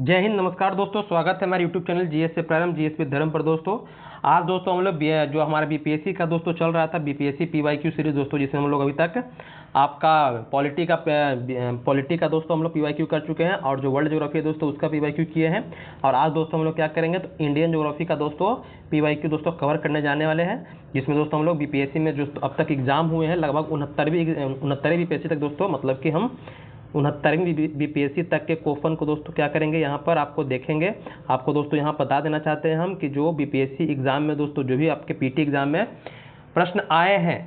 जय हिंद, नमस्कार दोस्तों। स्वागत है हमारे यूट्यूब चैनल जीएस से प्रारंभ, जीएस विद धर्म पर। दोस्तों आज दोस्तों हम लोग जो हमारा बीपीएससी का दोस्तों चल रहा था, बीपीएससी पीवाईक्यू सीरीज दोस्तों, जिसमें हम लोग अभी तक आपका पॉलिटी का दोस्तों हम लोग पीवाईक्यू कर चुके हैं, और जो वर्ल्ड ज्योग्राफी है दोस्तों उसका पीवाईक्यू किए हैं। और आज दोस्तों हम लोग क्या करेंगे, तो इंडियन ज्योग्राफी का दोस्तों पीवाईक्यू दोस्तों कवर करने जाने वाले हैं, जिसमें दोस्तों हम लोग बीपीएससी में जो अब तक एग्जाम हुए हैं लगभग 69वीं बीपीएससी तक दोस्तों, मतलब कि हम 69वीं बीपीएससी तक के क्वेश्चन को दोस्तों क्या करेंगे, यहाँ पर आपको देखेंगे। आपको दोस्तों यहाँ बता देना चाहते हैं हम कि जो बीपीएससी एग्जाम में दोस्तों जो भी आपके पीटी एग्जाम में प्रश्न आए हैं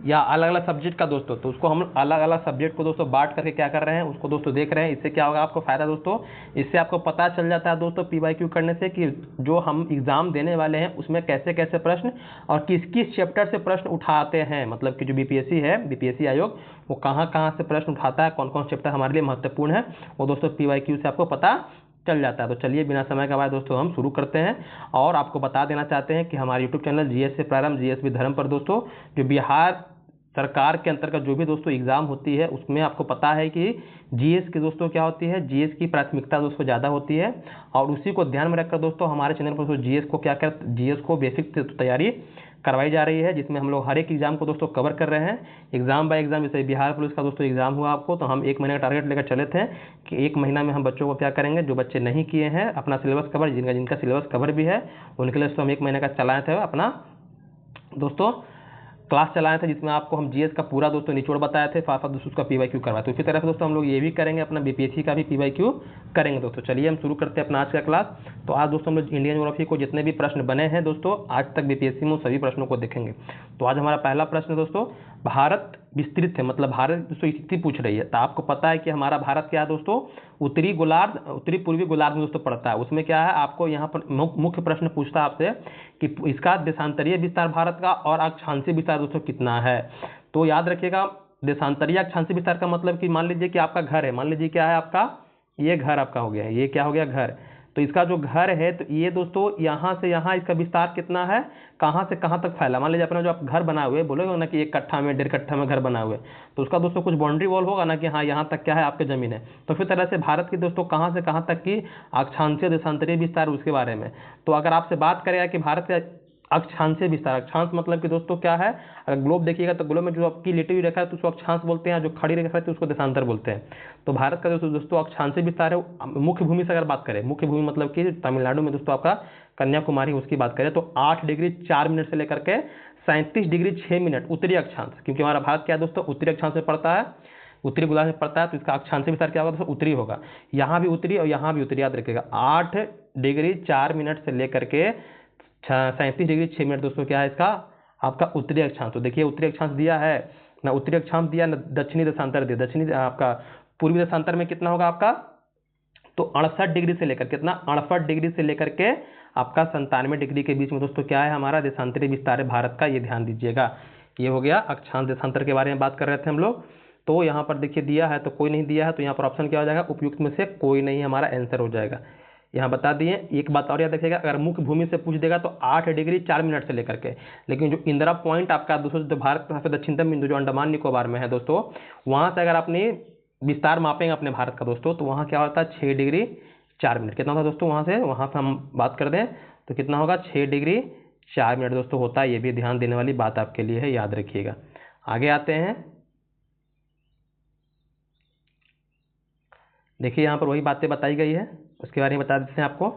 या अलग अलग सब्जेक्ट का दोस्तों, तो उसको हम अलग अलग सब्जेक्ट को दोस्तों बांट करके क्या कर रहे हैं, उसको दोस्तों देख रहे हैं। इससे क्या होगा आपको फायदा दोस्तों, इससे आपको पता चल जाता है दोस्तों पीवाईक्यू करने से कि जो हम एग्जाम देने वाले हैं उसमें कैसे कैसे प्रश्न और किस किस चैप्टर से प्रश्न उठाते हैं। मतलब कि जो बीपीएससी है, बीपीएससी आयोग, वो कहाँ कहाँ से प्रश्न उठाता है, कौन कौन चैप्टर हमारे लिए महत्वपूर्ण है, वो दोस्तों पीवाईक्यू से आपको पता चल जाता है। तो चलिए बिना समय गवाए दोस्तों हम शुरू करते हैं। और आपको बता देना चाहते हैं कि हमारे यूट्यूब चैनल जीएस से प्रारंभ, जीएस विद धर्म पर दोस्तों जो बिहार सरकार के अंतर्गत जो भी दोस्तों एग्जाम होती है उसमें आपको पता है कि जीएस की दोस्तों क्या होती है, जीएस की प्राथमिकता दोस्तों ज़्यादा होती है। और उसी को ध्यान में रखकर दोस्तों हमारे चैनल पर दोस्तों जीएस को क्या कर जीएस को बेसिक तैयारी करवाई जा रही है, जिसमें हम लोग हर एक एग्जाम को दोस्तों कवर कर रहे हैं, एग्जाम बाय एग्जाम। जैसे बिहार पुलिस का दोस्तों एग्जाम हुआ आपको, तो हम 1 महीने का टारगेट लेकर चले थे कि 1 महीना में हम बच्चों को क्या करेंगे, जो बच्चे नहीं किए हैं अपना सिलेबस कवर, जिनका सिलेबस कवर भी है उनके लिए हम 1 महीने का चलाए थे अपना दोस्तों क्लास चलाए थे, जिसमें आपको हम जीएस का पूरा दोस्तों निचोड़ बताए थे, फाफा दोस्तों उसका पीवाईक्यू करवाए। तो इसी तरह से दोस्तों हम लोग ये भी करेंगे, अपना बीपीएससी का भी पीवाईक्यू करेंगे दोस्तों। चलिए हम शुरू करते हैं अपना आज का क्लास। तो आज दोस्तों हम लोग इंडियन ज्योग्राफी को जितने भी प्रश्न बने हैं दोस्तों आज तक बीपीएससी में, सभी प्रश्नों को देखेंगे। तो आज हमारा पहला प्रश्न दोस्तों, भारत विस्तृत है, मतलब भारत दोस्तों स्थिति पूछ रही है। तो आपको पता है कि हमारा भारत क्या है दोस्तों, उत्तरी गोलार्ध, उत्तरी पूर्वी गोलार्ध में दोस्तों पड़ता है। उसमें क्या है, आपको यहाँ पर मुख्य प्रश्न पूछता है आपसे कि इसका देशांतरीय विस्तार भारत का और अक्षांशीय विस्तार दोस्तों कितना है। तो याद रखिएगा, देशांतरीय अक्षांशीय विस्तार का मतलब कि मान लीजिए कि आपका घर है, मान लीजिए क्या है आपका, ये घर आपका हो गया, ये क्या हो गया घर। तो इसका जो घर है, तो ये दोस्तों यहाँ से यहाँ इसका विस्तार कितना है, कहाँ से कहाँ तक फैला। मान लीजिए अपना जो आप घर बनाए हुए बोलोगे ना कि 1 कट्ठा में 1.5 कट्ठा में घर बनाए हुए, तो उसका दोस्तों कुछ बाउंड्री वॉल होगा ना कि हाँ यहाँ तक क्या है आपकी जमीन है। तो फिर तरह से भारत की दोस्तों कहाँ से कहाँ तक की अक्षांशीय देशांतरीय विस्तार, उसके बारे में। तो अगर आपसे बात करेगा कि भारत का अक्षांशीय विस्तार, अक्षांश मतलब कि दोस्तों क्या है, अगर ग्लोब देखिएगा तो ग्लोब में जो आपकी लेटी हुई रेखा है तो उसको अक्षांश बोलते हैं, जो खड़ी रेखा है तो उसको देशांतर बोलते हैं। तो भारत का दोस्तों अक्षांशीय विस्तार है। मुख्य भूमि से अगर बात करें, मुख्य भूमि मतलब कि तमिलनाडु में दोस्तों आपका कन्याकुमारी, उसकी बात करें तो 8 डिग्री 4 मिनट से लेकर के 37 डिग्री 6 मिनट उत्तरी अक्षांश, क्योंकि हमारा भारत क्या है दोस्तों उत्तरी अक्षांश में पड़ता है, उत्तरी गोलार्ध में पड़ता है, तो इसका अक्षांशीय विस्तार क्या होगा दोस्तों, उत्तरी होगा। यहाँ भी उत्तरी और यहाँ भी उत्तरी, याद रखिएगा 8 डिग्री 4 मिनट से लेकर के 37 डिग्री 6 मिनट दोस्तों क्या है इसका आपका उत्तरी अक्षांश। तो देखिए उत्तरी अक्षांश दिया है ना, उत्तरी अक्षांश दिया ना, दक्षिणी देशांतर दिया। दक्षिणी आपका पूर्वी देशांतर में कितना होगा आपका, तो 68 डिग्री से लेकर कितना, 68 डिग्री से लेकर के आपका 97 डिग्री के बीच में दोस्तों क्या है हमारा देशांतरीय विस्तार है भारत का, ये ध्यान दीजिएगा। ये हो गया अक्षांश देशांतर के बारे में बात कर रहे थे हम लोग। तो यहाँ पर देखिए दिया है तो कोई नहीं दिया है, तो यहाँ पर ऑप्शन क्या हो जाएगा, उपयुक्त में से कोई नहीं हमारा आंसर हो जाएगा। यहाँ बता दिए। एक बात और याद रखिएगा, अगर मुख्य भूमि से पूछ देगा तो 8 डिग्री 4 मिनट से लेकर के, लेकिन जो इंदिरा पॉइंट आपका दोस्तों जो भारत का सबसे दक्षिणतम बिंदु जो अंडमान निकोबार में है दोस्तों, वहाँ से अगर अपनी विस्तार मापेंगे अपने भारत का दोस्तों, तो वहाँ क्या होता है 6 डिग्री 4 मिनट। कितना होता है दोस्तों, वहाँ से हम बात कर दें तो कितना होगा 6 डिग्री 4 मिनट दोस्तों होता है। ये भी ध्यान देने वाली बात आपके लिए है, याद रखिएगा। आगे आते हैं, देखिए यहाँ पर वही बातें बताई गई है, उसके बारे में बता देते हैं आपको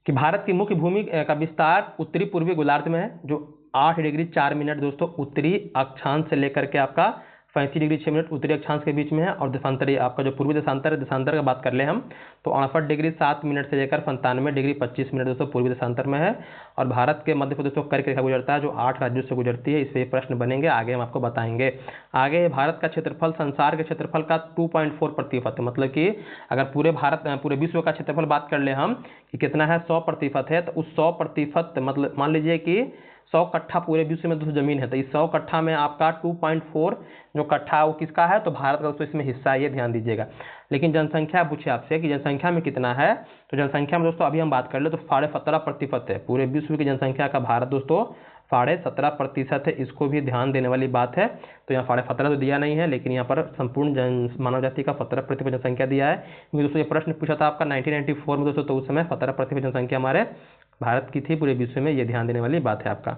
कि भारत की मुख्य भूमि का विस्तार उत्तरी पूर्वी गोलार्ध में है, जो 8 डिग्री 4 मिनट दोस्तों उत्तरी अक्षांश से लेकर के आपका 35 डिग्री 6 मिनट उत्तरी अक्षांश के बीच में है। और देशांतरीय आपका जो पूर्वी देशांतर है, देशांतर का बात कर ले हम तो 68 डिग्री 7 मिनट से लेकर 95 डिग्री 25 मिनट दोस्तों पूर्वी देशांतर में है। और भारत के मध्य प्रदेश को कर्क रेखा गुजरता है, जो 8 राज्यों से गुजरती है। इस पर प्रश्न बनेंगे, आगे हम आपको बताएंगे। आगे भारत का क्षेत्रफल संसार के क्षेत्रफल का 2.4% है, मतलब कि अगर पूरे विश्व का क्षेत्रफल बात कर ले हम कि कितना है 100% है, तो उस 100% मतलब मान लीजिए कि 100 कट्ठा पूरे विश्व में दोस्तों जमीन है, तो इस 100 कट्ठा में आपका 2.4 जो कट्ठा है वो किसका है, तो भारत का दोस्तों इसमें हिस्सा है, ये ध्यान दीजिएगा। लेकिन जनसंख्या पूछे आपसे कि जनसंख्या में कितना है, तो जनसंख्या में दोस्तों अभी हम बात कर ले तो 17.5% है। पूरे विश्व की जनसंख्या का भारत दोस्तों 17.5% है, इसको भी ध्यान देने वाली बात है। तो यहाँ 17.5 तो दिया नहीं है, लेकिन यहाँ पर संपूर्ण मानव जाति का 17% जनसंख्या दिया है। क्योंकि दोस्तों ये प्रश्न पूछा था आपका 1994 में दोस्तों, तो उस समय 17% जनसंख्या हमारे भारत की थी पूरे विश्व में, ये ध्यान देने वाली बात है आपका।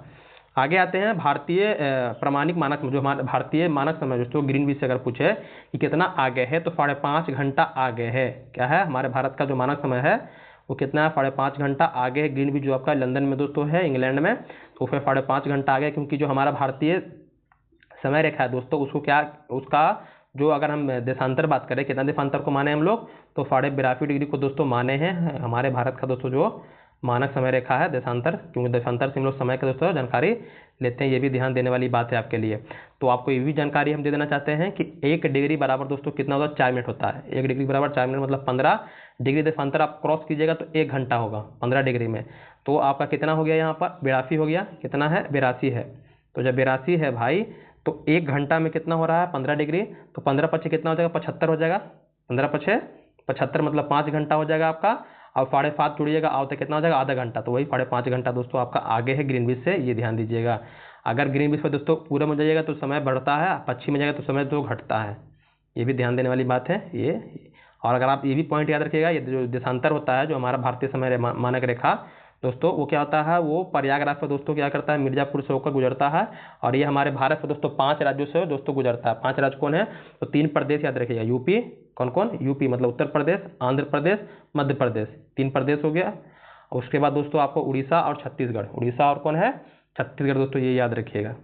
आगे आते हैं भारतीय प्रमाणिक मानक, जो हमारे भारतीय मानक समय दोस्तों ग्रीनविच से अगर पूछे कि कितना आगे है, तो 5.5 घंटा आगे है। क्या है, हमारे भारत का जो मानक समय है वो कितना है, 5.5 घंटा आगे है। ग्रीनविच जो आपका लंदन में दोस्तों है, इंग्लैंड में, तो फिर 5.5 घंटा आगे, क्योंकि जो हमारा भारतीय समय रेखा है दोस्तों उसको क्या, उसका जो अगर हम देशांतर बात करें, कितना देशांतर को माने हम लोग, तो 82.5 डिग्री को दोस्तों माने हैं हमारे भारत का दोस्तों जो मानक समय रेखा है देशांतर, क्योंकि देशांतर से हम लोग समय का दोस्तों जानकारी लेते हैं, ये भी ध्यान देने वाली बात है आपके लिए। तो आपको ये भी जानकारी हम दे देना चाहते हैं कि 1 डिग्री बराबर दोस्तों कितना होता है, 4 मिनट होता है। 1 डिग्री बराबर 4 मिनट मतलब 15 डिग्री देशांतर आप क्रॉस कीजिएगा तो 1 घंटा होगा 15 डिग्री में। तो आपका कितना हो गया, यहाँ पर 82 हो गया, कितना है 82 है। तो जब 82 है भाई, तो 1 घंटा में कितना हो रहा है 15 डिग्री, तो 15 पचे कितना हो जाएगा 75 हो जाएगा, 15 पचे 75 मतलब 5 घंटा हो जाएगा आपका। और 5.5 जोड़िएगा आओ तो कितना हो जाएगा, आधा घंटा। तो वही 5.5 घंटा दोस्तों आपका आगे है ग्रीनविच से, ये ध्यान दीजिएगा। अगर ग्रीनविच पर दोस्तों पूरे में जाइएगा तो समय बढ़ता है, पश्चिम में जाएगा तो समय तो घटता है, ये भी ध्यान देने वाली बात है ये। और अगर आप ये भी पॉइंट याद रखिएगा, ये जो देशांतर होता है जो हमारा भारतीय समय मानक रेखा दोस्तों, वो क्या होता है, वो प्रयागराज से दोस्तों क्या करता है, मिर्जापुर से होकर गुजरता है। और ये हमारे भारत से दोस्तों 5 राज्यों से दोस्तों गुजरता है। 5 राज्य कौन है, तो 3 प्रदेश याद रखिएगा, यूपी, कौन कौन, यूपी मतलब उत्तर प्रदेश, आंध्र प्रदेश, मध्य प्रदेश, 3 प्रदेश हो गया। और उसके बाद दोस्तों आपको उड़ीसा और छत्तीसगढ़, उड़ीसा और कौन है, छत्तीसगढ़ दोस्तों, ये याद रखिएगा।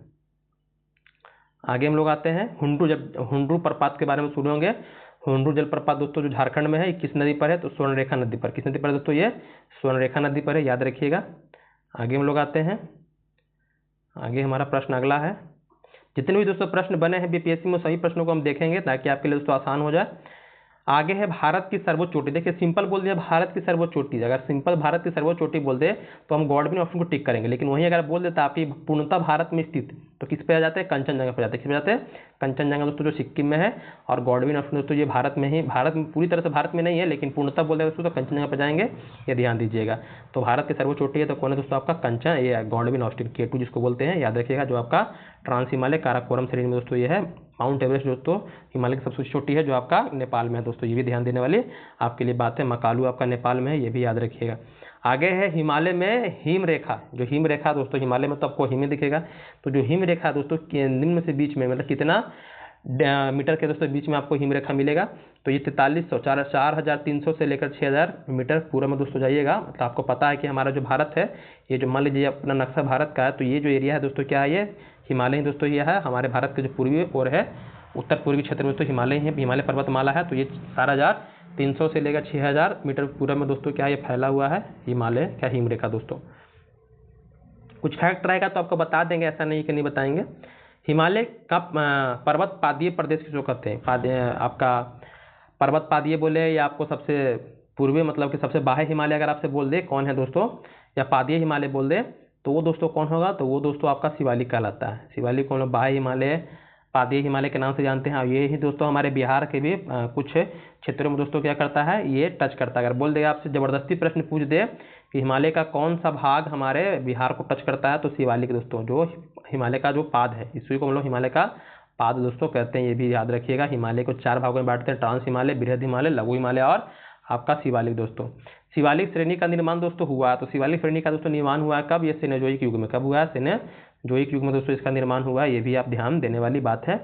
आगे हम लोग आते हैं हुंड्रू, जब हुंड्रू प्रपात के बारे में सुने होंगे। हुंड्रू जलप्रपात दोस्तों जो झारखंड में है, किस नदी पर है, तो स्वर्णरेखा नदी पर। किस नदी पर है दोस्तों, ये स्वर्णरेखा नदी पर है, याद रखिएगा। आगे हम लोग आते हैं, आगे हमारा प्रश्न अगला है। जितने भी दोस्तों प्रश्न बने हैं बीपीएससी में सभी प्रश्नों को हम देखेंगे ताकि आपके लिए दोस्तों आसान हो जाए। आगे है भारत की सर्वोच्च चोटी। देखिए सिंपल बोल दिया भारत की सर्वोच्च चोटी, अगर सिंपल भारत की सर्वोच्च चोटी बोल दे तो हम गॉडविन ऑप्शन को टिक करेंगे। लेकिन वहीं अगर बोल देता आपकी पूर्णतः भारत में स्थित, तो किस पे आ जाते हैं, कंचनजंगा पे जाते हैं। किस पे जाते हैं, कंचनजंगा दोस्तों जो सिक्किम में है। और गॉडविन ऑप्शन दोस्तों ये भारत में ही, भारत में पूरी तरह से भारत में नहीं है, लेकिन पूर्णतः बोल देगा दोस्तों तो कंचनजंगा पे जाएंगे, ये ध्यान दीजिएगा। तो भारत की सर्वोच्च चोटी है तो कौन है दोस्तों, आपका कंचन, ये गॉडविन ऑस्टिन K2 जिसको बोलते हैं, याद रखिएगा। जो आपका ट्रांस हिमालय काराकोरम श्रेणी में दोस्तों ये है। माउंट एवरेस्ट दोस्तों हिमालय की सबसे छोटी है जो आपका नेपाल में है दोस्तों, ये भी ध्यान देने वाली आपके लिए बात है। मकालू आपका नेपाल में है, ये भी याद रखिएगा। आगे है हिमालय में हिम रेखा। जो हिम रेखा दोस्तों हिमालय में तो आपको हिम दिखेगा, तो जो हिम रेखा दोस्तों निम्न से बीच में मतलब कितना मीटर के दोस्तों बीच में आपको हिम रेखा मिलेगा, तो ये 4300 4300 से लेकर 6000 मीटर पूरा में दोस्तों जाइएगा। मतलब आपको पता है कि हमारा जो भारत है, ये जो मान लीजिए अपना नक्शा भारत का है, तो ये जो एरिया है दोस्तों क्या है, ये हिमालय दोस्तों ये है हमारे भारत के जो पूर्वी ओर है, उत्तर पूर्वी क्षेत्र में दोस्तों हिमालय है, हिमालय पर्वतमाला है। तो ये 4300 से लेकर 6000 मीटर पूरा में दोस्तों क्या ये फैला हुआ है हिमालय क्या हिम रेखा दोस्तों। कुछ फैक्ट रहेगा तो आपको बता देंगे, ऐसा नहीं कि नहीं बताएंगे। हिमालय का पर्वत पादीय प्रदेश किसको कहते हैं, आपका पर्वत पादीय बोले या आपको सबसे पूर्वी मतलब कि सबसे बाह्य हिमालय अगर आपसे बोल दे कौन है दोस्तों, या पादीय हिमालय बोल दे तो वो दोस्तों कौन होगा, तो वो दोस्तों आपका शिवालिक कहलाता है। शिवालिक को हम लोग बाह्य हिमालय पादीय हिमालय के नाम से जानते हैं। और ये ही दोस्तों हमारे बिहार के भी कुछ क्षेत्रों में दोस्तों क्या करता है, ये टच करता है। अगर बोल देगा आपसे ज़बरदस्ती प्रश्न पूछ दे कि हिमालय का कौन सा भाग हमारे बिहार को टच करता है, तो शिवालिक दोस्तों जो हिमालय का जो पाद है, इसी को हम लोग हिमालय का पाद दोस्तों कहते हैं, ये भी याद रखिएगा। हिमालय को 4 भागों में बांटते हैं, ट्रांस हिमालय, बृहद हिमालय, लघु हिमालय और आपका शिवालिक दोस्तों। शिवालिक श्रेणी का निर्माण दोस्तों हुआ, तो शिवालिक श्रेणी का दोस्तों निर्माण हुआ कब, ये सेनेजोइक युग में। कब हुआ, सेनेजोइक युग में दोस्तों इसका निर्माण हुआ, ये भी आप ध्यान देने वाली बात है।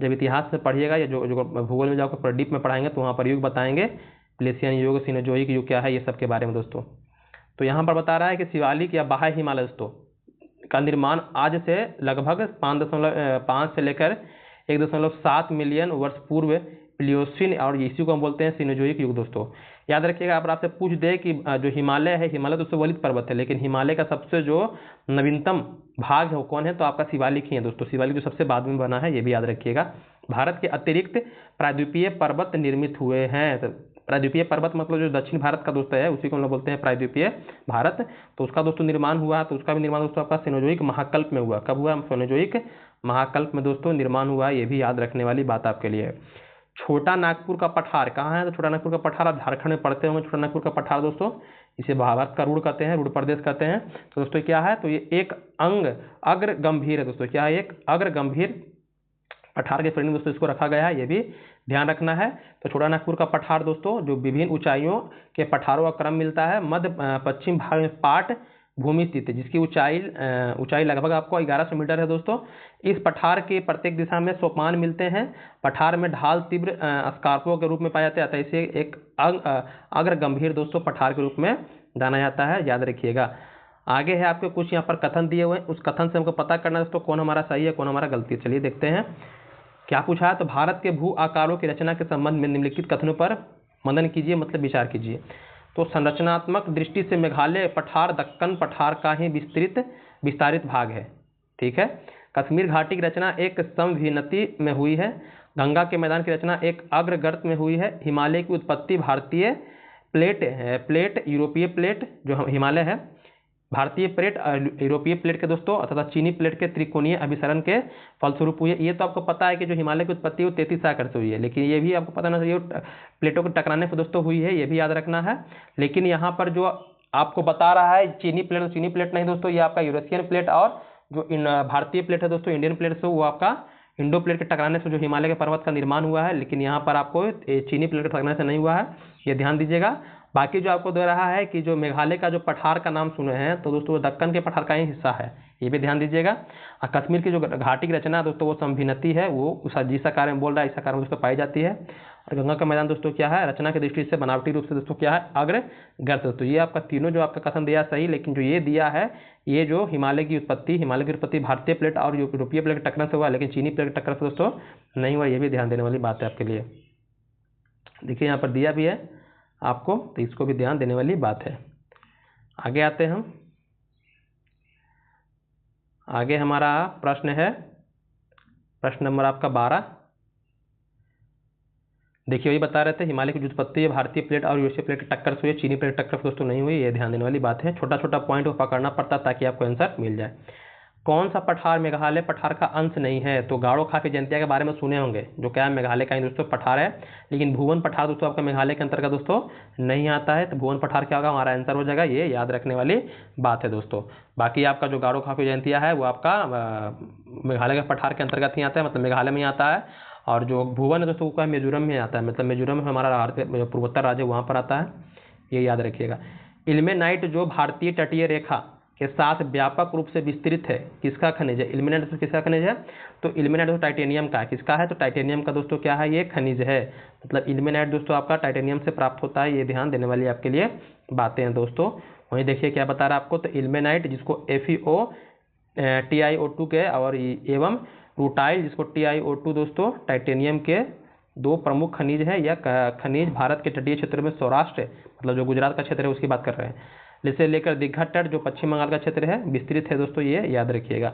जब इतिहास में पढ़िएगा या जो भूगोल में जाकर प्रदीप में पढ़ाएंगे तो वहाँ पर युग बताएंगे, प्लेसियन युग, सिनेजोइक युग क्या है, ये सब के बारे में दोस्तों। तो यहाँ पर बता रहा है कि शिवालिक या बाह्य हिमालय दोस्तों का निर्माण आज से लगभग 5.5 से लेकर 1.7 मिलियन वर्ष पूर्व प्लियोसीन और इसी को हम बोलते हैं सिनेजोइक युग दोस्तों। याद रखिएगा, अगर आपसे पूछ दे कि जो हिमालय है, हिमालय दोस्तों वलित पर्वत है, लेकिन हिमालय का सबसे जो नवीनतम भाग है वो कौन है, तो आपका शिवालिक ही है दोस्तों। शिवालिक जो सबसे बाद में बना है, ये भी याद रखिएगा। भारत के अतिरिक्त प्रायद्वीपीय पर्वत निर्मित हुए हैं, तो प्रायद्वीपीय पर्वत मतलब जो दक्षिण भारत का दोस्तों है उसी को हम लोग बोलते हैं प्रायद्वीपीय भारत। तो उसका दोस्तों निर्माण हुआ, तो उसका भी निर्माण दोस्तों आपका सेनोजोइक महाकल्प में हुआ। कब हुआ? सेनोजोइक महाकल्प में दोस्तों निर्माण हुआ। ये भी याद रखने वाली बात आपके लिए। छोटा नागपुर का पठार कहाँ है? तो छोटा नागपुर का पठार आप झारखंड में पढ़ते होंगे। छोटा नागपुर का पठार दोस्तों, इसे भारत का रूढ़ कहते हैं, रूढ़ प्रदेश कहते हैं। तो दोस्तों क्या है? तो ये एक अग्र गंभीर है दोस्तों। क्या है? एक अग्र गंभीर पठार के श्रेणी में दोस्तों इसको रखा गया है, ये भी ध्यान रखना है। तो छोटा नागपुर का पठार दोस्तों जो विभिन्न ऊंचाइयों के पठारों का क्रम मिलता है, मध्य पश्चिम भाग में पाट भूमि स्थित है, जिसकी ऊंचाई लगभग आपको 1100 मीटर है दोस्तों। इस पठार के प्रत्येक दिशा में सोपान मिलते हैं। पठार में ढाल तीव्र स्कार्पों के रूप में पाया जाता है। इसे एक अग्र गंभीर दोस्तों पठार के रूप में जाना जाता है, याद रखिएगा। आगे है आपके कुछ यहाँ पर कथन दिए हुए हैं, उस कथन से हमको पता करना है दोस्तों कौन हमारा सही है कौन हमारा गलती है। चलिए देखते हैं क्या पूछा है। तो भारत के भू आकारों की रचना के संबंध में निम्नलिखित कथनों पर मनन कीजिए, मतलब विचार कीजिए। तो संरचनात्मक दृष्टि से मेघालय पठार दक्कन पठार का ही विस्तारित भाग है, ठीक है। कश्मीर घाटी की रचना एक समविनति में हुई है। गंगा के मैदान की रचना एक अग्रगर्त में हुई है। हिमालय की उत्पत्ति भारतीय प्लेट यूरोपीय प्लेट जो हिमालय है, भारतीय प्लेट यूरोपीय प्लेट के दोस्तों तथा चीनी प्लेट के त्रिकोणीय अभिसरण के फलस्वरूप हुई है। ये तो आपको पता है कि जो हिमालय की उत्पत्ति वो 33 सागर से हुई है, लेकिन ये भी आपको पता होना चाहिए प्लेटों के टकराने पर दोस्तों हुई है, ये भी याद रखना है। लेकिन यहाँ पर जो आपको बता रहा है चीनी प्लेट नहीं दोस्तों, ये आपका यूरोपियन प्लेट और जो भारतीय प्लेट है दोस्तों इंडियन प्लेट से वो आपका इंडो प्लेट के टकराने से जो हिमालय के पर्वत का निर्माण हुआ है। लेकिन यहाँ पर आपको चीनी प्लेट के टकराने से नहीं हुआ है, ये ध्यान दीजिएगा। बाकी जो आपको दे रहा है कि जो मेघालय का जो पठार का नाम सुने हैं तो दोस्तों वो दक्कन के पठार का ही हिस्सा है, ये भी ध्यान दीजिएगा। और कश्मीर की जो घाटी की रचना दोस्तों वो समभिनति है, वो उस जिस आकार में बोल रहा है इस आकार में दोस्तों पाई जाती है। और गंगा का मैदान दोस्तों क्या है? रचना की दृष्टि से बनावटी रूप से दोस्तों क्या है? अग्रगर्त। तो ये आपका तीनों जो आपका कथन दिया सही, लेकिन जो ये दिया है ये जो हिमालय की उत्पत्ति भारतीय प्लेट और यूरोपीय प्लेट के टक्कर से हुआ, लेकिन चीनी प्लेट के टक्कर से दोस्तों नहीं हुआ, ये भी ध्यान देने वाली बात है आपके लिए। देखिए यहाँ पर दिया भी है आपको, तो इसको भी ध्यान देने वाली बात है। आगे आते हैं हम। आगे हमारा प्रश्न है प्रश्न नंबर आपका 12। देखिए वही बता रहे थे हिमालय की उत्पत्ति है भारतीय प्लेट और यूरोपीय प्लेट की टक्कर से हुई, चीनी प्लेट की टक्कर से दोस्तों नहीं हुई, ये ध्यान देने वाली बात है। छोटा छोटा पॉइंट को पकड़ना पड़ता ताकि आपको आंसर मिल जाए। कौन सा पठार मेघालय पठार का अंश नहीं है? तो गारो खाकी जयंतिया के बारे में सुने होंगे, जो क्या है मेघालय का ही दोस्तों पठार है। लेकिन भुवन पठार दोस्तों आपका मेघालय के अंतर्गत दोस्तों नहीं आता है। तो भुवन पठार क्या होगा? हमारा आंसर हो जाएगा, ये याद रखने वाली बात है दोस्तों। बाकी आपका जो गारो खाकी जयंतिया है वो आपका मेघालय के पठार के अंतर्गत ही आता है, मतलब मेघालय में ही आता है। और जो भुवन है दोस्तों वो मिजोरम में आता है, मतलब मिजोरम में हमारा पूर्वोत्तर राज्य वहाँ पर आता है, ये याद रखिएगा। इल्मेनाइट जो भारतीय तटीय रेखा के साथ व्यापक रूप से विस्तृत है, किसका खनिज है? इल्मेनाइट तो किसका खनिज है? तो इल्मेनाइट तो टाइटेनियम का है। किसका है? तो टाइटेनियम का दोस्तों क्या है? ये खनिज है। मतलब इल्मेनाइट दोस्तों आपका टाइटेनियम से प्राप्त होता है, ये ध्यान देने वाली आपके लिए बातें हैं दोस्तों। वहीं देखिए क्या बता रहा है आपको, तो इल्मेनाइट जिसको FeO TiO2 के और एवं रूटाइल जिसको TiO2 दोस्तों टाइटेनियम के दो प्रमुख खनिज है। यह खनिज भारत के तटीय क्षेत्र में सौराष्ट्र मतलब जो गुजरात का क्षेत्र है उसकी बात कर रहे हैं, जिसे लेकर दीघा तट जो पश्चिम बंगाल का क्षेत्र है विस्तृत है दोस्तों, ये याद रखिएगा।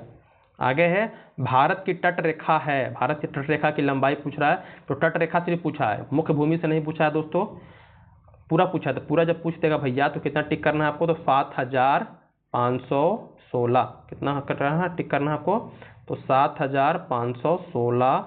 आगे है भारत की तट रेखा है, भारत की तट रेखा की लंबाई पूछ रहा है। तो तट रेखा से भी पूछा है, मुख्य भूमि से नहीं पूछा है दोस्तों, पूरा पूछा है। तो पूरा जब पूछ देगा भैया तो कितना टिक करना है आपको? तो 7516 कितना कट रहा है टिक करना है आपको? तो 7516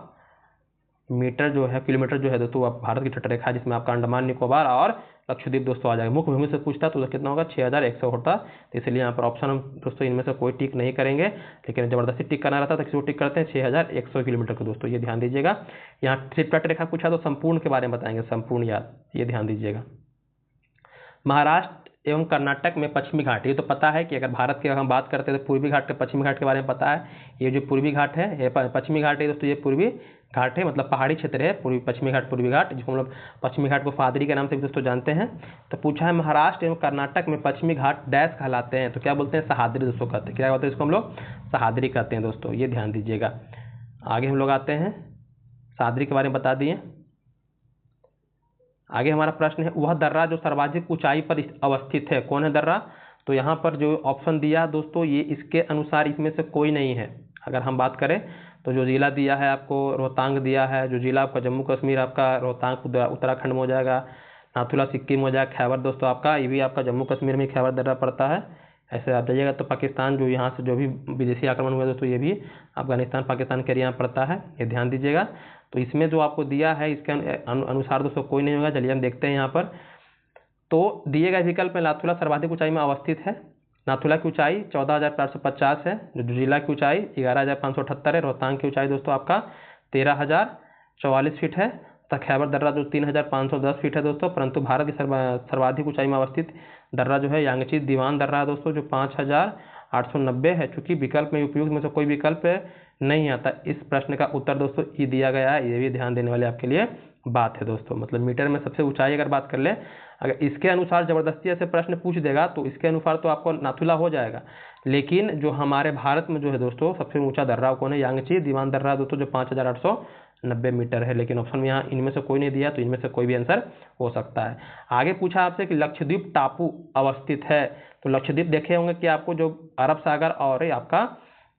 मीटर जो है किलोमीटर जो है दोस्तों आप भारत की तट रेखा जिसमें आपका अंडमान निकोबार और लक्षद्वीप दोस्तों आ जाएगा। मुख्य भूमि से पूछता तो कितना होगा? 6100 होता। तो इसलिए यहाँ पर ऑप्शन हम दोस्तों इनमें से कोई टिक नहीं करेंगे, लेकिन जबरदस्ती टिक करना रहता है तो किसी को टिक करते हैं 6100 किलोमीटर को दोस्तों, ये ध्यान दीजिएगा। यहाँ सिर्फ तट रेखा पूछा तो संपूर्ण के बारे में बताएंगे, संपूर्ण याद, ये ध्यान दीजिएगा। महाराष्ट्र एवं कर्नाटक में पश्चिमी घाट, ये तो पता है कि अगर भारत की हम बात करते हैं तो पूर्वी घाट के पश्चिमी घाट के बारे में पता है। ये जो पूर्वी घाट है ये पश्चिमी घाट है दोस्तों, ये पूर्वी घाट है मतलब पहाड़ी क्षेत्र है, पूर्वी पश्चिमी घाट पूर्वी घाट जिसको हम लोग पश्चिमी घाट को फादरी के नाम से भी दोस्तों जानते हैं। तो पूछा है महाराष्ट्र एवं कर्नाटक में पश्चिमी घाट डैश कहलाते हैं? तो क्या बोलते हैं? सहाद्री दोस्तों कहते हैं। क्या बोलते हैं इसको हम लोग? सहाद्री कहते हैं दोस्तों, ये ध्यान दीजिएगा। आगे हम लोग आते हैं, सहाद्री के बारे में बता दिए। आगे हमारा प्रश्न है वह दर्रा जो सर्वाधिक ऊंचाई पर अवस्थित है, कौन है दर्रा? तो यहाँ पर जो ऑप्शन दिया दोस्तों ये इसके अनुसार इसमें से कोई नहीं है। अगर हम बात करें तो जो जिला दिया है आपको रोहतांग दिया है, जो जिला आपका जम्मू कश्मीर आपका रोहतांग उत्तराखंड में हो जाएगा, नाथुला सिक्किम हो जाए, खैबर दोस्तों आपका, ये भी आपका जम्मू कश्मीर में खैबर दर्रा पड़ता है। ऐसे आप जाइएगा तो पाकिस्तान जो यहाँ से जो भी विदेशी आक्रमण हुआ दोस्तों, ये भी अफगानिस्तान पाकिस्तान के एरिया में पड़ता है, ये ध्यान दीजिएगा। तो इसमें जो आपको दिया है इसके अनुसार दोस्तों कोई नहीं होगा। चलिए हम देखते हैं यहाँ पर। तो दिए गए विकल्प में नाथुला सर्वाधिक ऊंचाई में अवस्थित है। नाथुला की ऊंचाई 14,450 है। जो जिला की ऊंचाई 11,578 है। रोहतांग की ऊंचाई दोस्तों आपका 13,044 फीट है तथा खैबर दर्रा जो 3,510 फीट है दोस्तों। परंतु भारत की सर्वाधिक ऊंचाई में अवस्थित दर्रा जो है यांगची दीवान दर्रा है दोस्तों, जो 5,890 है। चूंकि विकल्प में उपयुक्त में से कोई विकल्प नहीं आता, इस प्रश्न का उत्तर दोस्तों ई दिया गया है। ये भी ध्यान देने वाले आपके लिए बात है दोस्तों। मतलब मीटर में सबसे ऊंचाई अगर बात कर ले, अगर इसके अनुसार जबरदस्ती ऐसे प्रश्न पूछ देगा तो इसके अनुसार तो आपको नाथुला हो जाएगा। लेकिन जो हमारे भारत में जो है दोस्तों सबसे ऊंचा दर्रा कौन है, यांगची दीवान दर्रा दोस्तों, जो 5,890 मीटर है। लेकिन ऑप्शन में यहाँ इनमें से कोई नहीं दिया, तो इनमें से कोई भी आंसर हो सकता है। आगे पूछा आपसे कि लक्षद्वीप टापू अवस्थित है। तो लक्षद्वीप देखे होंगे कि आपको जो अरब सागर और आपका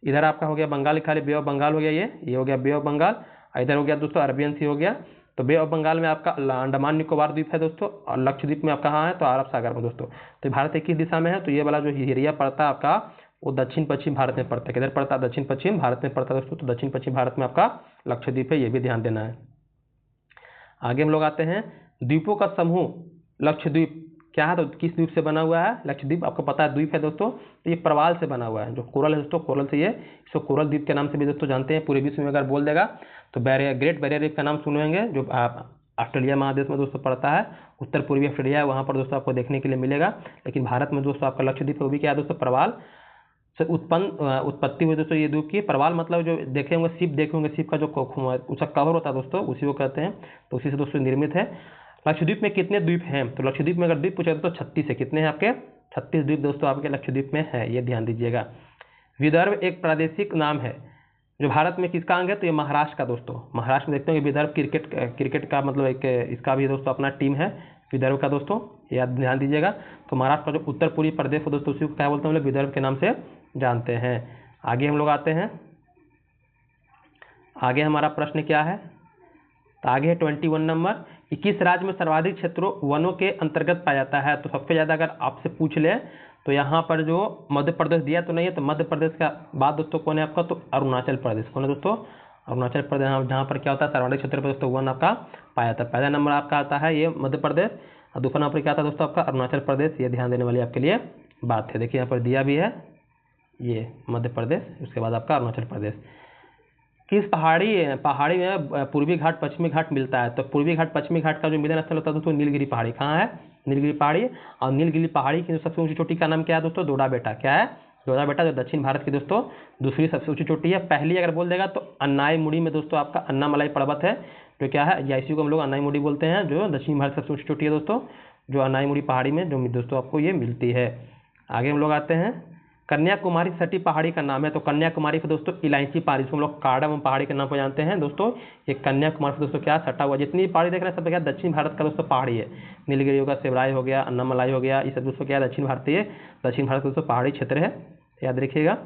इधर आपका हो गया बंगाल खाली, बे ऑफ बंगाल हो गया, ये हो गया बे ऑफ बंगाल, इधर हो गया दोस्तों अरबियन सी हो गया। तो बे ऑफ बंगाल में आपका अंडमान निकोबार द्वीप है दोस्तों, और लक्षद्वीप में आपका कहाँ है तो अरब सागर में दोस्तों। तो भारत एक किस दिशा में है, तो ये वाला जो एरिया पड़ता है आपका वो दक्षिण पश्चिम भारत में पड़ता है। किधर पड़ता है, दक्षिण पश्चिम भारत में पड़ता है दोस्तों। तो दक्षिण पश्चिम भारत में आपका लक्षद्वीप है, ये भी ध्यान देना है। आगे हम लोग आते हैं, द्वीपों का समूह लक्षद्वीप क्या है, तो किस द्वीप से बना हुआ है। लक्षद्वीप आपको पता है द्वीप है दोस्तों, तो ये प्रवाल से बना हुआ है। जो कोरल है दोस्तों, कोरल से ये इसको कोरल द्वीप के नाम से भी दोस्तों जानते हैं। पूरे विश्व में अगर बोल देगा तो ग्रेट बैरियर रीफ का नाम सुनेंगे, जो ऑस्ट्रेलिया महादेश में दोस्तों पड़ता है। उत्तर पूर्वी ऑस्ट्रेलिया है, वहाँ पर दोस्तों आपको देखने के लिए मिलेगा। लेकिन भारत में दोस्तों आपका लक्षद्वीप वो भी क्या है दोस्तों, प्रवाल से उत्पत्ति हुई दोस्तों ये द्वीप की। प्रवाल मतलब जो देखे होंगे शिप, देखे होंगे शिप का जो उसका कवर होता है दोस्तों, उसी को कहते हैं। तो उसी से दोस्तों निर्मित है। लक्षद्वीप में कितने द्वीप हैं, तो लक्षद्वीप में अगर द्वीप पूछा तो 36 है। कितने हैं आपके, 36 द्वीप दोस्तों आपके लक्षद्वीप में है, ये ध्यान दीजिएगा। विदर्भ एक प्रादेशिक नाम है जो भारत में किसका अंग है, तो ये महाराष्ट्र का दोस्तों। महाराष्ट्र में देखते हैं विदर्भ क्रिकेट का मतलब एक इसका भी दोस्तों अपना टीम है विदर्भ का दोस्तों, याद ध्यान दीजिएगा। तो महाराष्ट्र का जो उत्तर पूर्वी प्रदेश है दोस्तों, उसी को क्या बोलते हैं हम लोग, विदर्भ के नाम से जानते हैं। आगे हम लोग आते हैं, आगे हमारा प्रश्न क्या है, तो आगे है 21 नंबर, कि किस राज्य में सर्वाधिक क्षेत्रों वनों के अंतर्गत पाया जाता है। तो सबसे ज़्यादा अगर आपसे पूछ ले तो यहाँ पर जो मध्य प्रदेश दिया तो नहीं है, तो मध्य प्रदेश का बाद दोस्तों कौन है आपका, तो अरुणाचल प्रदेश। कौन है दोस्तों, अरुणाचल प्रदेश, जहाँ पर क्या होता है सर्वाधिक क्षेत्र पर दोस्तों वन आपका पाया जाता है। पहला नंबर आपका आता है ये मध्य प्रदेश, और दूसरा नंबर क्या आता है दोस्तों आपका अरुणाचल प्रदेश। ये ध्यान देने वाली आपके लिए बात है। देखिए यहाँ पर दिया भी है ये मध्य प्रदेश, उसके बाद आपका अरुणाचल प्रदेश। किस पहाड़ी में पूर्वी घाट पश्चिमी घाट मिलता है, तो पूर्वी घाट पश्चिमी घाट का जो मिलन स्थल होता है दोस्तों नीलगिरी पहाड़ी। कहाँ है, नीलगिरी पहाड़ी। और नीलगिरी पहाड़ी की जो सबसे ऊंची चोटी का नाम क्या है दोस्तों, डोडा बेटा। क्या है, डोडा बेटा, जो दक्षिण भारत की दोस्तों दूसरी सबसे ऊंची चोटी है। पहली अगर बोल देगा तो अन्नाईमुड़ी में दोस्तों आपका अन्नामलाई पर्वत है, जो क्या है, या इसी को हम लोग अन्नाईमुड़ी बोलते हैं, जो दक्षिण भारत की सबसे ऊंची चोटी है दोस्तों, जो अन्नाईमुड़ी पहाड़ी में जो दोस्तों आपको ये मिलती है। आगे हम लोग आते हैं, कन्याकुमारी सटी पहाड़ी का नाम है, तो कन्याकुमारी को दोस्तों इलायची पहाड़ी, जिसको हम लोग कार्डम पहाड़ी के नाम पर जानते हैं दोस्तों। ये कन्याकुमारी से दोस्तों क्या सटा हुआ, जितनी पहाड़ी देख रहे हैं सब क्या दक्षिण भारत का दोस्तों पहाड़ी है। नीलगिरी होगा, सेवराई हो गया, अन्नामलाई हो गया, ये सब दोस्तों क्या दक्षिण भारत का दोस्तों पहाड़ी क्षेत्र है, याद रखिएगा।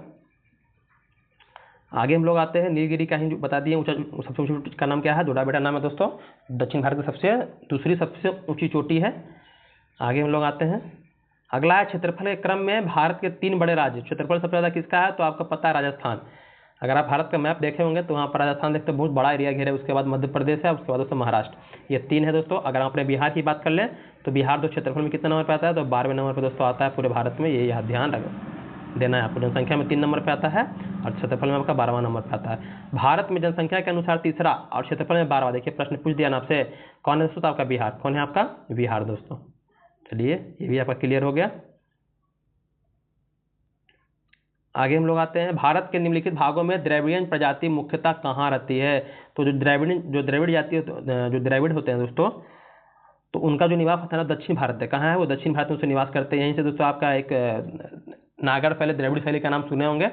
आगे हम लोग आते हैं, नीलगिरी का ही बता दिए ऊंचा सबसे ऊंची चोटी का नाम क्या है, डोडा बेटा नाम है दोस्तों, दक्षिण भारत की दूसरी सबसे ऊंची चोटी है। आगे हम लोग आते हैं, अगला है क्षेत्रफल के क्रम में भारत के 3 बड़े राज्य। क्षेत्रफल सबसे ज़्यादा किसका है, तो आपको पता है राजस्थान। अगर आप भारत का मैप देखे होंगे तो वहाँ पर राजस्थान देखते हैं बहुत बड़ा एरिया घेरा है, उसके बाद मध्य प्रदेश है, उसके बाद दोस्तों महाराष्ट्र। ये 3 है दोस्तों। अगर आप अपने बिहार की बात कर लें तो बिहार दो क्षेत्रफल में कितना नंबर पर आता है, तो 12वें नंबर पर दोस्तों आता है पूरे भारत में। ये याद ध्यान देना है आपको। जनसंख्या में 3 नंबर पर आता है और क्षेत्रफल में आपका 12वां नंबर पर आता है। भारत में जनसंख्या के अनुसार तीसरा और क्षेत्रफल में 12वां। देखिए प्रश्न पूछ दिया ना आपसे, कौन है दोस्तों, आपका बिहार। कौन है आपका, बिहार दोस्तों। चलिए ये भी आपका क्लियर हो गया। आगे हम लोग आते हैं, भारत के निम्नलिखित भागों में द्रविड़ियन प्रजाति मुख्यतः कहाँ रहती है। तो जो द्रविड़ जाति जो द्रविड़ होते हैं दोस्तों, तो उनका जो निवास होता है ना दक्षिण भारत है। कहाँ है वो, दक्षिण भारत में उसे निवास करते हैं। यहीं से दोस्तों आपका एक नागर शैली, द्रविड़ शैली का नाम सुने होंगे,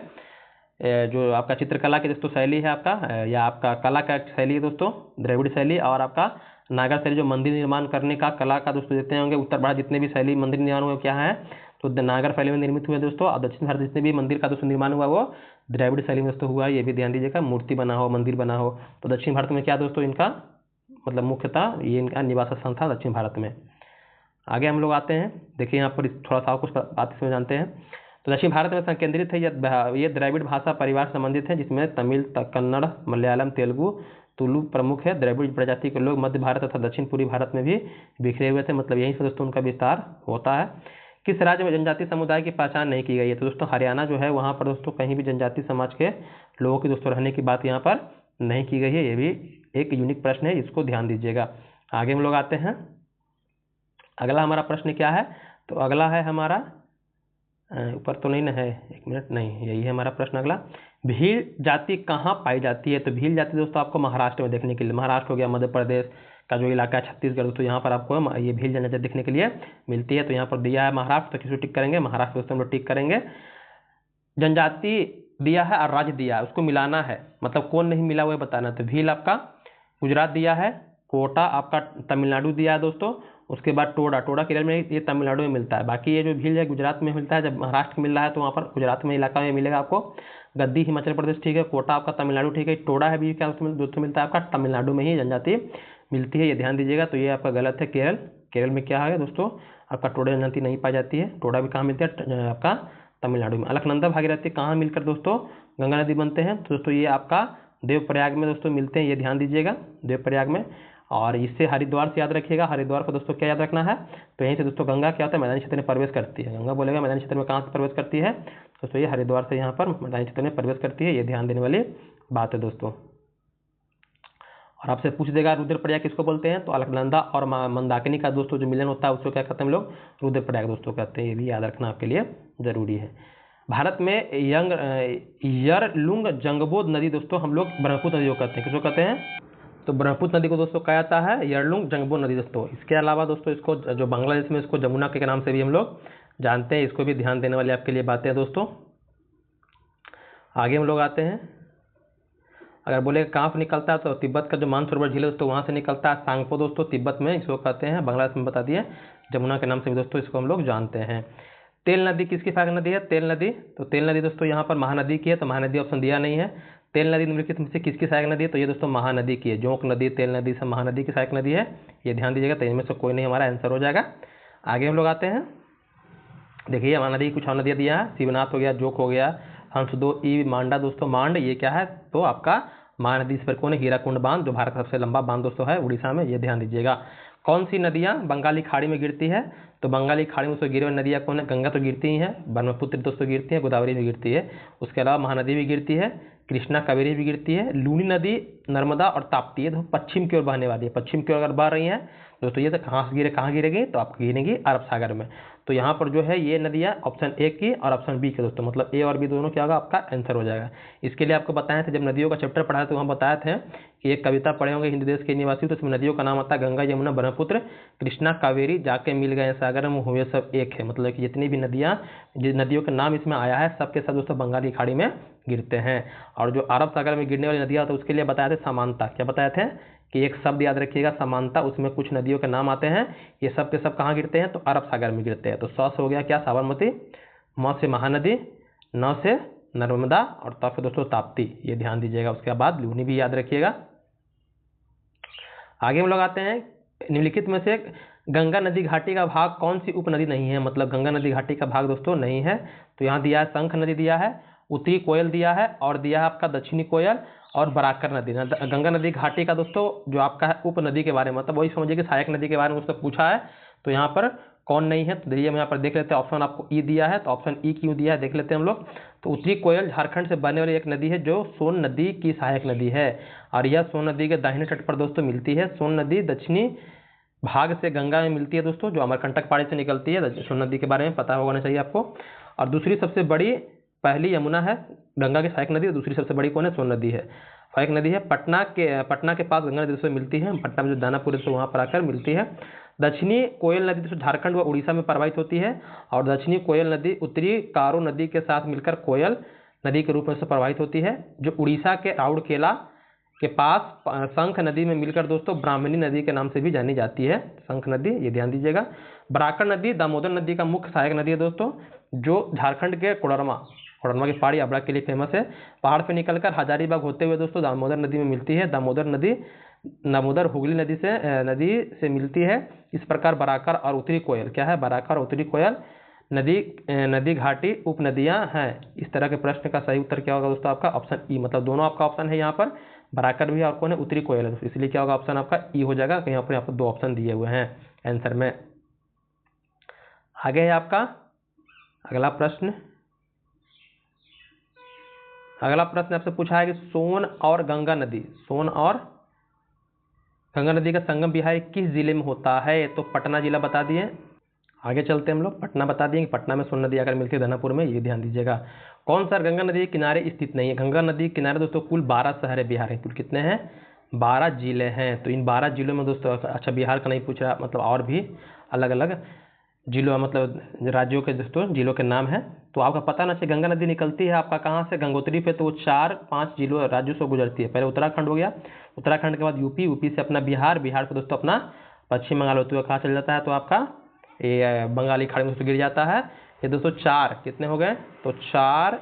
जो आपका चित्रकला की दोस्तों शैली है आपका, या आपका कला का शैली है दोस्तों द्रविड़ शैली। और आपका नागर शैली जो मंदिर निर्माण करने का कला का दोस्तों देते होंगे, उत्तर भारत जितने भी शैली मंदिर निर्माण हुए क्या है, तो नागर शैली में निर्मित हुए दोस्तों। और दक्षिण भारत जितने भी मंदिर का दोस्तों निर्माण हुआ वो द्रविड़ शैली में दोस्तों हुआ। ये भी ध्यान दीजिएगा, मूर्ति बना हो, मंदिर बना हो। तो दक्षिण भारत में क्या दोस्तों इनका मतलब मुख्यतः ये इनका निवास स्थान था दक्षिण भारत में। आगे हम लोग आते हैं, देखिए यहाँ पर थोड़ा सा कुछ बात इसमें जानते हैं। तो दक्षिण भारत में संकेंद्रित है, ये द्रविड़ भाषा परिवार से संबंधित है, जिसमें तमिल, कन्नड़, मलयालम, तेलुगु, तुलु प्रमुख है। द्रविड़ प्रजाति के लोग मध्य भारत तथा दक्षिण पूर्वी भारत में भी बिखरे हुए थे, मतलब यहीं से दोस्तों उनका विस्तार होता है। किस राज्य में जनजातीय समुदाय की पहचान नहीं की गई है? तो दोस्तों हरियाणा जो है वहाँ पर दोस्तों कहीं भी जनजातीय समाज के लोगों की दोस्तों रहने की बात यहाँ पर नहीं की गई है। ये भी एक यूनिक प्रश्न है, इसको ध्यान दीजिएगा। आगे हम लोग आते हैं, अगला हमारा प्रश्न क्या है? तो अगला है हमारा, ऊपर तो नहीं ना है, एक मिनट, नहीं, यही है हमारा प्रश्न अगला। भील जाति कहाँ पाई जाती है? तो भील जाति दोस्तों आपको महाराष्ट्र में देखने के लिए, महाराष्ट्र हो गया, मध्य प्रदेश का जो इलाका है, छत्तीसगढ़ दोस्तों, यहाँ पर आपको ये भील जनजाति देखने के लिए मिलती है। तो यहाँ पर दिया है महाराष्ट्र, तो किसको टिक करेंगे? महाराष्ट्र दोस्तों हम लोग टिक करेंगे। जनजाति दिया है और राज्य दिया है, उसको मिलाना है, मतलब कौन नहीं मिला हुआ है बताना। तो भील आपका गुजरात दिया है, कोटा आपका तमिलनाडु दिया है दोस्तों, उसके बाद टोडा केरल में, ये तमिलनाडु में मिलता है। बाकी ये जो भील है गुजरात में मिलता है, जब महाराष्ट्र में मिल रहा है तो वहाँ पर गुजरात में इलाका में मिलेगा आपको। गद्दी हिमाचल प्रदेश ठीक है, कोटा आपका तमिलनाडु ठीक है, टोडा है भी क्या उसमें दोस्तों मिलता है आपका तमिलनाडु में ही जनजाति मिलती है, ये ध्यान दीजिएगा। तो ये आपका गलत है, केरल में क्या है दोस्तों आपका टोडा जनजाति नहीं पाई जाती है। टोडा भी कहाँ मिलती है? आपका तमिलनाडु में। अलकनंदा भागीरथी कहाँ मिलकर दोस्तों गंगा नदी बनते हैं? तो दोस्तों ये आपका देवप्रयाग में दोस्तों मिलते हैं, ये ध्यान दीजिएगा, देवप्रयाग में। और इससे हरिद्वार से याद रखिएगा, हरिद्वार को दोस्तों क्या याद रखना है? तो यहीं से दोस्तों गंगा क्या होता है? मैदानी क्षेत्र में प्रवेश करती है। गंगा बोलेगा मैदानी क्षेत्र में कहाँ से प्रवेश करती है? दोस्तों ये हरिद्वार से यहाँ पर मैदानी क्षेत्र में प्रवेश करती है, ये ध्यान देने वाली बात है दोस्तों। और आपसे पूछ देगा रुद्रप्रयाग किसको बोलते हैं? तो अलकनंदा और मंदाकिनी का दोस्तों जो मिलन होता है उसको क्या कहते हैं हम लोग? रुद्रप्रयाग दोस्तों कहते हैं, ये भी याद रखना आपके लिए जरूरी है। भारत में यरलुंग जंगबोध नदी दोस्तों हम लोग ब्रह्मपुत्र नदी को कहते हैं, किसको कहते हैं? तो ब्रह्मपुत्र नदी को दोस्तों कहा जाता है यरलुंग जंगबोध नदी दोस्तों। इसके अलावा दोस्तों इसको जो बांग्लादेश में इसको जमुना के नाम से भी हम लोग जानते हैं, इसको भी ध्यान देने वाली आपके लिए बातें हैं दोस्तों। आगे हम लोग आते हैं, अगर बोले कहाँ से निकलता है तो तिब्बत का जो मानसरोवर झील है दोस्तों वहाँ से निकलता है, सांगपो दोस्तों तिब्बत में इसको कहते हैं, बांग्लादेश में बता दिए, जमुना के नाम से भी दोस्तों इसको हम लोग जानते हैं। तेल नदी किसकी सहायक नदी है? तेल नदी, तो तेल नदी दोस्तों यहाँ पर महानदी की है, तो महानदी ऑप्शन दिया नहीं है। तेल नदी निम्नलिखित में से किसकी सहायक नदी है? तो ये दोस्तों महानदी की है, जोंक नदी, तेल नदी सब महानदी की सहायक नदी है, ये ध्यान दीजिएगा। तो इनमें से कोई नहीं हमारा आंसर हो जाएगा। आगे हम लोग आते हैं, देखिए महानदी कुछ और नदियाँ दिया है, शिवनाथ हो गया, जोक हो गया, हंसदो, ई मांडा दोस्तों, मांड ये क्या है? तो आपका महानदी इस पर कौन है? हीराकुंड बांध, जो भारत का सबसे लंबा बांध दोस्तों है उड़ीसा में, ये ध्यान दीजिएगा। कौन सी नदियाँ बंगाली खाड़ी में गिरती है? तो बंगाली खाड़ी में दोस्तों गिरे हुए नदियाँ कौन है? गंगा तो गिरती ही है, ब्रह्मपुत्र दोस्तों गिरती है, गोदावरी भी गिरती है, उसके अलावा महानदी भी गिरती है, कृष्णा कावेरी भी गिरती है, लूनी नदी, नर्मदा और ताप्ती, ये तो पश्चिम की ओर बहने वाली है, पश्चिम की ओर अगर बह रही हैं दोस्तों ये तो कहाँ गिरेगी? तो आपको गिरेगी अरब सागर में। तो यहाँ पर जो है ये नदियाँ ऑप्शन ए की और ऑप्शन बी के दोस्तों, मतलब ए और बी दोनों क्या होगा? आपका आंसर हो जाएगा। इसके लिए आपको बताए थे, जब नदियों का चैप्टर पढ़ा तो वहाँ बताए थे कि एक कविता पढ़े होंगे हिंदी देश के निवासी, तो उसमें नदियों का नाम आता है गंगा, यमुना, ब्रह्मपुत्र, कृष्णा, कावेरी, जाके मिल गए सागर में हुए सब एक है, मतलब कि जितनी भी नदियों का नाम इसमें आया है सबके सब दोस्तों बंगाली खाड़ी में गिरते हैं। और जो अरब सागर में गिरने वाली नदियाँ तो उसके लिए बताए थे समानता, क्या बताए थे कि एक शब्द याद रखिएगा समानता, उसमें कुछ नदियों के नाम आते हैं, ये सब के सब कहाँ गिरते हैं? तो अरब सागर में गिरते हैं। तो स से हो गया क्या? साबरमती, म से महानदी, न से नर्मदा और त से दोस्तों ताप्ती, ये ध्यान दीजिएगा। उसके बाद लूनी भी याद रखिएगा। आगे हम लोग आते हैं, निम्नलिखित में से गंगा नदी घाटी का भाग कौन सी उपनदी नहीं है? मतलब गंगा नदी घाटी का भाग दोस्तों नहीं है, तो यहाँ दिया है शंख नदी दिया है, उत्तरी कोयल दिया है और दिया है आपका दक्षिणी कोयल और बराकर नदी। गंगा नदी घाटी का दोस्तों जो आपका है उप नदी के बारे में, मतलब वही समझिए कि सहायक नदी के बारे में उससे पूछा है, तो यहाँ पर कौन नहीं है? तो देखिए हम यहाँ पर देख लेते हैं, ऑप्शन आपको ई दिया है, तो ऑप्शन ई क्यों दिया है देख लेते हैं हम लोग। तो उत्तरी कोयल झारखंड से बहने वाली एक नदी है जो सोन नदी की सहायक नदी है, और यह सोन नदी के दाहिने तट पर दोस्तों मिलती है। सोन नदी दक्षिणी भाग से गंगा में मिलती है दोस्तों, जो अमरकंटक पहाड़ी से निकलती है, सोन नदी के बारे में पता होना चाहिए आपको। और दूसरी सबसे बड़ी, पहली यमुना है गंगा की सहायक नदी, और दूसरी सबसे बड़ी कौन है? सोन नदी है, सहायक नदी है। पटना के पास गंगा नदी से मिलती है, पटना में जो दानापुर है वहाँ पर आकर मिलती है। दक्षिणी कोयल नदी दोस्तों झारखंड व उड़ीसा में प्रवाहित होती है, और दक्षिणी कोयल नदी उत्तरी कारो नदी के साथ मिलकर कोयल नदी के रूप में से प्रवाहित होती है, जो उड़ीसा के राउरकेला के पास शंख नदी में मिलकर दोस्तों ब्राह्मणी नदी के नाम से भी जानी जाती है, शंख नदी, ये ध्यान दीजिएगा। बराकर नदी दामोदर नदी का मुख्य सहायक नदी है दोस्तों, जो झारखंड के कोडरमा की पहाड़ी अबड़ा के लिए फेमस है। पहाड़ से निकलकर हजारीबाग होते हुए दोस्तों दामोदर नदी में मिलती है। दामोदर नदी दामोदर हुगली नदी से मिलती है। इस प्रकार बराकर और उत्तरी कोयल क्या है, बराकर और उत्तरी कोयल नदी घाटी उप नदियां हैं। इस तरह के प्रश्न का सही उत्तर क्या होगा दोस्तों, आपका ऑप्शन ई, मतलब दोनों आपका ऑप्शन है यहाँ पर, बराकर भी और कौन है, उत्तरी कोयल है, इसलिए क्या होगा ऑप्शन आपका ई हो जाएगा। यहाँ पर दो ऑप्शन दिए हुए हैं आंसर में। आगे है आपका अगला प्रश्न। अगला प्रश्न आपसे पूछा है कि सोन और गंगा नदी का संगम बिहार किस जिले में होता है, तो पटना जिला बता दिए। आगे चलते हैं हम लोग, पटना बता दिए कि पटना में सोन नदी आकर मिलती है धनापुर में, ये ध्यान दीजिएगा। कौन सा गंगा नदी के किनारे स्थित नहीं है, गंगा नदी के किनारे दोस्तों कुल 12 शहर है बिहार है, कुल कितने हैं, 12 जिले हैं। तो इन 12 जिलों में दोस्तों, अच्छा बिहार का नहीं पूछ रहा, मतलब और भी अलग अलग जिलों मतलब राज्यों के दोस्तों जिलों के नाम है। तो आपका पता ना चाहिए, गंगा नदी निकलती है आपका कहाँ से, गंगोत्री पे, तो वो 4-5 जिलों राज्यों से गुजरती है। पहले उत्तराखंड हो गया, उत्तराखंड के बाद यूपी, यूपी से अपना बिहार, बिहार से दोस्तों अपना पश्चिम बंगाल होते हुए कहाँ चल जाता है, तो आपका ये बंगाली खाड़ी में दोस्तों गिर जाता है। ये दोस्तों 4 कितने हो गए, तो 4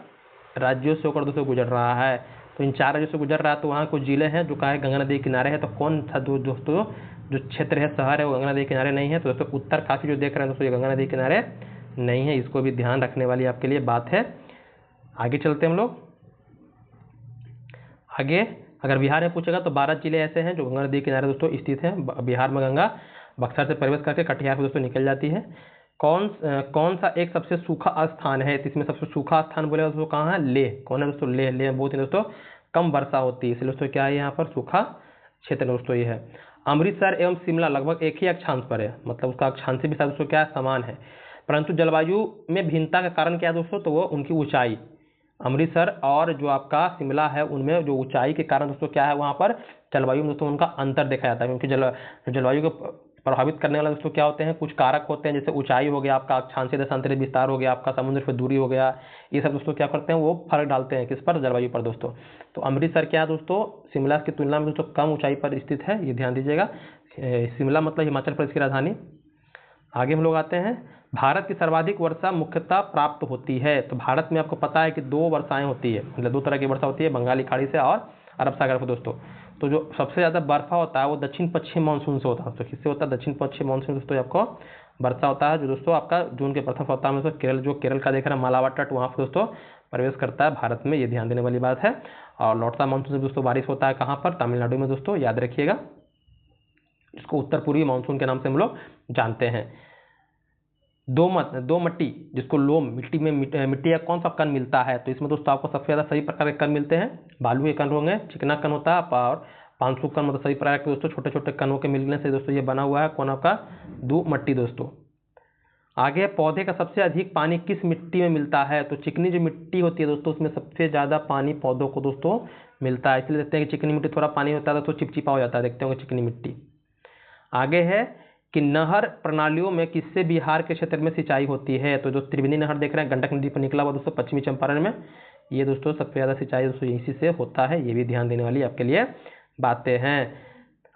राज्यों से होकर दोस्तों गुजर रहा है। तो इन 4 राज्यों से गुजर रहा है, तो वहाँ कुछ जिले हैं जो कहा है गंगा नदी के किनारे है। तो कौन सा दोस्तों जो क्षेत्र है, शहर है, वो गंगा नदी के किनारे नहीं है। तो दोस्तों उत्तरकाशी जो देख रहे हैं दोस्तों, ये गंगा नदी के किनारे नहीं है, इसको भी ध्यान रखने वाली आपके लिए बात है। आगे चलते हम लोग। आगे अगर बिहार में पूछेगा तो 12 जिले ऐसे हैं जो गंगा नदी के किनारे दोस्तों स्थित हैं। बिहार में गंगा बक्सर से प्रवेश करके कटिहार से दोस्तों निकल जाती है। कौन सा एक सबसे सूखा स्थान है, तो इसमें सबसे सूखा स्थान बोले दोस्तों कहाँ है, लेह। कौन है दोस्तों, लेह। लेह बहुत ही दोस्तों कम वर्षा होती है, इसलिए दोस्तों क्या है यहाँ पर सूखा क्षेत्र दोस्तों ये है। अमृतसर एवं शिमला लगभग एक ही अक्षांश पर है, मतलब उसका अक्षांश भी दोस्तों क्या है, समान है, परंतु जलवायु में भिन्नता का कारण क्या है दोस्तों, तो वो उनकी ऊंचाई। अमृतसर और जो आपका शिमला है उनमें जो ऊंचाई के कारण दोस्तों क्या है, वहाँ पर जलवायु में दोस्तों उनका अंतर देखा जाता है, क्योंकि जलवायु को प्रभावित करने वाले दोस्तों क्या होते हैं, कुछ कारक होते हैं, जैसे ऊंचाई हो गया आपका, अक्षांशीय देशांतरित विस्तार हो गया आपका, समुद्र पर दूरी हो गया, ये सब दोस्तों क्या करते हैं, वो फर्क डालते हैं किस पर, जलवायु पर दोस्तों। तो अमृतसर क्या है दोस्तों, शिमला की तुलना में दोस्तों कम ऊंचाई पर स्थित है, ये ध्यान दीजिएगा। शिमला मतलब हिमाचल प्रदेश की राजधानी। आगे हम लोग आते हैं, भारत की सर्वाधिक वर्षा मुख्यतः प्राप्त होती है। तो भारत में आपको पता है कि 2 वर्षाएं होती है, मतलब 2 तरह की वर्षा होती है, बंगाली खाड़ी से और अरब सागर से दोस्तों। तो जो सबसे ज़्यादा बर्फा होता है वो दक्षिण पश्चिम मानसून से होता है। तो किससे होता है, दक्षिण पश्चिम मानसून दोस्तों आपको वर्षा होता है, जो दोस्तों आपका जून के प्रथम सप्ताह में दोस्तों केरल का देख रहा है मालाबार तट, वहाँ पर दोस्तों प्रवेश करता है भारत में, ये ध्यान देने वाली बात है। और लौटता मानसून से दोस्तों बारिश होता है कहाँ पर, तमिलनाडु में दोस्तों, याद रखिएगा। इसको उत्तर पूर्वी मानसून के नाम से हम लोग जानते हैं। दो मट्टी जिसको लोम मिट्टी में मिट्टी का कौन सा कण मिलता है, तो इसमें दोस्तों आपको सबसे ज़्यादा सही प्रकार के कण मिलते हैं, बालू के कण होंगे, चिकना कण होता है, और 500 कण मतलब सही प्रकार के दोस्तों छोटे छोटे कणों के मिलने से दोस्तों ये बना हुआ है कौन, आपका दो मट्टी दोस्तों। आगे पौधे का सबसे अधिक पानी किस मिट्टी में मिलता है, तो चिकनी जो मिट्टी होती है दोस्तों उसमें सबसे ज़्यादा पानी पौधों को दोस्तों मिलता है, इसलिए देखते हैं कि चिकनी मिट्टी थोड़ा पानी होता है तो चिपचिपा हो जाता है, देखते होंगे चिकनी मिट्टी। आगे है कि नहर प्रणालियों में किससे बिहार के क्षेत्र में सिंचाई होती है, तो जो त्रिवेणी नहर देख रहे हैं गंडक नदी पर निकला हुआ दोस्तों पश्चिमी चंपारण में, ये दोस्तों सबसे ज़्यादा सिंचाई दोस्तों इसी से होता है, ये भी ध्यान देने वाली आपके लिए बातें हैं।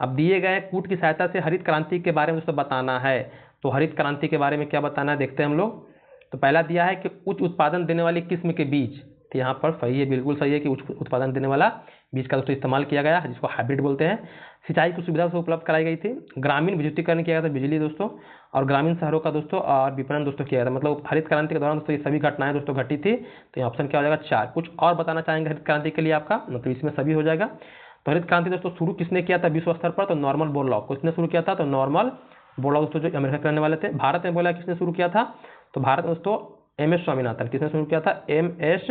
अब दिए गए कूट की सहायता से हरित क्रांति के बारे में दोस्तों बताना है, तो हरित क्रांति के बारे में क्या बताना है देखते हैं हम लोग। तो पहला दिया है कि उच्च उत्पादन देने वाली किस्म के बीज, तो यहाँ पर सही है, बिल्कुल सही है कि उच्च उत्पादन देने वाला बीज का दोस्तों इस्तेमाल किया गया, जिसको हाइब्रिड बोलते हैं। सिंचाई की सुविधा उपलब्ध कराई गई थी, ग्रामीण विद्युतीकरण किया गया था बिजली दोस्तों, और ग्रामीण शहरों का दोस्तों और विपणन दोस्तों किया गया था। मतलब हरित क्रांति के दौरान दोस्तों ये सभी घटनाएं दोस्तों घटी थी, तो ये ऑप्शन क्या हो जाएगा 4। कुछ और बताना चाहेंगे हरित क्रांति के लिए आपका, मतलब इसमें सभी हो जाएगा। तो हरित क्रांति दोस्तों शुरू किसने किया था विश्व स्तर पर, तो नॉर्मन बोरलॉग किसने शुरू किया था, तो नॉर्मन बोरलॉग दोस्तों जो अमेरिका के रहने वाले थे। भारत में बोला किसने शुरू किया था, तो भारत में दोस्तों एम.एस. स्वामीनाथन, किसने शुरू किया था, एम.एस.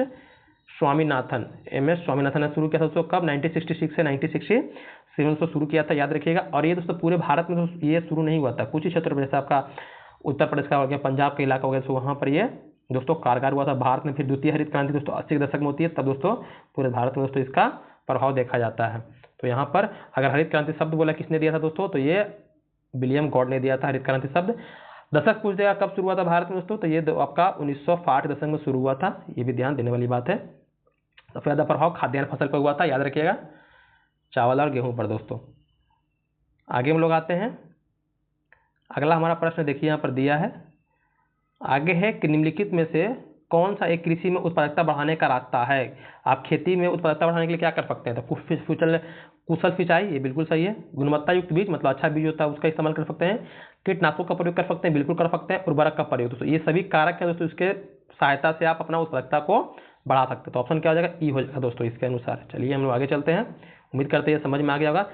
स्वामीनाथन ने शुरू किया था दोस्तों, कब 1966 से 1967 में शुरू किया था, याद रखिएगा। और ये दोस्तों पूरे भारत में ये शुरू नहीं हुआ था, कुछ ही क्षेत्र में जैसे आपका उत्तर प्रदेश का हो गया, पंजाब का इलाका हो गया, तो वहाँ पर ये दोस्तों कारगर हुआ था। भारत में फिर द्वितीय हरित क्रांति दोस्तों 80 के दशक में होती है, तब दोस्तों पूरे भारत में दोस्तों इसका प्रभाव देखा जाता है। तो यहाँ पर अगर हरित क्रांति शब्द बोला किसने दिया था दोस्तों, तो ये विलियम गॉड ने दिया था हरित क्रांति शब्द। दशक पूछ देगा कब शुरू हुआ था भारत में दोस्तों, तो ये आपका 1960 दशक में शुरू हुआ था, ये भी ध्यान देने वाली बात है। सबसे ज़्यादा प्रभाव खाद्यान्न फसल पर हुआ था, याद रखिएगा, चावल और गेहूं पर दोस्तों। आगे हम लोग आते हैं, अगला हमारा प्रश्न देखिए यहाँ पर दिया है, आगे है कि निम्नलिखित में से कौन सा एक कृषि में उत्पादकता बढ़ाने का रास्ता है। आप खेती में उत्पादकता बढ़ाने के लिए क्या कर सकते हैं, तो कुशल सिंचाई, ये बिल्कुल सही है। गुणवत्ता युक्त बीज, मतलब अच्छा बीज होता है उसका इस्तेमाल कर सकते हैं। कीटनाशकों का प्रयोग कर सकते हैं, बिल्कुल कर सकते हैं। उर्वरक का प्रयोग, दोस्तों ये सभी कारक है दोस्तों, इसके सहायता से आप अपना उत्पादकता को बढ़ा सकते हैं। तो ऑप्शन क्या हो जाएगा, ई हो जाएगा दोस्तों इसके अनुसार। चलिए हम लोग आगे चलते हैं, उम्मीद करते हैं समझ में आ गया होगा।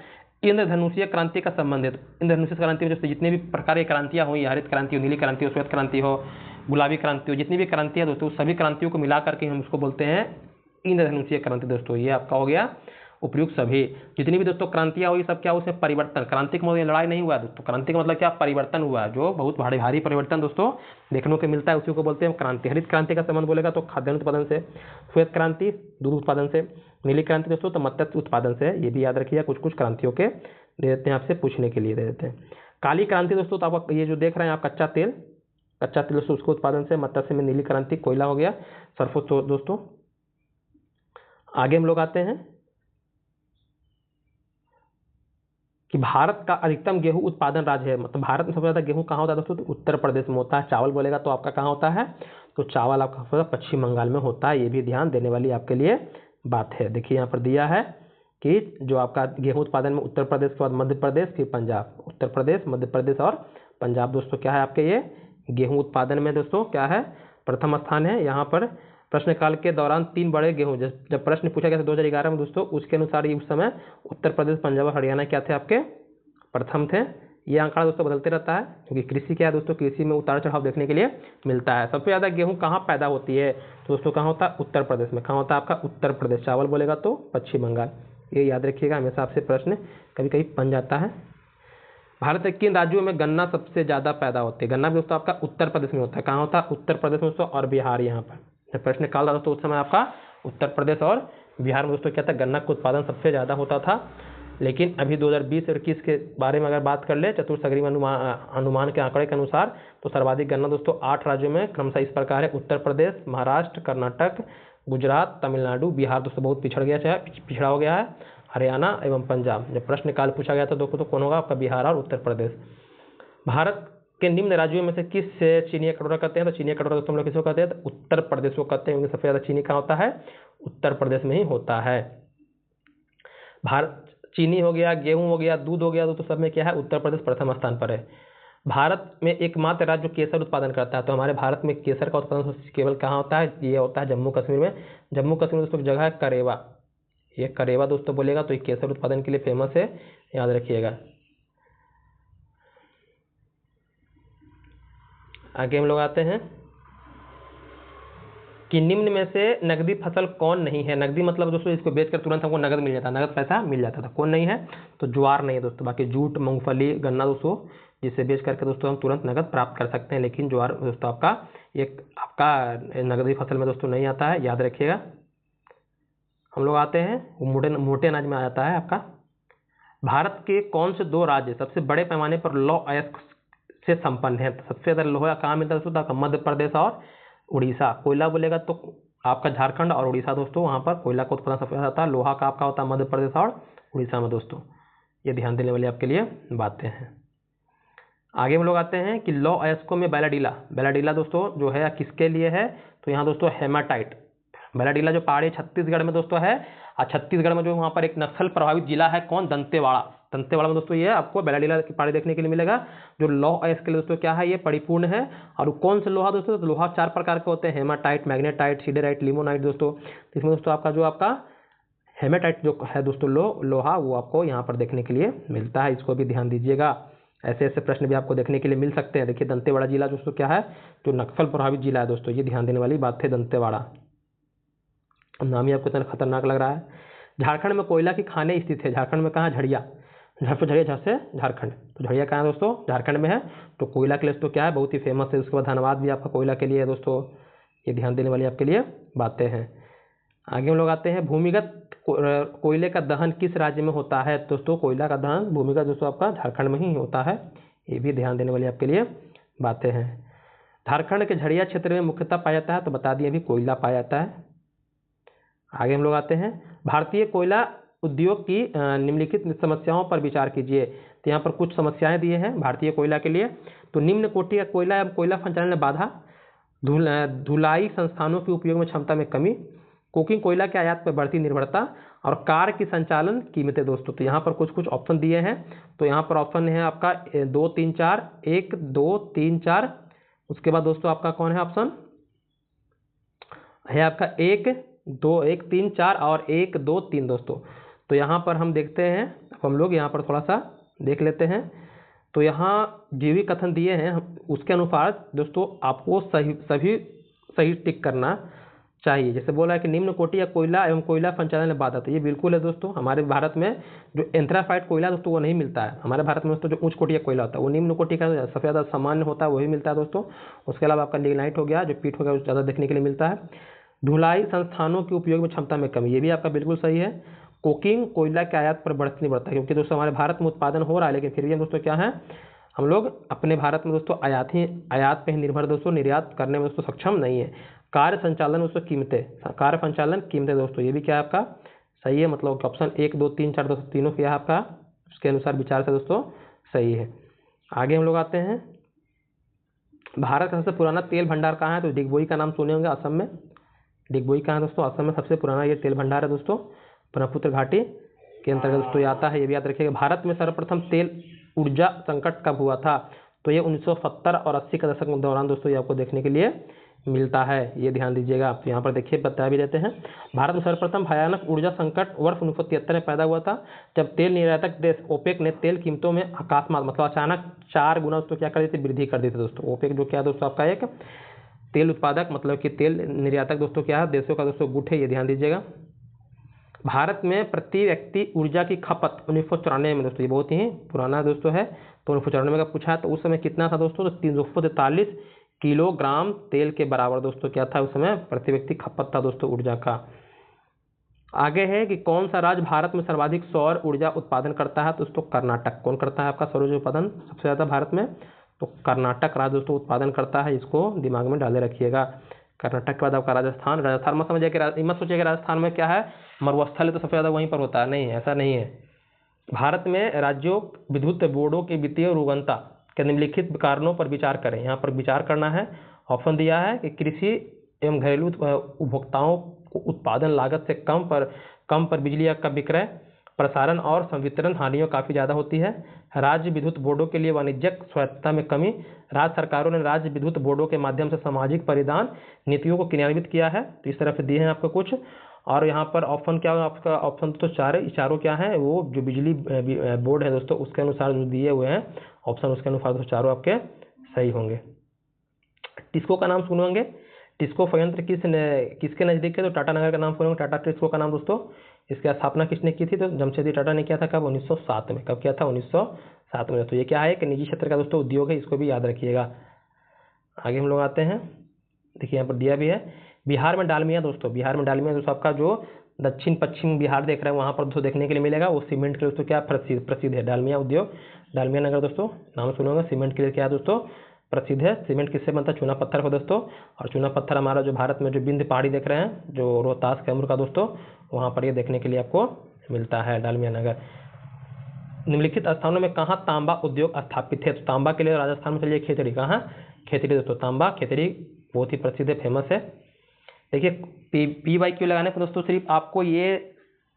इंद्रधनुषीय क्रांति का संबंध है। इंद्रधनुषीय क्रांति में जितनी भी प्रकार की क्रांतियां हुई, हरित क्रांति हो, नीली क्रांति हो, श्वेत क्रांति हो, गुलाबी क्रांति हो, जितनी भी क्रांति है दोस्तों, सभी क्रांतियों को मिला करके हम उसको बोलते हैं इंद्रधनुषीय क्रांति दोस्तों। ये आपका हो गया उपयुक्त सभी। जितनी भी दोस्तों क्रांतियां हुई सब क्या, उसमें परिवर्तन, क्रांति का मतलब लड़ाई नहीं हुआ दोस्तों, क्रांति का मतलब क्या, परिवर्तन हुआ है, जो बहुत भारी परिवर्तन दोस्तों देखने को मिलता है, उसी को बोलते हैं क्रांति। हरित क्रांति का संबंध बोलेगा तो खाद्यान्न उत्पादन से, श्वेत क्रांति दूध उत्पादन से, नीली क्रांति दोस्तों तो मत्स्य उत्पादन से। ये भी याद रखिएगा, कुछ कुछ क्रांतियों के दे देते हैं आपसे पूछने के लिए दे देते हैं। काली क्रांति दोस्तों तो आपका ये जो देख रहे हैं आप कच्चा तेल दोस्तों उसको उत्पादन से। मत्स्य में नीली क्रांति कोयला हो गया, सरसों दोस्तों। आगे हम लोग आते हैं कि भारत का अधिकतम गेहूं उत्पादन राज्य है, मतलब भारत में सबसे ज्यादा गेहूं कहाँ होता है दोस्तों, तो उत्तर प्रदेश में होता है। चावल बोलेगा तो आपका कहाँ होता है, तो चावल आपका पश्चिम बंगाल में होता है। ये भी ध्यान देने वाली आपके लिए बात है। देखिए यहाँ पर दिया है कि जो आपका गेहूं उत्पादन में उत्तर प्रदेश के बाद मध्य प्रदेश फिर पंजाब, उत्तर प्रदेश, मध्य प्रदेश और पंजाब दोस्तों क्या है आपके, ये गेहूं उत्पादन में दोस्तों क्या है, प्रथम स्थान है। यहाँ पर प्रश्नकाल के दौरान 3 बड़े गेहूं, जब प्रश्न पूछा गया था 2011 में दोस्तों, उसके अनुसार उस समय उत्तर प्रदेश, पंजाब और हरियाणा क्या थे आपके, प्रथम थे। ये आंकड़ा दोस्तों बदलते रहता है, क्योंकि कृषि क्या है दोस्तों, कृषि में उतार चढ़ाव देखने के लिए मिलता है। सबसे ज़्यादा गेहूं कहाँ पैदा होती है तो दोस्तों कहाँ होता है, उत्तर प्रदेश में। कहाँ होता है आपका, उत्तर प्रदेश। चावल बोलेगा तो पश्चिम बंगाल। ये याद रखिएगा, हमेशा आपसे प्रश्न कभी कभी बन जाता है। भारत के किन राज्यों में गन्ना सबसे ज़्यादा पैदा होती है, गन्ना भी दोस्तों आपका उत्तर प्रदेश में होता है। कहाँ होता है, उत्तर प्रदेश में दोस्तों और बिहार। यहाँ पर जब प्रश्न काल था तो उस समय आपका उत्तर प्रदेश और बिहार में दोस्तों क्या था, गन्ना का उत्पादन सबसे ज़्यादा होता था। लेकिन अभी 2020 और 21 के बारे में अगर बात कर ले, चतुर्थ अनुमान के आंकड़े के अनुसार, तो सर्वाधिक गन्ना दोस्तों 8 राज्यों में क्रमशः इस प्रकार है, उत्तर प्रदेश, महाराष्ट्र, कर्नाटक, गुजरात, तमिलनाडु, बिहार दोस्तों बहुत पिछड़ा हो गया है, हरियाणा एवं पंजाब। जब प्रश्न काल पूछा गया था दोस्तों तो कौन होगा आपका, बिहार और उत्तर प्रदेश। भारत के निम्न राज्यों में से किस से चीनी का कटोरा कहते हैं, तो चीनी का कटोरा दोस्तों हम लोग किसको कहते हैं, तो उत्तर प्रदेश को कहते हैं, क्योंकि सबसे ज़्यादा चीनी कहाँ होता है, उत्तर प्रदेश में ही होता है। भारत चीनी हो गया, गेहूं हो गया, दूध हो गया, तो सब में क्या है, उत्तर प्रदेश प्रथम स्थान पर है। भारत में एकमात्र राज्य जो केसर उत्पादन करता है, तो हमारे भारत में केसर का उत्पादन केवल कहाँ होता है, ये होता है जम्मू कश्मीर में। जम्मू कश्मीर दोस्तों जगह है करेवा, ये करेवा दोस्तों बोलेगा तो ये केसर उत्पादन के लिए फेमस है, याद रखिएगा। आगे हम लोग आते हैं कि निम्न में से नकदी फसल कौन नहीं है। नकदी मतलब दोस्तों इसको बेचकर तुरंत हमको नगद मिल जाता है, नगद पैसा मिल जाता था, कौन नहीं है, तो ज्वार नहीं है दोस्तों। बाकी जूट, मूंगफली, गन्ना दोस्तों जिसे बेच करके दोस्तों हम तुरंत नगद प्राप्त कर सकते हैं, लेकिन ज्वार दोस्तों आपका नगदी फसल में दोस्तों नहीं आता है, याद रखिएगा। हम लोग आते हैं मोटे अनाज में आ जाता है आपका। भारत के कौन से 2 राज्य सबसे बड़े पैमाने पर लौह अयस्क से संपन्न है, तो सबसे ज़्यादा लोहा कहाँ मिलता है दोस्तों, मध्य प्रदेश और उड़ीसा। कोयला बोलेगा तो आपका झारखंड और उड़ीसा दोस्तों, वहाँ पर कोयला का उत्पादन सबसे ज़्यादा होता है। लोहा का आपका होता है मध्य प्रदेश और उड़ीसा में दोस्तों। ये ध्यान देने वाली आपके लिए बातें हैं। आगे हम लोग आते हैं कि लौह अयस्कों में बैलाडीला दोस्तों जो है किसके लिए है, तो यहाँ दोस्तों हेमाटाइट। बैलाडीला जो पहाड़ी छत्तीसगढ़ में दोस्तों है, और छत्तीसगढ़ में जो वहाँ पर एक नक्सल प्रभावित जिला है कौन, दंतेवाड़ा में दोस्तों ये आपको बैलाडीला की पहाड़ी देखने के लिए मिलेगा। जो लौह अयस्क के लिए दोस्तों क्या है, ये परिपूर्ण है। और कौन से लोहा दोस्तों, तो लोहा 4 प्रकार के होते हैं, हेमाटाइट, मैग्नेटाइट, सीडेराइट, लिमोनाइट दोस्तों। इसमें दोस्तों आपका हेमाटाइट जो है दोस्तों लोहा, वो आपको यहाँ पर देखने के लिए मिलता है, इसको भी ध्यान दीजिएगा। ऐसे प्रश्न भी आपको देखने के लिए मिल सकते हैं। देखिए दंतेवाड़ा जिला दोस्तों क्या है, जो नक्सल प्रभावित जिला है दोस्तों, ये ध्यान देने वाली बात है। दंतेवाड़ा नाम ही आपको इतना खतरनाक लग रहा है। झारखंड में कोयला की खानें स्थित है, झारखंड में कहाँ, झड़िया से झारखंड, तो झड़िया कहाँ है दोस्तों, झारखंड में है। तो कोयला के लिए तो क्या है, बहुत ही फेमस है। उसके बाद धनबाद भी आपका कोयला के लिए है दोस्तों, ये ध्यान देने वाली आपके लिए बातें हैं। आगे हम लोग आते हैं, भूमिगत कोयले का दहन किस राज्य में होता है दोस्तों, कोयला का दहन भूमिगत दोस्तों आपका झारखंड में ही होता है, ये भी ध्यान देने वाली आपके लिए बातें हैं। झारखंड के झड़िया क्षेत्र में मुख्यतः पाया जाता है, तो बता दिए अभी कोयला पाया जाता है। आगे हम लोग आते हैं, भारतीय कोयला उद्योग की निम्नलिखित समस्याओं पर विचार कीजिए। तो यहाँ पर कुछ समस्याएं दिए हैं भारतीय कोयला के लिए। तो निम्न कोटि का कोयला एवं कोयला संचालन में बाधा, धुलाई संस्थानों के उपयोग में क्षमता में कमी, कोकिंग कोयला के आयात पर बढ़ती निर्भरता और कार की संचालन कीमतें दोस्तों। तो यहाँ पर कुछ कुछ ऑप्शन दिए हैं। तो यहाँ पर ऑप्शन है आपका 2 3 4, 1 2 3 4। उसके बाद दोस्तों आपका कौन है ऑप्शन है आपका 1 2 1 3 4 और 1 2 3 दोस्तों। तो यहाँ पर हम देखते हैं, हम लोग यहाँ पर थोड़ा सा देख लेते हैं। तो यहाँ जो भी कथन दिए हैं उसके अनुसार दोस्तों आपको सभी सही टिक करना चाहिए। जैसे बोला है कि निम्न कोटि या कोयला एवं कोयला संचालन में बाधा, तो ये बिल्कुल है दोस्तों। हमारे भारत में जो एंथ्रासाइट कोयला दोस्तों वो नहीं मिलता है हमारे भारत में दोस्तों। जो उच्च कोटि का कोयला होता है वो निम्न कोटि का सबसे ज़्यादा सामान्य होता है, वही मिलता है दोस्तों। उसके अलावा आपका लिग्नाइट हो गया, जो पीट हो गया, ज़्यादा देखने के लिए मिलता है। ढुलाई संस्थानों के उपयोग में क्षमता में कमी, ये भी आपका बिल्कुल सही है। कोकिंग कोयला के आयात पर बढ़ती नहीं बढ़ता, क्योंकि दोस्तों हमारे भारत में उत्पादन हो रहा है, लेकिन फिर भी दोस्तों क्या है, हम लोग अपने भारत में दोस्तों आयात पे ही निर्भर दोस्तों, निर्यात करने में दोस्तों सक्षम नहीं है। कार्य संचालन दोस्तों कीमतें, कार्य संचालन कीमतें दोस्तों, ये भी क्या है आपका सही है। मतलब ऑप्शन 1 2 3 4 दोस्तों तीनों क्या है आपका उसके अनुसार विचार से दोस्तों सही है। आगे हम लोग आते हैं, भारत का सबसे पुराना तेल भंडार कहाँ है? तो डिगबोई का नाम सुने होंगे, असम में। डिगबोई कहाँ है दोस्तों? असम में सबसे पुराना ये तेल भंडार है दोस्तों, ब्रह्मपुत्र घाटी के अंतर्गत दोस्तों ये आता है, ये भी याद रखिएगा। भारत में सर्वप्रथम तेल ऊर्जा संकट कब हुआ था? तो ये 1970 और 80 के दशक के दौरान दोस्तों ये आपको देखने के लिए मिलता है, ये ध्यान दीजिएगा। तो यहाँ पर देखिए बता भी देते हैं, भारत में सर्वप्रथम भयानक ऊर्जा संकट वर्ष 1973 में पैदा हुआ था, जब तेल निर्यातक देश ओपेक ने तेल कीमतों में अकस्मात मतलब अचानक 4 गुना दोस्तों क्या कर दी थी, वृद्धि कर दी थी दोस्तों। ओपेक जो क्या है दोस्तों आपका एक तेल उत्पादक मतलब कि तेल निर्यातक दोस्तों क्या है, देशों का दोस्तों गुट है, ये ध्यान दीजिएगा। भारत में प्रति व्यक्ति ऊर्जा की खपत 1994 में दोस्तों, ये बहुत ही पुराना दोस्तों है, तो 1994 का पूछा है। तो उस समय कितना था दोस्तों? तो 343 किलोग्राम तेल के बराबर दोस्तों क्या था उस समय प्रति व्यक्ति खपत था दोस्तों ऊर्जा का। आगे है कि कौन सा राज्य भारत में सर्वाधिक सौर ऊर्जा उत्पादन करता है? तो दोस्तों कर्नाटक। कौन करता है आपका सौर ऊर्जा उत्पादन सबसे ज़्यादा भारत में? तो कर्नाटक राज्य दोस्तों उत्पादन करता है, इसको दिमाग में डाले रखिएगा। कर्नाटक के बाद आपका राजस्थान। राजस्थान में समझिए कि मत सोचिए कि राजस्थान में क्या है मरुस्थल है तो सबसे ज़्यादा वहीं पर होता है, नहीं ऐसा नहीं है। भारत में राज्यों विद्युत बोर्डों की वित्तीय रुग्णता के निम्नलिखित कारणों पर विचार करें। यहाँ पर विचार करना है, ऑप्शन दिया है कि कृषि एवं घरेलू उपभोक्ताओं को उत्पादन लागत से कम पर बिजली का विक्रय, प्रसारण और संवितरण हानियों काफ़ी ज़्यादा होती है। राज्य विद्युत बोर्डों के लिए वाणिज्यिक स्वायत्तता में कमी, राज्य सरकारों ने राज्य विद्युत बोर्डों के माध्यम से सामाजिक परिधान नीतियों को क्रियान्वित किया है। तो इस तरह से दिए हैं आपको कुछ। और यहाँ पर ऑप्शन क्या आपका ऑप्शन तो चारों क्या है, वो जो बिजली बोर्ड है दोस्तों उसके अनुसार जो दिए हुए हैं ऑप्शन, उसके अनुसार दोस्तों चारों आपके सही होंगे। टिस्को का नाम सुनेंगे, टिस्को संयंत्र किसके नज़दीक है? तो टाटा नगर का नाम सुनेंगे, टाटा टिस्को का नाम दोस्तों। इसकी स्थापना किसने की थी? तो जमशेदजी टाटा ने किया था। कब? 1907 में। कब किया था? 1907 में। तो ये क्या है, एक निजी क्षेत्र का दोस्तों उद्योग है, इसको भी याद रखिएगा। आगे हम लोग आते हैं, देखिए यहाँ पर दिया भी है, बिहार में डालमिया दोस्तों। बिहार में डालमिया दोस्तों आपका जो दक्षिण पश्चिम बिहार देख रहे हैं वहाँ पर दोस्तों देखने के लिए मिलेगा। वो सीमेंट के दोस्तों क्या प्रसिद्ध है, डालमिया उद्योग, डालमिया नगर दोस्तों नाम सुनोगे। सीमेंट के लिए क्या दोस्तों प्रसिद्ध है? सीमेंट किससे बनता है? चूना पत्थर को दोस्तों। और चूना पत्थर हमारा जो भारत में जो विंध्य पहाड़ी देख रहे हैं, जो रोहतास कैमूर का दोस्तों, वहाँ पर ये देखने के लिए आपको मिलता है डालमिया नगर। निम्नलिखित स्थानों में कहाँ तांबा उद्योग स्थापित है? तो तांबा के लिए राजस्थान में चलिए खेतड़ी। कहाँ? खेतड़ी दोस्तों, तांबा खेतड़ी बहुत ही प्रसिद्ध है, फेमस है। देखिए PYQ लगाने पर दोस्तों सिर्फ आपको ये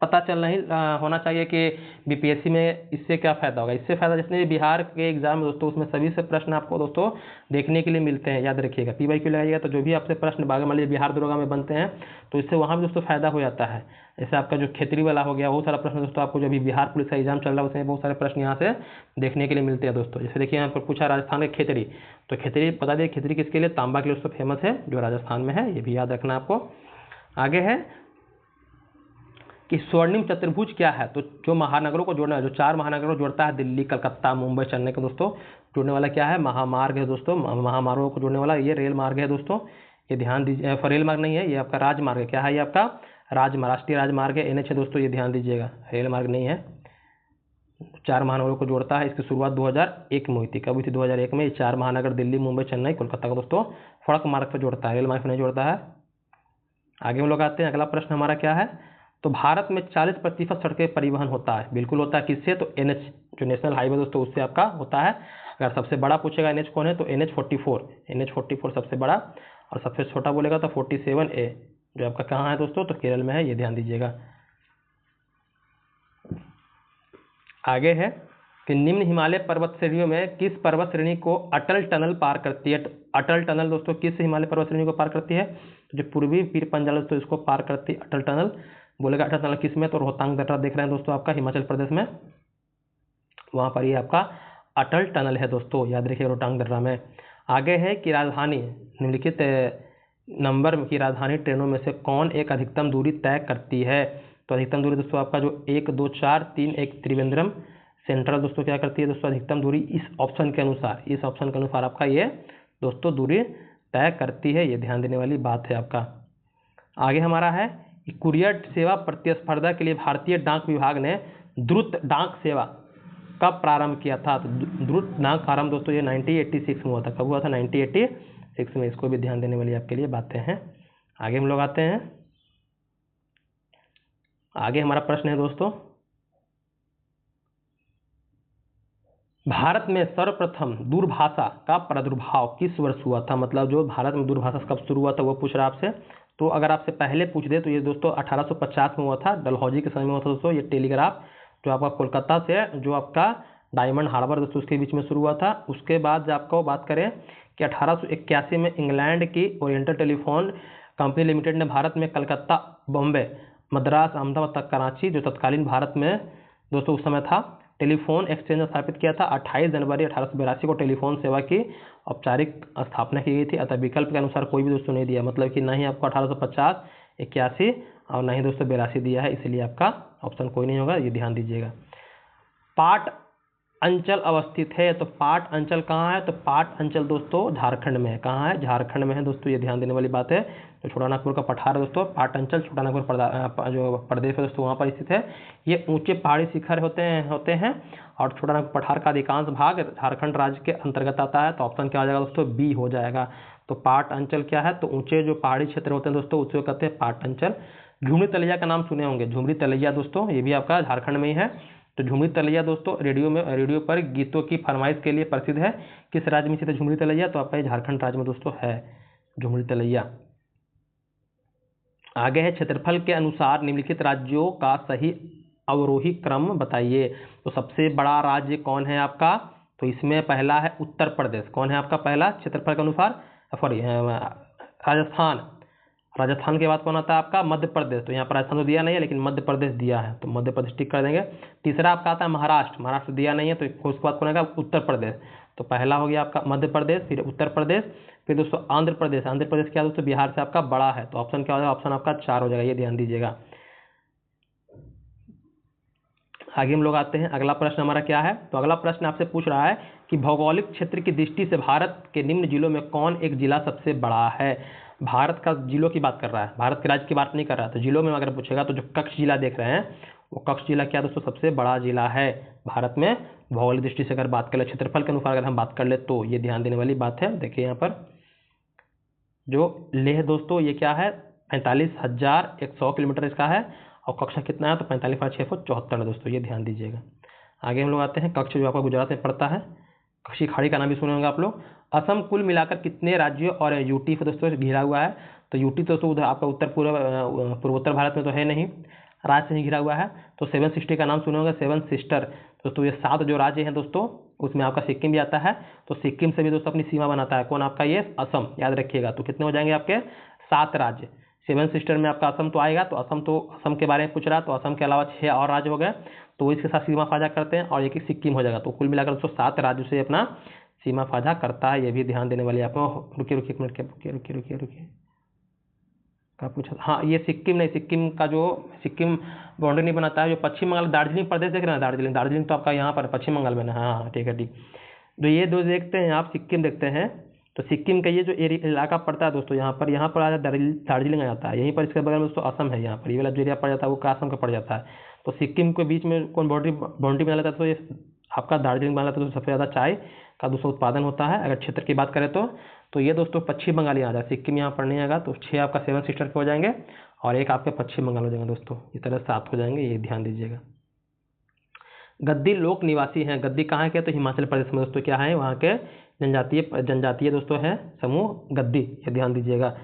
पता चलना ही होना चाहिए कि बीपीएससी में इससे क्या फ़ायदा होगा। इससे फ़ायदा जितने बिहार के एग्जाम में दोस्तों उसमें सभी से प्रश्न आपको दोस्तों देखने के लिए मिलते हैं, याद रखिएगा। PYQ लगाइएगा तो जो भी आपसे प्रश्न मान लीजिए बिहार दरोगा में बनते हैं तो इससे वहाँ भी दोस्तों फ़ायदा हो जाता है। जैसे आपका जो खेतरी वाला हो गया, बहुत सारा प्रश्न दोस्तों आपको जो भी बिहार पुलिस का एग्जाम चल रहा है उसमें बहुत सारे प्रश्न यहाँ से देखने के लिए मिलते हैं दोस्तों। जैसे देखिए यहाँ पर पूछा राजस्थान के खेतरी, तो खेतरी बता दें खेतरी किसके लिए? तांबा के लिए दोस्तों फेमस है, जो राजस्थान में है, ये भी याद रखना आपको। आगे है कि स्वर्णिम चतुर्भुज क्या है? तो जो महानगरों को जोड़ना है, जो 4 महानगरों को जोड़ता है, दिल्ली कलकत्ता मुंबई चेन्नई को दोस्तों जोड़ने वाला क्या है? महामार्ग है दोस्तों। महामार्गों को जोड़ने वाला ये रेल मार्ग है दोस्तों, ये ध्यान दीजिए। रेल मार्ग नहीं है, ये आपका राजमार्ग है। क्या है ये आपका? राष्ट्रीय राजमार्ग है, NH है दोस्तों, ये ध्यान दीजिएगा, रेल मार्ग नहीं है। 4 महानगरों को जोड़ता है। इसकी शुरुआत 2001 में हुई थी। कब हुई थी? 2001 में। ये 4 महानगर दिल्ली मुंबई चेन्नई कोलकाता को दोस्तों सड़क मार्ग पर जोड़ता है, रेल मार्ग पर नहीं जोड़ता है। आगे हम लोग आते हैं, अगला प्रश्न हमारा क्या है? तो भारत में 40% सड़कें परिवहन होता है, बिल्कुल होता है। किससे? तो NH जो नेशनल हाईवे दोस्तों उससे आपका होता है। अगर सबसे बड़ा पूछेगा NH कौन है तो NH 44 सबसे बड़ा, और सबसे छोटा बोलेगा तो 47A जो आपका कहाँ है दोस्तों, तो केरल में है, ये ध्यान दीजिएगा। आगे है कि निम्न हिमालय पर्वत श्रेणियों में किस पर्वत श्रेणी को अटल टनल पार करती है। तो अटल टनल दोस्तों किस हिमालय पर्वत श्रेणी को पार करती है, तो जो पूर्वी पीर पंजाल दोस्तों इसको पार करती है अटल टनल। बोलेगा अटल टनल किस में, तो रोहतांग दर्रा देख रहे हैं दोस्तों आपका हिमाचल प्रदेश में, वहाँ पर ये आपका अटल टनल है दोस्तों, याद रखिए रोहतांग दर्रा में। आगे है कि राजधानी निम्नलिखित नंबर की राजधानी ट्रेनों में से कौन एक अधिकतम दूरी तय करती है। तो अधिकतम दूरी दोस्तों आपका जो 1, 2, 4, 3, 1 त्रिवेंद्रम सेंट्रल दोस्तों क्या करती है दोस्तों, अधिकतम दूरी इस ऑप्शन के अनुसार आपका ये दोस्तों दूरी तय करती है, ये ध्यान देने वाली बात है आपका। आगे हमारा है कि कुरियर सेवा प्रतिस्पर्धा के लिए भारतीय डाक विभाग ने द्रुत डाक सेवा कब प्रारंभ किया था। तो द्रुत डाक प्रारंभ दोस्तों ये 1986 में हुआ था। कब हुआ था, 1986 में। इसको भी ध्यान देने वाली आपके लिए बातें हैं। आगे हम लोग आते हैं, आगे हमारा प्रश्न है दोस्तों, भारत में सर्वप्रथम दूरभाषा का प्रादुर्भाव किस वर्ष हुआ था। मतलब जो भारत में दूरभाषा कब शुरू हुआ था वो पूछ रहा है आपसे। तो अगर आपसे पहले पूछ दे तो ये दोस्तों 1850 में हुआ था, डलहौजी के समय में हुआ था दोस्तों। ये टेलीग्राफ जो आपका कोलकाता से जो आपका डायमंड हार्बर दोस्तों उसके बीच में शुरू हुआ था। उसके बाद आपको बात करें कि 1881 में इंग्लैंड की ओरिएंटल टेलीफोन कंपनी लिमिटेड ने भारत में कलकत्ता, बॉम्बे, मद्रास, अहमदाबाद तक कराची जो तत्कालीन भारत में दोस्तों उस समय था टेलीफोन एक्सचेंज स्थापित किया था। 28 जनवरी 1882 को टेलीफोन सेवा की औपचारिक स्थापना की गई थी। अतः विकल्प के अनुसार कोई भी दोस्तों नहीं दिया, मतलब कि ना ही आपको 1850, 81 और ना ही दोस्तों 82 दिया है, इसलिए आपका ऑप्शन कोई नहीं होगा, ये ध्यान दीजिएगा। पाट अंचल अवस्थित है, तो पाट अंचल कहाँ है, तो पाट अंचल दोस्तों झारखंड में है। कहाँ है, झारखंड में है दोस्तों, ये ध्यान देने वाली बात है। तो छोटानागपुर का पठार है दोस्तों, पाट अंचल छोटानागपुर जो प्रदेश है दोस्तों वहाँ पर स्थित है। ये ऊंचे पहाड़ी शिखर होते हैं और छोटानागपुर पठार का अधिकांश भाग झारखंड राज्य के अंतर्गत आता है। तो ऑप्शन क्या हो जाएगा दोस्तों, बी हो जाएगा। तो पाट अंचल क्या है, तो ऊंचे जो पहाड़ी क्षेत्र होते हैं दोस्तों उसको कहते हैं पाट अंचल। झुमरी तलैया का नाम सुने होंगे, झुमरी तलैया दोस्तों ये भी आपका झारखंड में ही है। तो झुमरी तलैया दोस्तों रेडियो पर गीतों की फरमाइश के लिए प्रसिद्ध है। किस राज्य में स्थित है झुमरी तलैया, तो आपका झारखंड राज्य में दोस्तों है झुमरी तलैया। आगे है क्षेत्रफल के अनुसार निम्नलिखित राज्यों का सही अवरोही क्रम बताइए। तो सबसे बड़ा राज्य कौन है आपका, तो इसमें पहला है उत्तर प्रदेश। कौन है आपका पहला क्षेत्रफल के अनुसार, सॉरी राजस्थान। राजस्थान के बाद कौन आता है आपका, मध्य प्रदेश। तो यहाँ पर राजस्थान तो दिया नहीं है लेकिन मध्य प्रदेश दिया है, तो मध्य प्रदेश टिक कर देंगे। तीसरा आपका आता है महाराष्ट्र, महाराष्ट्र दिया नहीं है, तो उसके बाद कौन आएगा, उत्तर प्रदेश। तो पहला हो गया आपका मध्य प्रदेश, फिर उत्तर प्रदेश, फिर दोस्तों आंध्र प्रदेश। आंध्र प्रदेश क्या दोस्तों, बिहार से आपका बड़ा है। तो ऑप्शन क्या हो जाएगा, ऑप्शन आपका 4 हो जाएगा, ये ध्यान दीजिएगा। आगे हम लोग आते हैं, अगला प्रश्न हमारा क्या है। तो अगला प्रश्न आपसे पूछ रहा है कि भौगोलिक क्षेत्र की दृष्टि से भारत के निम्न जिलों में कौन एक जिला सबसे बड़ा है। भारत का जिलों की बात कर रहा है, भारत के राज्य की बात नहीं कर रहा है। तो जिलों में अगर पूछेगा तो जो कच्छ जिला देख रहे हैं वो कच्छ जिला क्या दोस्तों सबसे बड़ा जिला है भारत में भौगोलिक दृष्टि से। अगर बात कर ले क्षेत्रफल के अनुसार अगर हम बात कर ले तो ये ध्यान देने वाली बात है। देखिए यहाँ पर जो लेह दोस्तों ये क्या है, 45,100 किलोमीटर इसका है और कक्षा कितना है, तो 45,674 है दोस्तों, ये ध्यान दीजिएगा। आगे हम लोग आते हैं, कच्छ जो आपका गुजरात में पड़ता है, कच्છી खाड़ी का नाम भी सुने होंगे आप लोग। असम कुल मिलाकर कितने राज्यों और यूटी पर दोस्तों घिरा हुआ है। तो यूटी तो उधर आपका उत्तर पूर्वोत्तर भारत में तो है नहीं, राज्य से ही घिरा हुआ है। तो 7 सिस्टर का नाम सुने होंगे, 7 सिस्टर। दोस्तों ये 7 जो राज्य हैं दोस्तों उसमें आपका सिक्किम भी आता है। तो सिक्किम से भी दोस्तों अपनी सीमा बनाता है कौन, आपका ये असम, याद रखिएगा। तो कितने हो जाएंगे आपके 7 राज्य। 7 सिस्टर में आपका असम तो आएगा, तो असम के बारे में पूछ रहा, तो असम के अलावा 6 और राज्य हो गए, तो इसके साथ सीमा साझा करते हैं और एक सिक्किम हो जाएगा। तो कुल मिलाकर दोस्तों 7 राज्यों से अपना सीमा साझा करता है, ये भी ध्यान देने वाली आपको। रुकिए एक मिनट, रुकिए क्या पूछा, हाँ ये सिक्किम नहीं, सिक्किम का जो सिक्किम बाउंड्री नहीं बनाता है, जो पश्चिम बंगाल दार्जिलिंग प्रदेश देख रहे हैं, दार्जिलिंग तो आपका यहाँ पर पश्चिम बंगाल में ना। हाँ ठीक है ठीक। तो ये दो देखते हैं आप, सिक्किम देखते हैं। तो सिक्किम का ये जो इलाका पड़ता है दोस्तों यहाँ पर आ जाता है दार्जिलिंग आ जाता है, यहीं पर इसके बगल में दोस्तों असम है। यहाँ पर ये वाला जो एरिया पड़ जाता है वो असम का पड़ जाता है। तो सिक्किम के बीच में कौन बाउंड्री बना लेता है, तो ये आपका दार्जिलिंग बना लेता है। तो सबसे ज़्यादा चाय का दोस्तों उत्पादन होता है अगर क्षेत्र की बात करें तो ये दोस्तों पश्चिम बंगाल यहाँ आ जाए, सिक्किम यहाँ पर नहीं आएगा। तो 6 आपका 7 सिस्टर पे हो जाएंगे और एक आपके पश्चिम बंगाल हो जाएंगे दोस्तों, इस तरह 7 हो जाएंगे, ये ध्यान दीजिएगा। गद्दी लोक निवासी हैं, गद्दी कहाँ के, तो हिमाचल प्रदेश में दोस्तों क्या है, वहाँ के जनजातीय दोस्तों है समूह गद्दी, ये ध्यान दीजिएगा।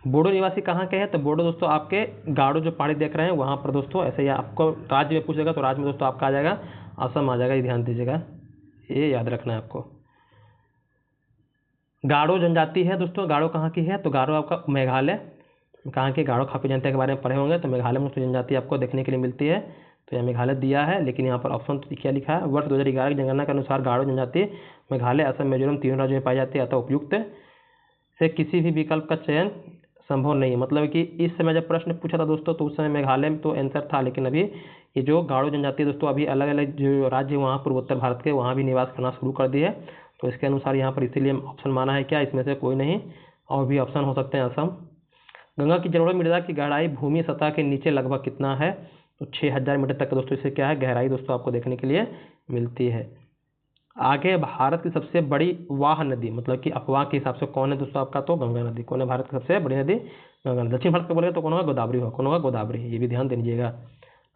बोडो निवासी कहाँ के हैं? तो बोडो दोस्तों आपके गारो जो पहाड़ी देख रहे हैं वहाँ पर दोस्तों, ऐसे ही आपको राज्य में पूछेगा तो राज्य में दोस्तों आपका आ जाएगा असम आ जाएगा, ये ध्यान दीजिएगा, ये याद रखना है आपको। गारो जनजाति है दोस्तों, गारो कहाँ की है? तो गारो आपका मेघालय, कहाँ की? गारो खापी जनता के बारे में पढ़े होंगे, तो मेघालय में दोस्तों जनजाति आपको देखने के लिए मिलती है, तो यह मेघालय दिया है, लेकिन यहाँ पर ऑप्शन तो क्या लिखा है? वर्ष 2011 की जनगणना के अनुसार गारो जनजाति मेघालय, असम, मिजोरम तीनों राज्यों में पाई जाती है, अतः उपयुक्त से किसी भी विकल्प का चयन संभव नहीं है। मतलब कि इस समय जब प्रश्न पूछा था दोस्तों तो उस समय मेघालय में तो आंसर था, लेकिन अभी ये जो गारो जनजाति दोस्तों अभी अलग अलग जो राज्य वहाँ पूर्वोत्तर भारत के वहाँ भी निवास करना शुरू कर दिए, तो इसके अनुसार यहाँ पर इसीलिए ऑप्शन माना है क्या? इसमें से कोई नहीं, और भी ऑप्शन हो सकते हैं असम। गंगा की जलोढ़ मृदा की गहराई भूमि सतह के नीचे लगभग कितना है? तो 6000 मीटर तक दोस्तों इसे क्या है? गहराई दोस्तों आपको देखने के लिए मिलती है। आगे भारत की सबसे बड़ी वाह नदी, मतलब कि अफवाह के हिसाब से कौन है दोस्तों आपका? तो गंगा नदी। कौन है भारत की सबसे बड़ी नदी? गंगा नदी। दक्षिण भारत का बोलेगा तो कौन होगा? गोदावरी होगा। कौन होगा? गोदावरी। ये भी ध्यान दे लीजिएगा,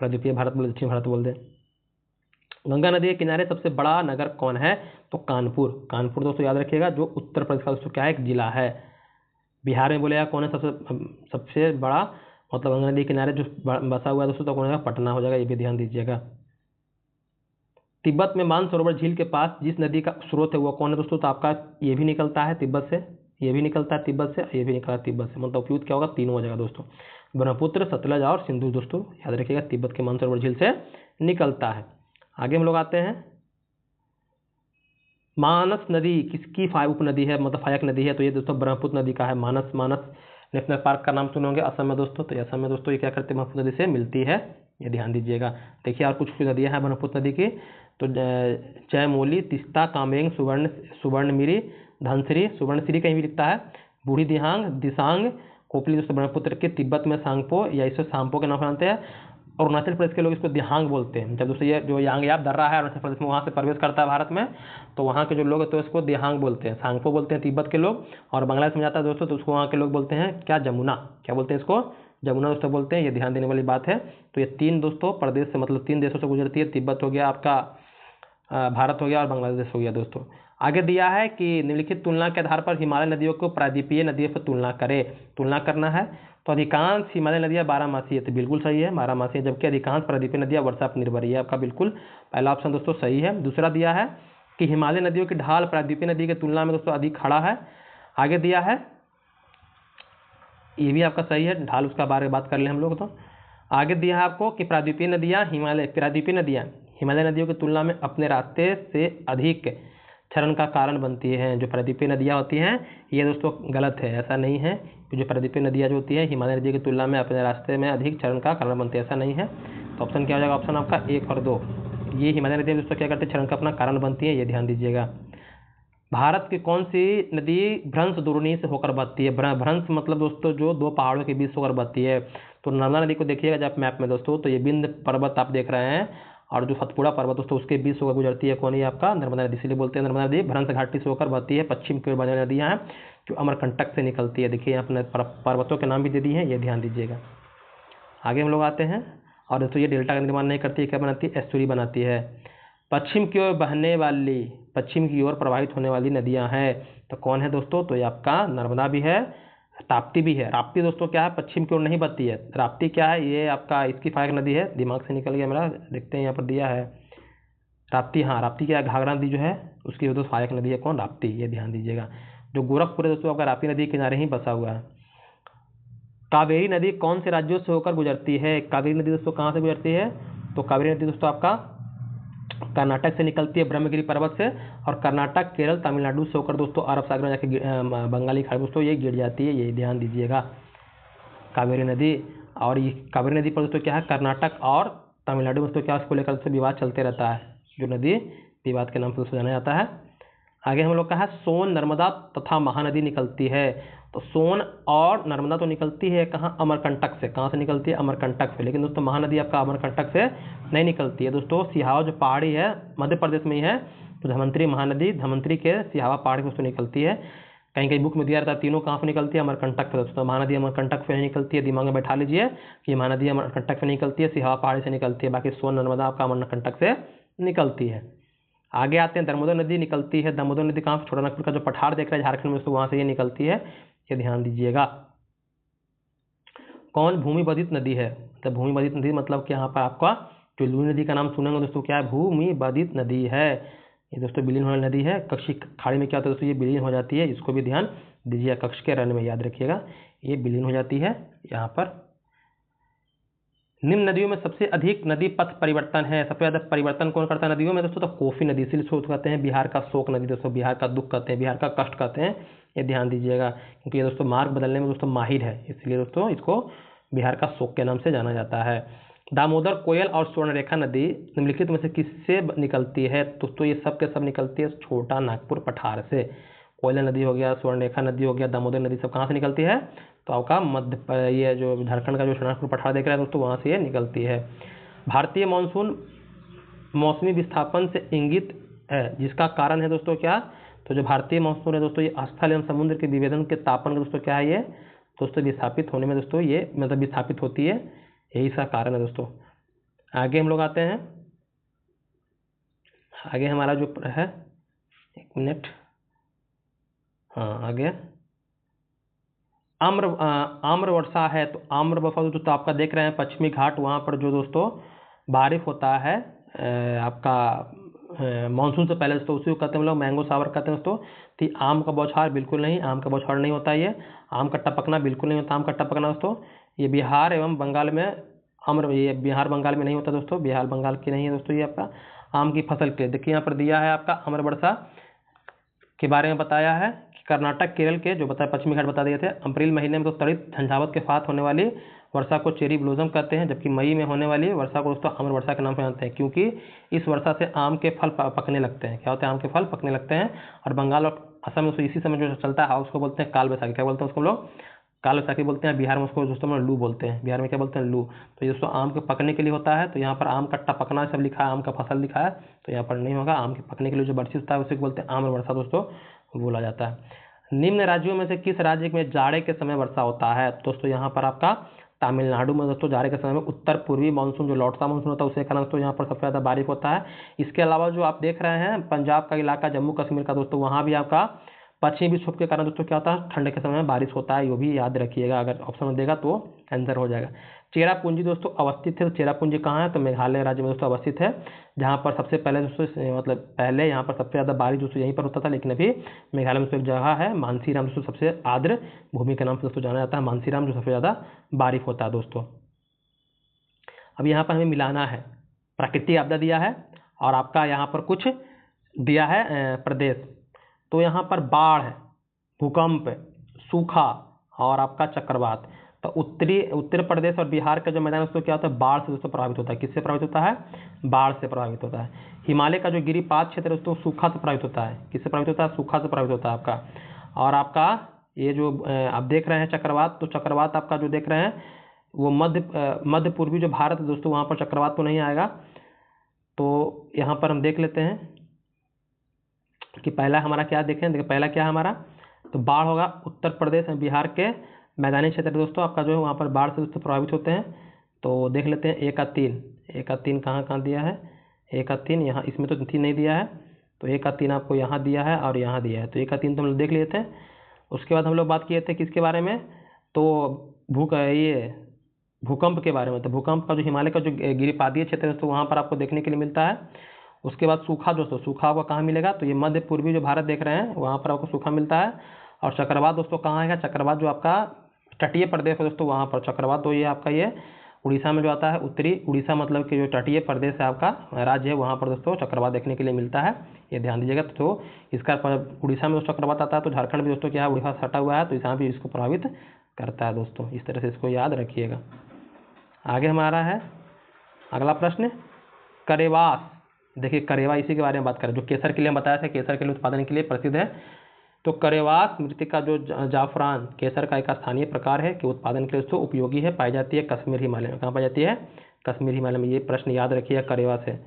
प्रायद्वीपीय भारत बोले दक्षिण भारत बोल दे। गंगा नदी के किनारे सबसे बड़ा नगर कौन है? तो कानपुर। कानपुर दोस्तों याद रखिएगा, जो उत्तर प्रदेश का दोस्तों क्या है? एक जिला है। बिहार में बोलेगा कौन है सबसे बड़ा, मतलब गंगा नदी के किनारे जो बसा हुआ है दोस्तों, तो कौन होगा? पटना हो जाएगा, ये भी ध्यान दीजिएगा। तिब्बत में मानसरोवर झील के पास जिस नदी का स्रोत है वो कौन है दोस्तों? तो आपका ये भी निकलता है तिब्बत से, ये भी निकलता है तिब्बत से, ये भी निकलता है तिब्बत से, मतलब उपयुक्त क्या होगा? तीनों हो जाएगा दोस्तों, ब्रह्मपुत्र, सतलज और सिंधु दोस्तों याद रखिएगा, तिब्बत के मानसरोवर झील से निकलता है। आगे हम लोग आते हैं, मानस नदी किसकी उपनदी है, मतलब सहायक नदी है? तो ये दोस्तों ब्रह्मपुत्र नदी का है। मानस नेशनल पार्क का नाम सुने होंगे असम में दोस्तों, तो असम में दोस्तों ये क्या करते हैं? ब्रह्मपुत्र नदी से मिलती है, ये ध्यान दीजिएगा। देखिए और कुछ नदियाँ हैं ब्रह्मपुत्र नदी की, तो जयमोली, तिस्ता, कामेंग, सुवर्णमिरी, धनसिरी, सुवर्णसिरी कहीं भी लिखता है, बूढ़ी दिहांग, दिसांग, कोपली दोस्तों ब्रह्मपुत्र के, तिब्बत में सांगपो या इसे सांपो के नाम जानते हैं, अरुणाचल प्रदेश के लोग इसको दिहांग बोलते हैं। जब दोस्तों ये जो यांगयाप दर्रा है अरुणाचल प्रदेश में वहाँ से प्रवेश करता है भारत में, तो वहाँ के जो लोग हैं तो इसको दिहांग बोलते हैं, सांगपो बोलते हैं तिब्बत के लोग, और बांग्लादेश में जाता है दोस्तों तो उसको वहाँ के लोग बोलते हैं क्या? जमुना। क्या बोलते हैं इसको? जमुना दोस्तों बोलते हैं, ये ध्यान देने वाली बात है। तो ये तीन दोस्तों प्रदेश से, मतलब 3 देशों से गुजरती है, तिब्बत हो गया आपका, भारत हो गया और बांग्लादेश हो गया दोस्तों। आगे दिया है कि निम्नलिखित तुलना के आधार पर हिमालय नदियों को प्रायद्वीपीय नदियों से तुलना करें। तुलना करना है तो अधिकांश हिमालय नदियाँ 12 है, तो बिल्कुल सही है, 12 है, जबकि अधिकांश प्रायद्वीपीय नदियाँ वर्षा पर निर्भर है, आपका बिल्कुल पहला ऑप्शन दोस्तों सही है। दूसरा दिया है कि हिमालय नदियों की ढाल प्रायद्वीपीय नदी की तुलना में दोस्तों अधिक खड़ा है। आगे दिया है, ये भी आपका सही है, ढाल उसका बारे में बात कर ले हम लोग। तो आगे दिया है आपको कि प्रायद्वीपीय नदियाँ हिमालय नदियों की तुलना में अपने रास्ते से अधिक क्षरण का कारण बनती हैं। जो प्रायद्वीपीय नदियाँ होती हैं ये दोस्तों गलत है, ऐसा नहीं है कि जो प्रायद्वीपीय नदियाँ जो होती हैं हिमालय नदी की तुलना में अपने रास्ते में अधिक क्षरण का कारण बनती है, ऐसा नहीं है। तो ऑप्शन क्या हो जाएगा? ऑप्शन आपका 1 और 2, ये हिमालय नदियाँ दोस्तों क्या करते हैं? क्षरण का अपना कारण बनती है, ये ध्यान दीजिएगा। भारत की कौन सी नदी भ्रंश द्रोणी से होकर बहती है? भ्रंश मतलब दोस्तों जो 2 पहाड़ों के बीच होकर बहती है। तो नर्मदा नदी को देखिएगा जब मैप में दोस्तों, तो ये बिंद पर्वत आप देख रहे हैं, और जो सतपुड़ा पर्वत दोस्तों उसके बीच होकर गुजरती है, कौन है आपका? नर्मदा नदी। इसलिए बोलते हैं नर्मदा नदी भ्रंश घाटी से होकर बहती है। पश्चिम की ओर बहने वाली नदियाँ हैं जो अमरकंटक से निकलती है। देखिए यहाँ अपने पर्वतों के नाम भी दे दिए हैं, ये ध्यान दीजिएगा। आगे हम लोग आते हैं, और दोस्तों ये डेल्टा का निर्माण नहीं करती है, क्या बनाती है? एस्चुरी बनाती है। पश्चिम की ओर बहने वाली, पश्चिम की ओर प्रवाहित होने वाली नदियां हैं, तो कौन है दोस्तों? तो ये आपका नर्मदा भी है, ताप्ती भी है। राप्ती दोस्तों क्या है? पश्चिम की ओर नहीं बहती है। राप्ती क्या है? ये आपका इसकी सहायक नदी है, दिमाग से निकल गया मेरा, देखते हैं यहाँ पर दिया है राप्ती। हाँ राप्ती क्या है? घाघरा नदी जो है उसकी दोस्तों सहायक नदी है, कौन? राप्ती, ये ध्यान दीजिएगा। जो गोरखपुर है दोस्तों आपका राप्ती नदी के किनारे ही बसा हुआ है। कावेरी नदी कौन से राज्यों से होकर गुजरती है? कावेरी नदी दोस्तों कहाँ से गुजरती है? तो कावेरी नदी दोस्तों आपका कर्नाटक से निकलती है, ब्रह्मगिरी पर्वत से, और कर्नाटक, केरल, तमिलनाडु से होकर दोस्तों अरब सागर में जाके बंगाली खाड़ी दोस्तों ये गिर जाती है, ये ध्यान दीजिएगा कावेरी नदी। और ये कावेरी नदी पर दोस्तों क्या है? कर्नाटक और तमिलनाडु में दोस्तों क्या उसको लेकर दोस्तों विवाद चलते रहता है, जो नदी विवाद के नाम से दोस्तों जाना जाता है। आगे हम लोग का है सोन, नर्मदा तथा महानदी निकलती है। तो सोन और नर्मदा तो निकलती है कहाँ? अमरकंटक से। कहाँ से निकलती है? अमरकंटक से। लेकिन दोस्तों महानदी आपका अमरकंटक से नहीं निकलती है दोस्तों, सिहावा जो पहाड़ी है मध्य प्रदेश में ही है, तो धमंतरी महानदी धमंतरी के सिहावा पहाड़ी से दोस्तों निकलती है। कहीं कहीं बुक में दिया रहता है तीनों कहाँ से निकलती है? अमरकंटक से दोस्तों। महानदी अमरकंटक से निकलती है, दिमाग में बैठा लीजिए कि महानदी अमरकंटक से निकलती है, सिहावा पहाड़ी से निकलती है, बाकी सोन नर्मदा आपका अमरकंटक से निकलती है। आगे आते हैं, दामोदर नदी निकलती है। दामोदर नदी कहाँ से? छोटानागपुर का जो पठार देख रहे हैं झारखंड में, तो वहाँ से ये निकलती है, ये ध्यान दीजिएगा। कौन भूमि बाधित नदी है? तो भूमि बाधित नदी मतलब कि यहाँ पर आपका जो लुनी नदी का नाम सुनेंगे दोस्तों, क्या है? भूमि बाधित नदी है। ये दोस्तों विलीन होने वाली नदी है। कक्षी खाड़ी में क्या होता है दोस्तों? ये विलीन हो जाती है। इसको भी ध्यान दीजिए, कक्ष के रन में याद रखिएगा, ये विलीन हो जाती है यहाँ पर। निम्न नदियों में सबसे अधिक नदी पथ परिवर्तन है। सबसे ज़्यादा परिवर्तन कौन करता है नदियों में दोस्तों? तो कोसी नदी, इसलिए इसको कहते हैं बिहार का शोक नदी दोस्तों, बिहार का दुख कहते हैं, बिहार का कष्ट कहते हैं। ये ध्यान दीजिएगा, क्योंकि ये दोस्तों मार्ग बदलने में दोस्तों माहिर है, इसलिए दोस्तों इसको बिहार का शोक के नाम से जाना जाता है। दामोदर, कोयल और स्वर्णरेखा नदी निम्नलिखित में से किससे निकलती है? दोस्तों ये सब के सब निकलती है छोटा नागपुर पठार से। कोयला नदी हो गया, स्वर्णरेखा नदी हो गया, दामोदर नदी सब कहाँ से निकलती है? तो आपका ये जो झारखंड का जो नागपुर पठार देख रहा है दोस्तों, वहाँ से ये निकलती है। भारतीय मानसून मौसमी विस्थापन से इंगित है, जिसका कारण है दोस्तों क्या? तो जो भारतीय मानसून है दोस्तों, ये स्थल एवं समुद्र के विभेदन के तापन का दोस्तों क्या है? ये दोस्तों विस्थापित होने में दोस्तों ये मतलब विस्थापित होती है, यही सा कारण है दोस्तों। आगे हम लोग आते हैं, आगे हमारा जो है, एक मिनट, हाँ आगे आम्र वर्षा है। तो आम्र वर्षा दोस्तों आपका देख रहे हैं पश्चिमी घाट, वहाँ पर जो दोस्तों बारिश होता है आपका मानसून से पहले दोस्तों, उसी को कहते हैं हम लोग मैंगो सावर कहते हैं दोस्तों। तो आम का बौछार बिल्कुल नहीं, आम का बौछार नहीं होता, ये आम का टपकना बिल्कुल नहीं होता। आम का टपकना दोस्तों ये बिहार एवं बंगाल में ये बिहार बंगाल में नहीं होता दोस्तों, बिहार बंगाल की नहीं है दोस्तों। ये आपका आम की फसल के देखिए यहाँ पर दिया है आपका आम्र वर्षा के बारे में बताया है कि कर्नाटक केरल के जो बताया पश्चिमी घाट बता दिए थे। अप्रैल महीने में तो तड़ित झंझावत के साथ होने वाली वर्षा को चेरी ब्लोजम कहते हैं, जबकि मई में होने वाली वर्षा को दोस्तों आम्र वर्षा के नाम से जानते हैं, क्योंकि इस वर्षा से आम के फल पकने लगते हैं। क्या होते हैं? आम के फल पकने लगते हैं। और बंगाल और असम में इसी समय जो चलता है उसको बोलते हैं काल वैसाखी। क्या बोलते हैं उसको लोग? काल वैसाखी बोलते हैं। बिहार में उसको दोस्तों में लू बोलते हैं, बिहार में क्या बोलते हैं? लू। तो ये दोस्तों आम के पकने के लिए होता है। तो यहाँ पर आम का टपकना सब लिखा है, आम का फसल लिखा है, तो यहाँ पर नहीं होगा। आम के पकने के लिए जो वर्षा होता है उसे बोलते हैं आम्र वर्षा दोस्तों बोला जाता है। निम्न राज्यों में से किस राज्य में जाड़े के समय वर्षा होता है? दोस्तों यहाँ पर आपका तमिलनाडु में दोस्तों जाड़े के समय में उत्तर पूर्वी मानसून जो लौटता मानसून होता है उसके कारण दोस्तों यहाँ पर सबसे ज़्यादा बारिश होता है। इसके अलावा जो आप देख रहे हैं पंजाब का इलाका, जम्मू कश्मीर का दोस्तों, वहाँ भी आपका पश्चिमी विक्षोभ के कारण दोस्तों क्या होता है? ठंड के समय में बारिश होता है। ये भी याद रखिएगा, अगर ऑप्शन में देगा तो आंसर हो जाएगा। चेरापूंजी दोस्तों अवस्थित है। तो चेरापूंजी कहाँ है? तो मेघालय राज्य में दोस्तों अवस्थित है, जहाँ पर सबसे पहले दोस्तों मतलब पहले यहाँ पर सबसे ज़्यादा बारिश दोस्तों यहीं पर होता था, लेकिन अभी मेघालय में एक जगह है मानसीराम दोस्तों, सबसे आर्द्र भूमि के नाम से दोस्तों जाना जाता है मानसीराम, जो सबसे ज़्यादा बारिश होता है दोस्तों। अब यहाँ पर हमें मिलाना है, प्राकृतिक आपदा दिया है और आपका यहाँ पर कुछ दिया है प्रदेश। तो यहाँ पर बाढ़, भूकंप, सूखा और आपका चक्रवात। तो उत्तर प्रदेश और बिहार का जो मैदान है उसको क्या होता है? बाढ़ से दोस्तों प्रभावित होता है। किससे प्रभावित होता है? बाढ़ से प्रभावित होता है। हिमालय का जो गिरिपात क्षेत्र है दोस्तों सूखा से प्रभावित होता है। किससे प्रभावित होता है? सूखा से प्रभावित होता है आपका। और आपका ये जो आप देख रहे हैं चक्रवात, तो चक्रवात आपका जो देख रहे हैं वो मध्य पूर्वी जो भारत है दोस्तों, वहाँ पर चक्रवात तो नहीं आएगा। तो यहाँ पर हम देख लेते हैं कि पहला हमारा क्या देखें। देखिए पहला क्या है हमारा? तो बाढ़ होगा उत्तर प्रदेश और बिहार के मैदानी क्षेत्र दोस्तों आपका जो है वहाँ पर बाढ़ से दोस्तों प्रभावित होते हैं। तो देख लेते हैं 1 का 3, 1 का 3 कहाँ दिया है? 1 का 3 यहाँ, इसमें तो 3 नहीं दिया है, तो 1 का 3 आपको यहाँ दिया है और यहाँ दिया है। तो 1 का 3 तो हम लोग देख लिए थे। उसके बाद हम लोग बात किए थे किसके बारे में? तो भूकंप के बारे में। तो भूकंप का जो हिमालय का जो गिरिपातीय क्षेत्र है तो वहाँ पर आपको देखने के लिए मिलता है। उसके बाद सूखा दोस्तों, सूखा आपको कहाँ मिलेगा? तो ये मध्य पूर्वी जो भारत देख रहे हैं वहाँ पर आपको सूखा मिलता है। और चक्रवात दोस्तों कहाँ आएगा? चक्रवात जो आपका तटीय प्रदेश है दोस्तों वहाँ पर चक्रवात, तो ये आपका ये उड़ीसा में जो आता है, उत्तरी उड़ीसा मतलब कि जो तटीय प्रदेश है आपका राज्य है, वहाँ पर दोस्तों चक्रवात देखने के लिए मिलता है, ये ध्यान दीजिएगा। तो इसका उड़ीसा में चक्रवात आता है, तो झारखंड भी दोस्तों क्या है? उड़ीसा सटा हुआ है, तो यहाँ भी इसको प्रभावित करता है दोस्तों। इस तरह से इसको याद रखिएगा। आगे हमारा है अगला प्रश्न, करेवास। देखिए करेवा इसी के बारे में बात करें, जो केसर के लिए हम बताया था, केसर के लिए उत्पादन के लिए प्रसिद्ध है। तो करेवास मृतिका जो जाफरान केसर का एक स्थानीय प्रकार है कि उत्पादन के लिए उसको उपयोगी है, पाई जाती है कश्मीर हिमालय में। कहाँ पाई जाती है? कश्मीर हिमालय में। ये प्रश्न याद रखिए करेवा से।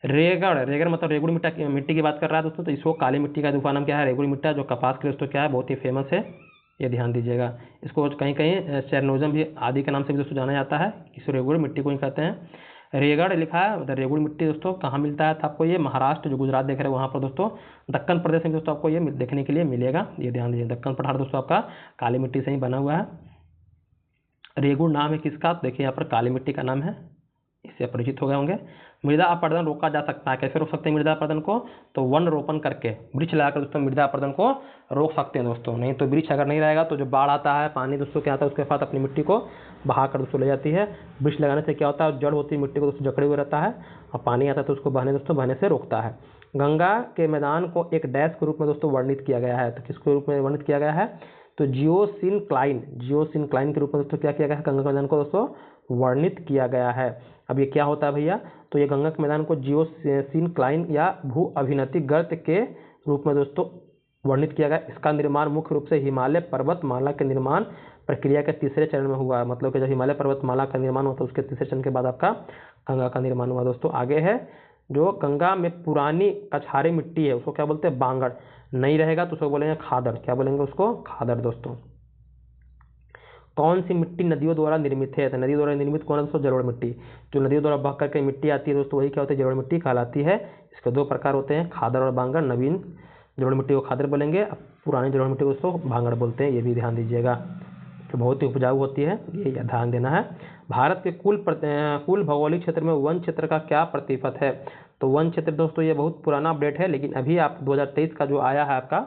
रेगड़ मतलब रेगुड़ मिट्टी की बात कर रहा है दोस्तों, तो इसको काली मिट्टी का दूसरा नाम क्या है? रेगुड़ मिट्टी, जो कपास के लिए दोस्तों क्या है? बहुत ही फेमस है, ये ध्यान दीजिएगा। इसको कहीं कहीं चेरनोजम भी आदि के नाम से भी दोस्तों जाना जाता है, इस रेगुड़ मिट्टी को ही कहते हैं। रेगड़ लिखा है, मतलब रेगुड़ मिट्टी दोस्तों कहाँ मिलता है? तो आपको ये महाराष्ट्र जो गुजरात देख रहे हैं वहाँ पर दोस्तों, दक्कन प्रदेश में दोस्तों आपको ये देखने के लिए मिलेगा, ये ध्यान दीजिए। दक्कन पठार दोस्तों आपका काली मिट्टी से ही बना हुआ है। रेगुड़ नाम है किसका? देखिए यहाँ पर काली मिट्टी का नाम है, इससे परिचित हो गए होंगे। मृदा अपरदन रोका जा सकता है, कैसे रोक सकते हैं मृदा अपरदन को? तो वन रोपण करके, वृक्ष लगाकर दोस्तों मृदा अपरदन को रोक सकते हैं दोस्तों। नहीं तो वृक्ष अगर नहीं रहेगा तो जो बाढ़ आता है, पानी दोस्तों क्या आता है, उसके साथ अपनी मिट्टी को बहा कर दोस्तों ले जाती है। वृक्ष लगाने से क्या होता है, जड़ होती है मिट्टी को दोस्तों जकड़े हुए रहता है, और पानी आता है तो उसको बहने से रोकता है। गंगा के मैदान को एक डैश के रूप में दोस्तों वर्णित किया गया है, तो किसके रूप में वर्णित किया गया है? तो जियोसिनक्लाइन के रूप में दोस्तों क्या किया गया है? गंगा के मैदान को दोस्तों वर्णित किया गया है। अब ये क्या होता है भैया? तो ये गंगा के मैदान को जियोसिनक्लाइन या भू अभिनति गर्त के रूप में दोस्तों वर्णित किया गया। इसका निर्माण मुख्य रूप से हिमालय पर्वतमाला के निर्माण प्रक्रिया के तीसरे चरण में हुआ। मतलब कि जब हिमालय पर्वतमाला का निर्माण हुआ तो उसके तीसरे चरण के बाद आपका गंगा का निर्माण हुआ दोस्तों। आगे है, जो गंगा में पुरानी कछारी मिट्टी है उसको क्या बोलते हैं? बांगड़। नहीं रहेगा तो उसको बोलेंगे खादर। क्या बोलेंगे उसको? खादर दोस्तों। कौन सी मिट्टी नदियों द्वारा निर्मित है? तो नदी द्वारा निर्मित कौन है दोस्तों? जलोढ़ मिट्टी। जो नदियों द्वारा बह करके मिट्टी आती है दोस्तों वही क्या होती है? जलोढ़ मिट्टी कहलाती है। इसके दो प्रकार होते हैं, खादर और बांगड़। नवीन जलोढ़ मिट्टी को खादर बोलेंगे, पुरानी जलोढ़ मिट्टी को दोस्तों बांगड़ बोलते हैं, ये भी ध्यान दीजिएगा। तो बहुत ही उपजाऊ होती है, ये ध्यान देना है। भारत के कुल भौगोलिक क्षेत्र में वन क्षेत्र का क्या प्रतिशत है? तो वन क्षेत्र दोस्तों ये बहुत पुराना अपडेट है, लेकिन अभी आप 2023 का जो आया है आपका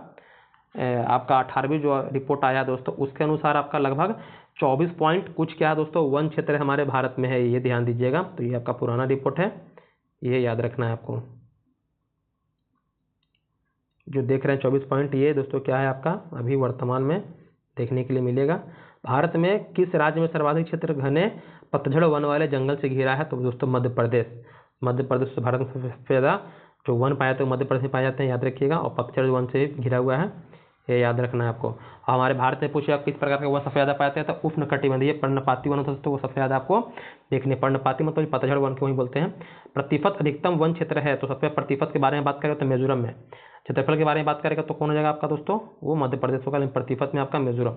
18वीं जो रिपोर्ट आया दोस्तों, उसके अनुसार आपका लगभग 24 पॉइंट कुछ क्या है दोस्तों वन क्षेत्र हमारे भारत में है, ये ध्यान दीजिएगा। तो ये आपका पुराना रिपोर्ट है, ये याद रखना है आपको। जो देख रहे हैं 24 पॉइंट, ये दोस्तों क्या है आपका अभी वर्तमान में देखने के लिए मिलेगा। भारत में किस राज्य में सर्वाधिक क्षेत्र घने पतझड़ वन वाले जंगल से घिरा है? तो दोस्तों मध्य प्रदेश। मध्य प्रदेश से भारत में सबसे ज़्यादा जो वन पाया तो मध्य प्रदेश में पाए जाते हैं, याद रखिएगा। और पतझड़ वन से घिरा हुआ है, ये याद रखना है आपको। हमारे भारत में पूछे आप किस प्रकार के वन सबसे ज़्यादा पाते हैं, तो उष्णकटिबंधीय पर्णपाती वन तो वो सबसे ज़्यादा आपको देखने। पर्णपाती मतलब पतझड़ वन को ही बोलते हैं। प्रतिशत अधिकतम वन क्षेत्र है, तो सबसे प्रतिशत के बारे में बात करें तो मिजोरम में। क्षेत्रफल के बारे में बात करेगा तो कौन हो जाएगा आपका दोस्तों? वो मध्य प्रदेश होगा, लेकिन प्रतिशत में आपका मिजोरम।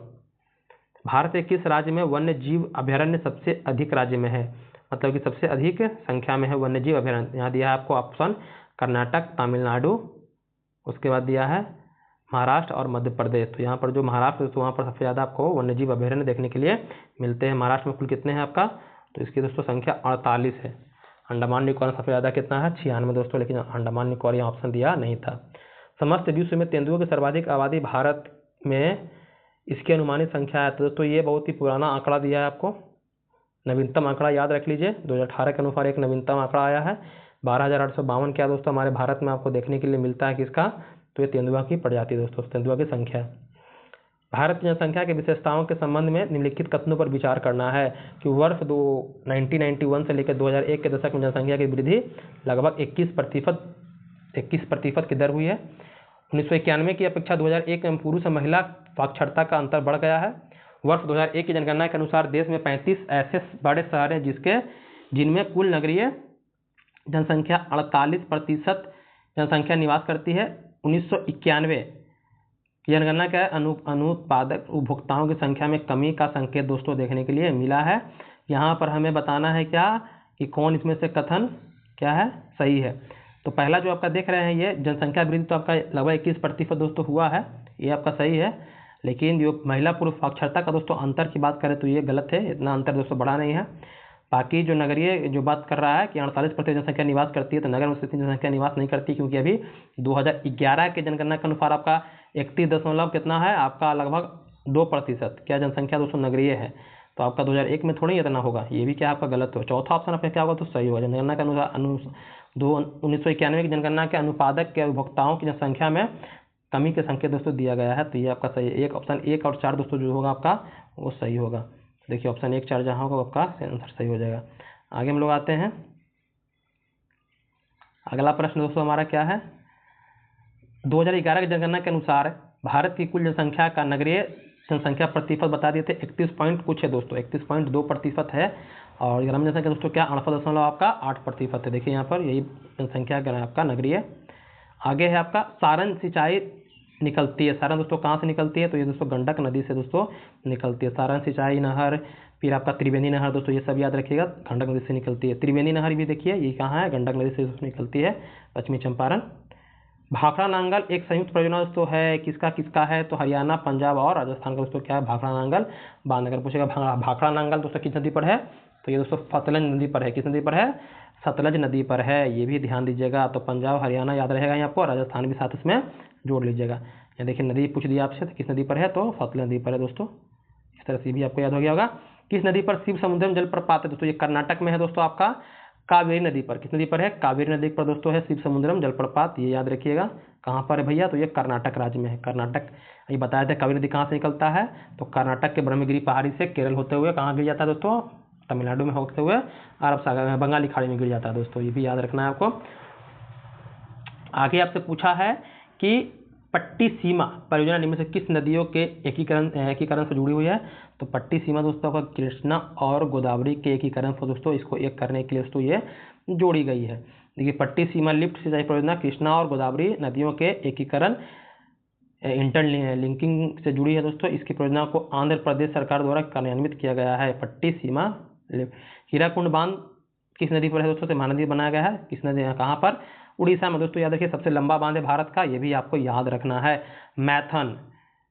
भारत के किस राज्य में वन्य जीव अभयारण्य सबसे अधिक राज्य में है? मतलब कि सबसे अधिक संख्या में है वन्य जीव अभयारण्य। यहाँ दिया है आपको ऑप्शन कर्नाटक, तमिलनाडु, उसके बाद दिया है महाराष्ट्र और मध्य प्रदेश। तो यहाँ पर जो महाराष्ट्र तो वहाँ पर सबसे ज़्यादा आपको वन्य जीव अभयारण्य देखने के लिए मिलते हैं। महाराष्ट्र में कुल कितने हैं आपका? तो इसकी दोस्तों संख्या 48 है। अंडमान निकोबार सबसे ज़्यादा कितना है? 96 दोस्तों, लेकिन अंडमान निकोबार यहाँ ऑप्शन दिया नहीं था। समस्त विश्व में तेंदुओं की सर्वाधिक आबादी भारत में इसकी अनुमानित संख्या है। तो दोस्तों ये बहुत ही पुराना आंकड़ा दिया है आपको, नवीनतम आंकड़ा याद रख लीजिए। 2018 के अनुसार एक नवीनतम आंकड़ा आया है 12,852 क्या दोस्तों हमारे भारत में आपको देखने के लिए मिलता है। किसका? तो ये तेंदुआ की प्रजाति दोस्तों, तेंदुआ की संख्या। भारत की जनसंख्या की विशेषताओं के संबंध में निम्नलिखित कथनों पर विचार करना है कि वर्ष 1991 से लेकर 2001 के दशक में जनसंख्या की वृद्धि लगभग 21% की दर हुई है। 1991 की अपेक्षा 2001 में पुरुष और महिला साक्षरता का अंतर बढ़ गया है। वर्ष 2001 की जनगणना के अनुसार देश में 35 ऐसे बड़े शहर हैं जिनमें कुल नगरीय जनसंख्या 48% जनसंख्या निवास करती है। 1991 की जनगणना का अनुत्पादक उपभोक्ताओं की संख्या में कमी का संकेत दोस्तों देखने के लिए मिला है। यहाँ पर हमें बताना है क्या कि कौन इसमें से कथन क्या है सही है। तो पहला जो आपका देख रहे हैं ये जनसंख्या वृद्धि तो आपका लगभग 21% दोस्तों हुआ है, ये आपका सही है। लेकिन जो महिला पुरुष साक्षरता का दोस्तों अंतर की बात करें तो ये गलत है, इतना अंतर दोस्तों बड़ा नहीं है। बाकी जो नगरीय जो बात कर रहा है कि 48% जनसंख्या निवास करती है, तो नगर में स्थित जनसंख्या निवास नहीं करती, क्योंकि अभी 2011 के जनगणना के अनुसार आपका 31 कितना है आपका लगभग 2% क्या जनसंख्या दोस्तों नगरीय है। तो आपका 2001 में थोड़ी इतना होगा, ये भी क्या आपका गलत हो। चौथा ऑप्शन आपका क्या होगा तो सही होगा। जनगणना के अनुसार 1991 की जनगणना के अनुपादक के उपभोक्ताओं की जनसंख्या में कमी के संकेत दोस्तों दिया गया है, तो ये आपका सही है। एक ऑप्शन 1 और 4 दोस्तों जो होगा आपका वो सही होगा। देखिए ऑप्शन 1 4 जहाँ होगा आपका आंसर सही हो जाएगा। आगे हम लोग आते हैं, अगला प्रश्न दोस्तों हमारा क्या है। 2011 की जनगणना के अनुसार भारत की कुल जनसंख्या का नगरीय जनसंख्या प्रतिशत बता दिए थे 31 पॉइंट कुछ है दोस्तों, 31.2% है। और ग्रामीण जनसंख्या दोस्तों क्या 68 आपका 8% है। देखिए यहाँ पर यही जनसंख्या आपका नगरीय। आगे है आपका सारण सिंचाई निकलती है। सारण दोस्तों कहाँ से निकलती है, तो ये दोस्तों गंडक नदी से दोस्तों निकलती है। सारण सिंचाई नहर, फिर आपका त्रिवेणी नहर दोस्तों ये सब याद रखिएगा, गंडक नदी से निकलती है। त्रिवेणी नहर भी देखिए ये कहाँ है, गंडक नदी से निकलती है, पश्चिमी चंपारण। भाखड़ा नांगल एक संयुक्त परियोजना दोस्तों है, किसका किसका है, तो हरियाणा, पंजाब और राजस्थान का दोस्तों क्या है, भाखड़ा नांगल बांध। अगर पूछेगा भाखड़ा नांगल दोस्तों किस नदी पर है, तो ये दोस्तों सतलज नदी पर है। किस नदी पर है, सतलज नदी पर है, ये भी ध्यान दीजिएगा। तो पंजाब हरियाणा याद रहेगा यहाँ आपको, राजस्थान भी साथ इसमें जोड़ लीजिएगा। यहाँ देखिए नदी पूछ दिया आपसे, तो किस नदी पर है, तो सतलज नदी पर है दोस्तों। इस तरह से भी आपको याद हो गया होगा। किस नदी पर शिव समुद्रम जलप्रपात है, दोस्तों ये कर्नाटक में है दोस्तों आपका, कावेरी नदी पर। किस नदी पर है, कावेरी नदी पर दोस्तों है शिव समुद्रम जलप्रपात, ये याद रखिएगा। कहाँ पर है भैया, तो ये कर्नाटक राज्य में है। कर्नाटक, ये बताया था कावेरी नदी कहाँ से निकलता है, तो कर्नाटक के ब्रह्मगिरी पहाड़ी से केरल होते हुए कहाँ गिर जाता है दोस्तों, तमिलनाडु में होते हुए अरब सागर में, बंगाली खाड़ी में गिर जाता है दोस्तों, ये भी याद रखना है आपको। आगे आपसे पूछा है कि पट्टी सीमा परियोजना निम्न से किस नदियों के एकीकरण से जुड़ी हुई है, तो पट्टी सीमा दोस्तों का कृष्णा और गोदावरी के एकीकरण से दोस्तों इसको एक करने के लिए दोस्तों ये जोड़ी गई है। देखिए पट्टी सीमा लिफ्ट सिंचाई परियोजना कृष्णा और गोदावरी नदियों के एकीकरण इंटरलिंकिंग से जुड़ी है दोस्तों। इसकी परियोजना को आंध्र प्रदेश सरकार द्वारा कार्यान्वित किया गया है। पट्टी सीमा हीराकुंड बांध किस नदी पर है दोस्तों, तो महानदी बनाया गया है। किस नदी, कहाँ पर, उड़ीसा में दोस्तों। याद रखिए सबसे लंबा बांध है भारत का, ये भी आपको याद रखना है। मैथन,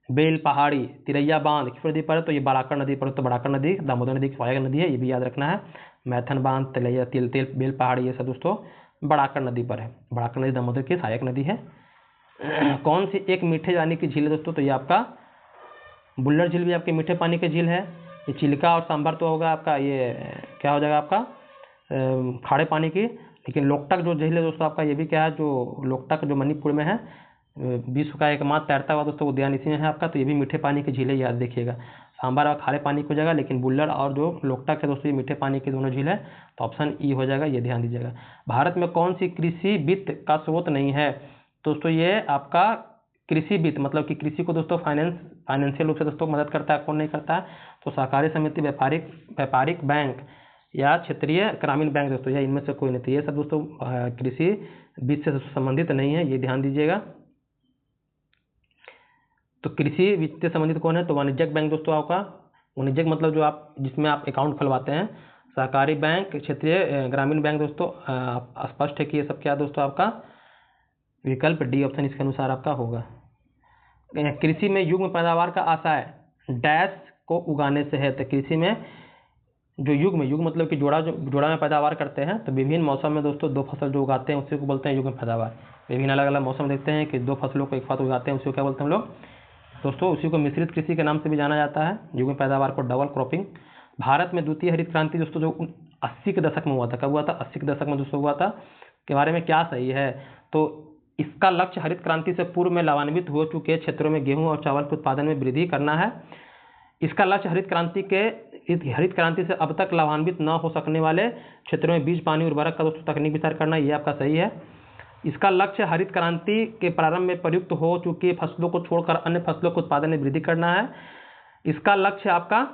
बेल पहाड़ी, तिरैया बांध किस नदी पर है, तो ये बड़ाकर नदी पर, तो बड़ाकर नदी दामोदर नदी की सहायक नदी है, ये भी याद रखना है। मैथन बांध, तिलैया, बेल पहाड़ी, ये सब दोस्तों बड़ाकर नदी पर है। बड़ाकर नदी दामोदर की सहायक नदी है। कौन सी एक मीठे पानी की झील है दोस्तों, तो ये आपका बुल्लर झील भी आपके मीठे पानी की झील है। ये चिल्का और सांभर तो होगा आपका, ये क्या हो जाएगा आपका खारे पानी की। लेकिन लोकटक जो झील है दोस्तों आपका, ये भी क्या है, जो लोकटक जो मणिपुर में है, विश्व का एकमात्र तैरता हुआ दोस्तों उद्यान इसी में है आपका, तो ये भी मीठे पानी की झील है, याद देखिएगा। सांभर और खारे पानी की हो जाएगा, लेकिन बुल्लर और जो लोकटक है दोस्तों ये मीठे पानी की दोनों झील है, तो ऑप्शन ई हो जाएगा, ये ध्यान दीजिएगा। भारत में कौन सी कृषि वित्त का स्रोत नहीं है दोस्तों, ये आपका कृषि वित्त मतलब कि कृषि को दोस्तों फाइनेंशियल रूप से दोस्तों मदद करता है, कौन नहीं करता है, तो सहकारी समिति, व्यापारिक बैंक या क्षेत्रीय ग्रामीण बैंक दोस्तों, या इनमें से कोई नहीं। तो ये सब दोस्तों कृषि वित्त से संबंधित नहीं है, ये ध्यान दीजिएगा। तो कृषि वित्त से संबंधित कौन है, तो वाणिज्यिक बैंक दोस्तों आपका। वाणिज्यिक मतलब जो आप जिसमें आप अकाउंट खुलवाते हैं। सहकारी बैंक, क्षेत्रीय ग्रामीण बैंक दोस्तों स्पष्ट है कि ये सब क्या दोस्तों आपका विकल्प डी ऑप्शन इसके अनुसार आपका होगा। कृषि में युग्म पैदावार का आशय डैश को उगाने से है। तो कृषि में जो युग्म मतलब कि जोड़ा में पैदावार करते हैं, तो विभिन्न मौसम में दोस्तों दो फसल जो उगाते हैं उसी को बोलते हैं युग्म पैदावार। विभिन्न अलग अलग मौसम देखते हैं कि दो फसलों को एक साथ उगाते हैं, उसी को क्या बोलते हैं हम लोग दोस्तों, उसी को मिश्रित कृषि के नाम से भी जाना जाता है। युग्म पैदावार को डबल क्रॉपिंग। भारत में द्वितीय हरित क्रांति दोस्तों जो 80 के दशक में हुआ था, कब हुआ था, 80 के दशक में दोस्तों हुआ था, के बारे में क्या सही है, तो इसका लक्ष्य हरित क्रांति से पूर्व में लाभान्वित हो चुके क्षेत्रों में गेहूं और चावल के उत्पादन में वृद्धि करना है। इसका लक्ष्य हरित क्रांति से अब तक लाभान्वित न हो सकने वाले क्षेत्रों में बीज, पानी, उर्वरक का दोस्तों तकनीक विस्तार करना, ये आपका सही है। इसका लक्ष्य हरित क्रांति के प्रारंभ में प्रयुक्त हो चुकी फसलों को छोड़कर अन्य फसलों के उत्पादन में वृद्धि करना है। इसका लक्ष्य आपका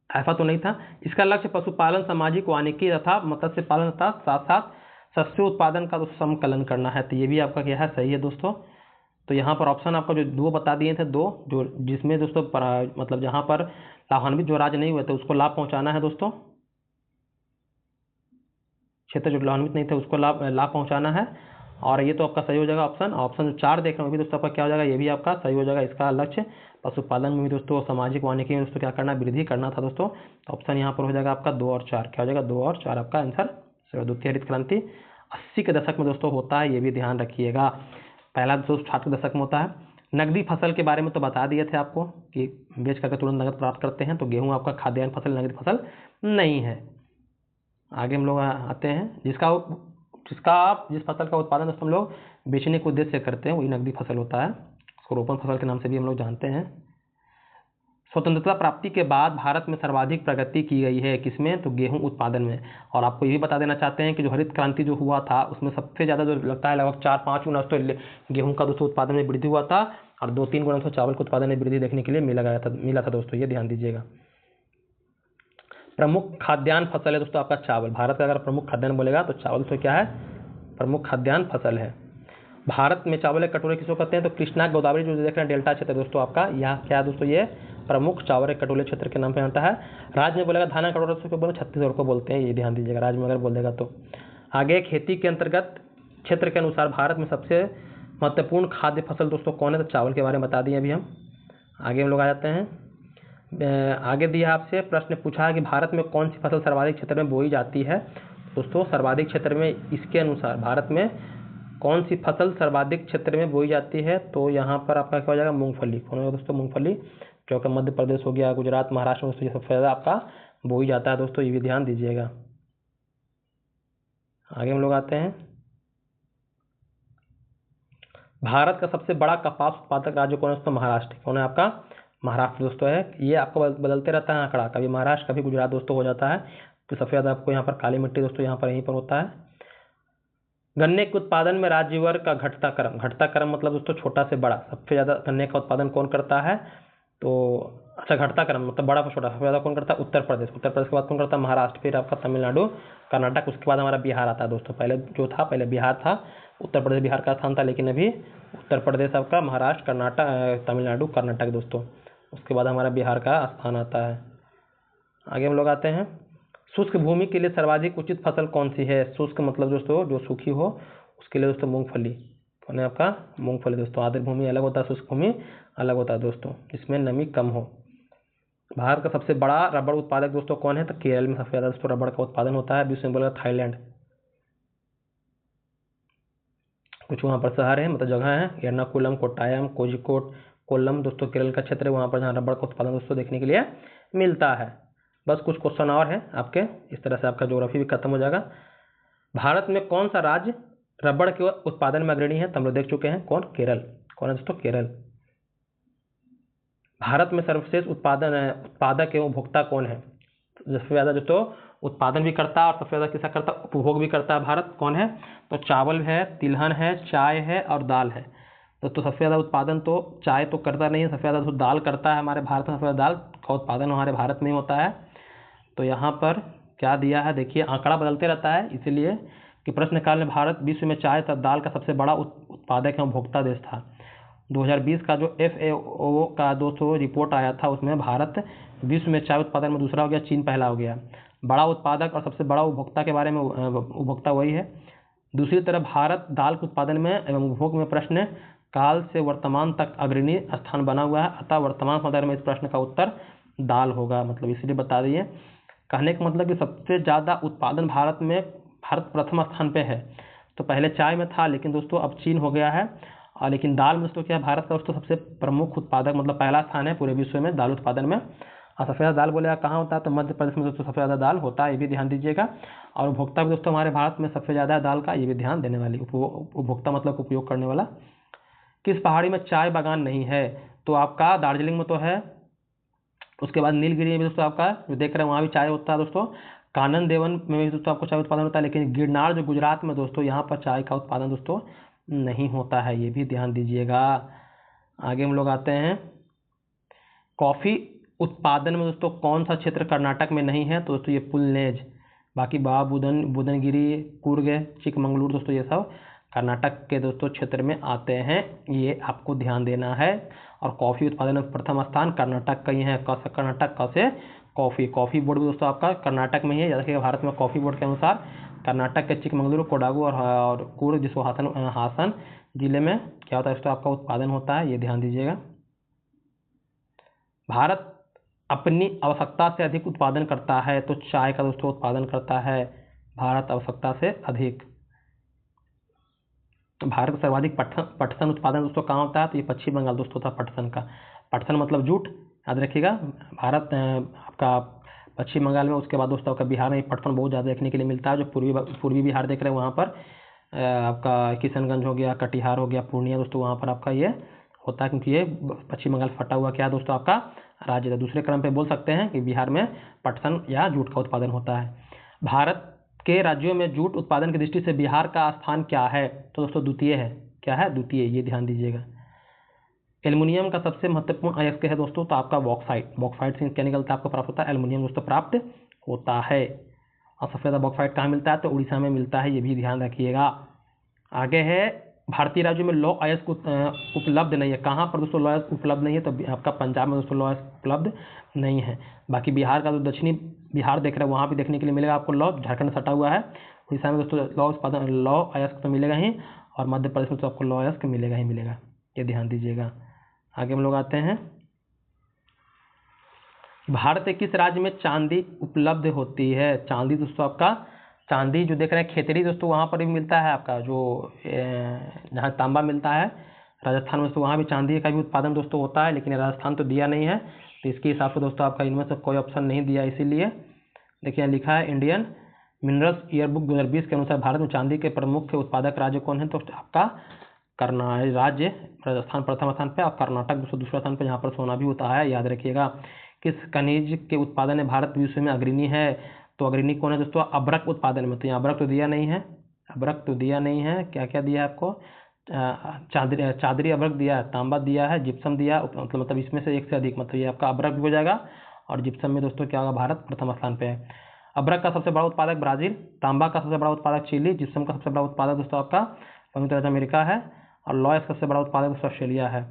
ऐसा तो नहीं था। इसका लक्ष्य पशुपालन, सामाजिक वानिकी तथा मत्स्य पालन तथा साथ साथ शस्य उत्पादन का समकलन करना है। तो ये भी आपका क्या है, सही है दोस्तों। तो यहाँ पर ऑप्शन आपका जो दो बता दिए थे, दो जो जिसमें दोस्तों मतलब जहाँ पर लाभान्वित जो राज्य नहीं हुए थे उसको लाभ पहुँचाना है दोस्तों, क्षेत्र जो लाभान्वित नहीं थे उसको लाभ पहुँचाना है। और ये तो आपका सही हो जाएगा ऑप्शन 4 देख रहे हो भी दोस्तों आपका क्या हो जाएगा, ये भी आपका सही हो जाएगा। इसका लक्ष्य पशुपालन में भी दोस्तों, सामाजिक वानिकी में दोस्तों क्या करना, वृद्धि करना था दोस्तों। तो ऑप्शन यहाँ पर हो जाएगा आपका 2 और 4, क्या हो जाएगा 2 और 4 आपका आंसर। द्वितीय हरित क्रांति 80 के दशक में दोस्तों होता है, ये भी ध्यान रखिएगा। पहला दोस्तों 60 के दशक में होता है। नकदी फसल के बारे में तो बता दिए थे आपको कि बेच करके तुरंत नकद प्राप्त करते हैं, तो गेहूँ आपका खाद्यान्न फसल, नकदी फसल नहीं है। आगे हम लोग आते हैं, जिस फसल का उत्पादन दोस्तों हम लोग बेचने के उद्देश्य से करते हैं वही नकदी फसल होता है। उसको रोपण फसल के नाम से भी हम लोग जानते हैं। स्वतंत्रता प्राप्ति के बाद भारत में सर्वाधिक प्रगति की गई है किसमें, तो गेहूं उत्पादन में। और आपको ये भी बता देना चाहते हैं कि जो हरित क्रांति जो हुआ था उसमें सबसे ज़्यादा जो लगता है लगभग 4-5 गुना तो गेहूं का दोस्तों उत्पादन में वृद्धि हुआ था, और 2-3 गुना तो चावल के उत्पादन में वृद्धि देखने के लिए मिला था दोस्तों, ये ध्यान दीजिएगा। प्रमुख खाद्यान्न फसल है दोस्तों आपका चावल। भारत का अगर प्रमुख खाद्यान्न बोलेगा तो चावल तो क्या है, प्रमुख खाद्यान्न फसल है। भारत में चावल के कटोरे किसको कहते हैं, तो कृष्णा गोदावरी जो देख रहे हैं डेल्टा क्षेत्र दोस्तों आपका, यहाँ क्या दोस्तों ये प्रमुख चावल के कटोरे क्षेत्र के नाम पे आता है। राज्य में बोलेगा धाना कटोरा को बोले, छत्तीसगढ़ को बोलते हैं, ये ध्यान दीजिएगा राज्य में अगर बोल देगा तो। आगे खेती के अंतर्गत क्षेत्र के अनुसार भारत में सबसे महत्वपूर्ण खाद्य फसल दोस्तों कौन है? तो चावल के बारे में बता दिए अभी हम। आगे हम लोग आ जाते हैं। आगे दिया आपसे प्रश्न पूछा है कि भारत में कौन सी फसल सर्वाधिक क्षेत्र में बोई जाती है? दोस्तों सर्वाधिक क्षेत्र में इसके अनुसार भारत में कौन सी फसल सर्वाधिक क्षेत्र में बोई जाती है? तो यहाँ पर आपका क्या हो जाएगा? मूंगफली। कौन होगा दोस्तों? मूंगफली, जो कि मध्य प्रदेश हो गया, गुजरात, महाराष्ट्र में दोस्तों ये सबसे ज़्यादा आपका बोई जाता है दोस्तों, ये भी ध्यान दीजिएगा। आगे हम लोग आते हैं। भारत का सबसे बड़ा कपास उत्पादक राज्य कौन है दोस्तों? महाराष्ट्र। कौन है आपका? महाराष्ट्र दोस्तों है। ये आपको बदलते रहता है आंकड़ा, कभी महाराष्ट्र कभी गुजरात दोस्तों हो जाता है। तो सबसे ज़्यादा आपको यहाँ पर काली मिट्टी दोस्तों यहाँ पर यहीं पर होता है। गन्ने के उत्पादन में राज्यवार का घटता क्रम मतलब दोस्तों छोटा से बड़ा, सबसे ज़्यादा गन्ने का उत्पादन कौन करता है? तो अच्छा, घटता क्रम मतलब बड़ा से छोटा, सबसे ज़्यादा कौन करता है? उत्तर प्रदेश। उत्तर प्रदेश के बाद कौन करता है? महाराष्ट्र, फिर आपका तमिलनाडु, कर्नाटक, उसके बाद हमारा बिहार आता है दोस्तों। पहले जो था, पहले बिहार था, उत्तर प्रदेश बिहार का स्थान था, लेकिन अभी उत्तर प्रदेश आपका, महाराष्ट्र, कर्नाटक, तमिलनाडु, कर्नाटक दोस्तों, उसके बाद हमारा बिहार का स्थान आता है। आगे हम लोग आते हैं। शुष्क भूमि के लिए सर्वाधिक उचित फसल कौन सी है? शुष्क मतलब दोस्तों जो सूखी हो, उसके लिए दोस्तों मूंगफली। कौन है आपका? मूंगफली दोस्तों। आर्द्र भूमि अलग होता है, शुष्क भूमि अलग होता है दोस्तों, इसमें नमी कम हो। भारत का सबसे बड़ा रबड़ उत्पादक दोस्तों कौन है? तो केरल में सबसे ज़्यादा दोस्तों रबड़ का उत्पादन होता है। विश्व में बोला थाईलैंड, कुछ वहाँ पर शहर है मतलब जगह है, एर्नाकुलम, कोट्टायम, कोझिकोड, कोल्लम दोस्तों केरल का क्षेत्र है, वहाँ पर जहाँ रबड़ का उत्पादन दोस्तों देखने के लिए मिलता है। बस कुछ क्वेश्चन और है आपके, इस तरह से आपका ज्योग्राफी भी खत्म हो जाएगा। भारत में कौन सा राज्य रबड़ के उत्पादन में अग्रणी है? तो हम लोग देख चुके हैं, कौन? केरल। कौन है दोस्तों? केरल। भारत में सर्वश्रेष्ठ उत्पादक एवं उपभोक्ता कौन है? सबसे ज़्यादा दोस्तों उत्पादन भी करता है और सबसे ज़्यादा किसका करता है? उपभोग भी करता है भारत। कौन है? तो चावल है, तिलहन है, चाय है और दाल है। तो सबसे ज़्यादा उत्पादन तो चाय तो करता नहीं है, सबसे ज़्यादा तो दाल करता है। हमारे भारत में सबसे ज़्यादा दाल का उत्पादन हमारे भारत में ही होता है। तो यहाँ पर क्या दिया है देखिए, आंकड़ा बदलते रहता है, इसीलिए कि प्रश्नकाल में भारत विश्व में चाय तथा दाल का सबसे बड़ा उत्पादक एवं उपभोक्ता देश था। 2020 का जो FAO का दोस्तों रिपोर्ट आया था, उसमें भारत विश्व में चाय उत्पादन में दूसरा हो गया, चीन पहला हो गया। बड़ा उत्पादक और सबसे बड़ा उपभोक्ता के बारे में उपभोक्ता वही है। दूसरी तरफ भारत दाल के उत्पादन में एवं उपभोग में प्रश्न काल से वर्तमान तक अग्रणी स्थान बना हुआ है, अतः वर्तमान संदर्भ में इस प्रश्न का उत्तर दाल होगा, मतलब इसलिए बता दिए। कहने का मतलब कि सबसे ज़्यादा उत्पादन भारत प्रथम स्थान पे है। तो पहले चाय में था, लेकिन दोस्तों अब चीन हो गया है। और लेकिन दाल में दोस्तों क्या है? भारत का दोस्तों सबसे प्रमुख उत्पादक मतलब पहला स्थान है पूरे विश्व में दाल उत्पादन में। और सबसे ज़्यादा दाल बोलेगा कहाँ होता है? तो मध्य प्रदेश में दोस्तों सबसे ज़्यादा दाल होता है, ये भी ध्यान दीजिएगा। और उपभोक्ता भी दोस्तों हमारे भारत में सबसे ज़्यादा है दाल का, ये भी ध्यान देने वाली। उपभोक्ता मतलब उपयोग करने वाला। किस पहाड़ी में चाय बागान नहीं है? तो आपका दार्जिलिंग में तो है, उसके बाद नीलगिरी में दोस्तों आपका जो देख रहे हैं वहाँ भी चाय होता है दोस्तों। कानन देवन में भी दोस्तों आपको चाय उत्पादन होता है, लेकिन गिरनार जो गुजरात में दोस्तों, यहाँ पर चाय का उत्पादन दोस्तों नहीं होता है, ये भी ध्यान दीजिएगा। आगे हम लोग आते हैं। कॉफ़ी उत्पादन में दोस्तों कौन सा क्षेत्र कर्नाटक में नहीं है? तो दोस्तों ये पुलनेज, बाकी बुदनगिरी, कूर्ग, चिकमंगलूर दोस्तों ये सब कर्नाटक के दोस्तों क्षेत्र में आते हैं, ये आपको ध्यान देना है। और कॉफ़ी उत्पादन में प्रथम स्थान कर्नाटक का ही है। कर्नाटक का से कॉफ़ी बोर्ड भी दोस्तों आपका कर्नाटक में ही है। जैसे कि भारत में कॉफ़ी बोर्ड के अनुसार कर्नाटक के चिकमंगलुरु, कोडागु और कूर्ग जिसको हासन जिले में क्या होता है दोस्तों आपका उत्पादन होता है, ये ध्यान दीजिएगा। भारत अपनी आवश्यकता से अधिक उत्पादन करता है, तो चाय का दोस्तों उत्पादन करता है भारत आवश्यकता से अधिक। भारत का सर्वाधिक पटसन उत्पादन दोस्तों कहाँ होता है? तो ये पश्चिम बंगाल दोस्तों था पटसन का। पटसन मतलब जूट, याद रखिएगा। भारत आपका पश्चिम बंगाल में, उसके बाद दोस्तों आपका बिहार में पटसन बहुत ज़्यादा देखने के लिए मिलता है। जो पूर्वी बिहार देख रहे हैं वहाँ पर आपका किशनगंज हो गया, कटिहार हो गया, पूर्णिया दोस्तों, वहाँ पर आपका ये होता है, क्योंकि ये पश्चिम बंगाल फटा हुआ क्या दोस्तों आपका राज्य था। दूसरे क्रम पे बोल सकते हैं कि बिहार में पटसन या जूट का उत्पादन होता है। भारत के राज्यों में जूट उत्पादन की दृष्टि से बिहार का स्थान क्या है? तो दोस्तों द्वितीय है। क्या है? द्वितीय, ये ध्यान दीजिएगा। एल्युमिनियम का सबसे महत्वपूर्ण अयस्क है दोस्तों, तो आपका बॉक्साइट से क्या निकलता है? आपको प्राप्त होता है एल्युमिनियम दोस्तों प्राप्त होता है। और सबसे ज़्यादा बॉक्साइट कहाँ मिलता है? तो उड़ीसा में मिलता है, ये भी ध्यान रखिएगा। आगे है, भारतीय राज्यों में लौह अयस्क उपलब्ध नहीं है। कहाँ पर दोस्तों लौह अयस्क उपलब्ध नहीं है? तो आपका पंजाब में दोस्तों लौह अयस्क उपलब्ध नहीं है। बाकी बिहार का जो दक्षिणी बिहार देख रहे हैं वहाँ भी देखने के लिए मिलेगा आपको लौह, झारखंड सटा हुआ है, उड़ीसा में दोस्तों लौह अयस्क तो मिलेगा ही, और मध्य प्रदेश में तो आपको लौह अयस्क मिलेगा ही मिलेगा, ये ध्यान दीजिएगा। आगे हम लोग आते हैं, भारत के किस राज्य में चांदी उपलब्ध होती है? चांदी दोस्तों आपका, चांदी जो देख रहे हैं खेतड़ी दोस्तों, वहाँ पर भी मिलता है आपका, जो जहाँ तांबा मिलता है राजस्थान में, तो वहाँ भी चांदी का भी उत्पादन दोस्तों होता है, लेकिन राजस्थान तो दिया नहीं है, तो इसके हिसाब से दोस्तों आपका इनमें से कोई ऑप्शन नहीं दिया। इसीलिए देखिए यहाँ लिखा है इंडियन मिनरल्स ईयरबुक 2020 के अनुसार भारत में चांदी के प्रमुख उत्पादक राज्य कौन है? तो आपका राज्य राजस्थान प्रथम स्थान पे और कर्नाटक दूसरा स्थान पे, जहाँ पर सोना भी होता है, याद रखिएगा। किस खनिज के उत्पादन में भारत विश्व में अग्रणी है? तो अग्रणी कौन है दोस्तों? अभ्रक उत्पादन में, तो यहाँ अभ्रक तो दिया नहीं है, अभ्रक तो दिया नहीं है। क्या क्या दिया है आपको? चादरी अभ्रक दिया है, तांबा दिया है, जिप्सम दिया, मतलब इसमें से एक से अधिक, मतलब ये आपका अभ्रक भी हो जाएगा। और जिप्सम में दोस्तों क्या होगा? भारत प्रथम स्थान पे है। अभ्रक का सबसे बड़ा उत्पादक ब्राजील, तांबा का सबसे बड़ा उत्पादक चिली, जिप्सम का सबसे बड़ा उत्पादक दोस्तों आपका संयुक्त राज्य अमेरिका है, और लॉय का सबसे बड़ा उत्पादक दोस्तों ऑस्ट्रेलिया है।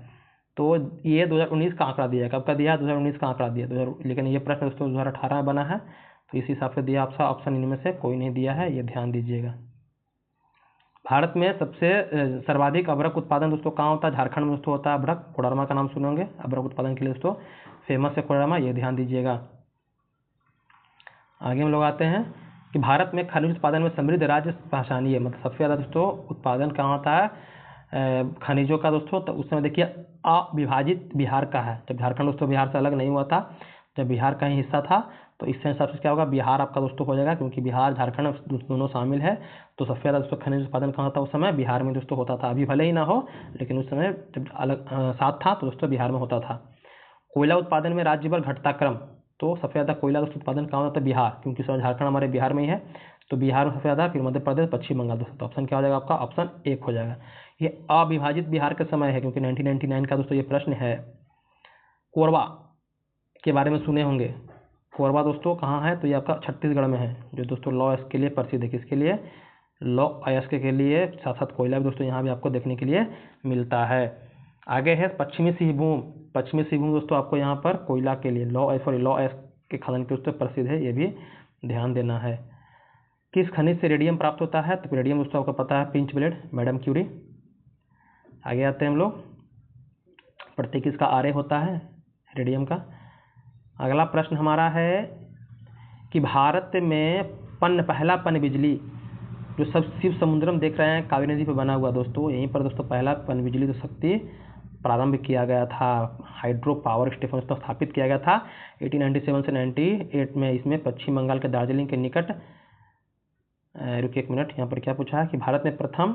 तो ये 2019 का आंकड़ा दिया है, कब का दिया है? 2019 का आंकड़ा दिया, लेकिन ये प्रश्न दोस्तों 2018 में बना है, तो इस हिसाब से दिया आपका ऑप्शन इनमें से कोई नहीं दिया है, ये ध्यान दीजिएगा। भारत में सबसे सर्वाधिक अभ्रक उत्पादन दोस्तों कहाँ होता है? झारखंड में दोस्तों होता है अभ्रक। कोडरमा का नाम सुनोगे, अभ्रक उत्पादन के लिए दोस्तों फेमस है कोडरमा, ये ध्यान दीजिएगा। आगे हम लोग आते हैं कि भारत में खनिज उत्पादन में समृद्ध राज्य पहचानिए, मतलब सबसे ज़्यादा दोस्तों उत्पादन कहाँ होता है खनिजों का दोस्तों? तो उस समय देखिए अविभाजित बिहार का है, जब झारखंड दोस्तों बिहार से अलग नहीं हुआ था, जब बिहार का ही हिस्सा था, तो इससे हिसाब से क्या होगा? बिहार आपका दोस्तों हो जाएगा, क्योंकि बिहार झारखंड दोनों शामिल है, तो सबसे ज़्यादा दोस्तों खनिज उत्पादन कहाँ था उस समय? बिहार में दोस्तों होता था। अभी भले ही ना हो, लेकिन उस समय जब अलग साथ था तो दोस्तों बिहार में होता था। कोयला उत्पादन में राज्य भर घटता क्रम, तो सबसे ज़्यादा कोयला दोस्तों उत्पादन कहाँ होता है? बिहार, क्योंकि झारखंड हमारे बिहार में ही है, तो बिहार में सबसे ज़्यादा, फिर मध्य प्रदेश, पश्चिम बंगाल दोस्तों। तो ऑप्शन क्या हो जाएगा आपका? ऑप्शन 1 हो जाएगा। ये अविभाजित बिहार के समय है, क्योंकि 1999 का दोस्तों ये प्रश्न है। कोरबा के बारे में सुने होंगे, कोरबा दोस्तों कहाँ है? तो ये आपका छत्तीसगढ़ में है, जो दोस्तों लॉ अयस्क के लिए प्रसिद्ध है। किसके लिए? लॉ अयस्क के लिए, साथ साथ कोयला भी दोस्तों यहाँ भी आपको देखने के लिए मिलता है। आगे है पश्चिमी सिंहभूम। पश्चिमी सिंहभूम दोस्तों आपको यहाँ पर कोयला के लिए लॉ अयस्क के खनन के दोस्तों प्रसिद्ध है, ये भी ध्यान देना है। किस खनिज से रेडियम प्राप्त होता है? तो रेडियम दोस्तों आपको पता है, पिंच ब्लेड, मैडम क्यूरी। आगे आते हैं हम लोग, प्रतीक किसका? आरए होता है रेडियम का। अगला प्रश्न हमारा है कि भारत में पहला पनबिजली, जो सब शिव समुद्रम देख रहे हैं कावेरी नदी पर बना हुआ दोस्तों, यहीं पर दोस्तों पहला पनबिजली शक्ति प्रारंभ किया गया था, हाइड्रो पावर स्टेशन स्थापित किया गया था 1897 से 98 में। इसमें पश्चिम बंगाल के दार्जिलिंग के निकट, रुकिए एक मिनट, यहाँ पर क्या पूछा है कि भारत में प्रथम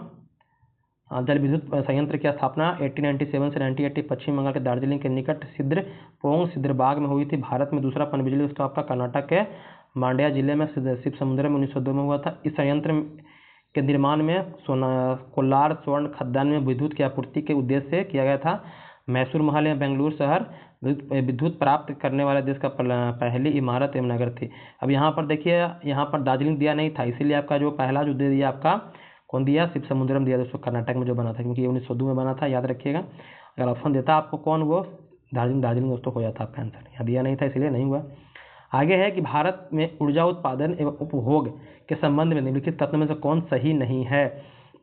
जल विद्युत संयंत्र की स्थापना 1897 से 1980 पश्चिम बंगाल के दार्जिलिंग के निकट सिद्रबाग में हुई थी। भारत में दूसरा पनबिजली दोस्तों आपका कर्नाटक के मांड्या जिले में शिव समुद्र में 1902 में हुआ था। इस संयंत्र के निर्माण में कोलार स्वर्ण खदान में विद्युत की आपूर्ति के उद्देश्य से किया गया था। मैसूर महल या बेंगलुरु शहर विद्युत प्राप्त करने वाले देश का पहली इमारत एवं नगर थी। अब यहाँ पर देखिए, यहाँ पर दार्जिलिंग दिया नहीं था, इसीलिए आपका जो पहला जो दे दिया आपका कौन दिया? शिव समुद्रम दिया दोस्तों, कर्नाटक में जो बना था, क्योंकि ये 1902 में बना था, याद रखिएगा। अगर ऑप्शन देता आपको कौन, वो दार्जिलिंग दोस्तों हो जाता आपका आंसर, यहाँ दिया नहीं था इसलिए नहीं हुआ। आगे है कि भारत में ऊर्जा उत्पादन एवं उपभोग के संबंध में निम्नलिखित तत्व में से कौन सही नहीं है?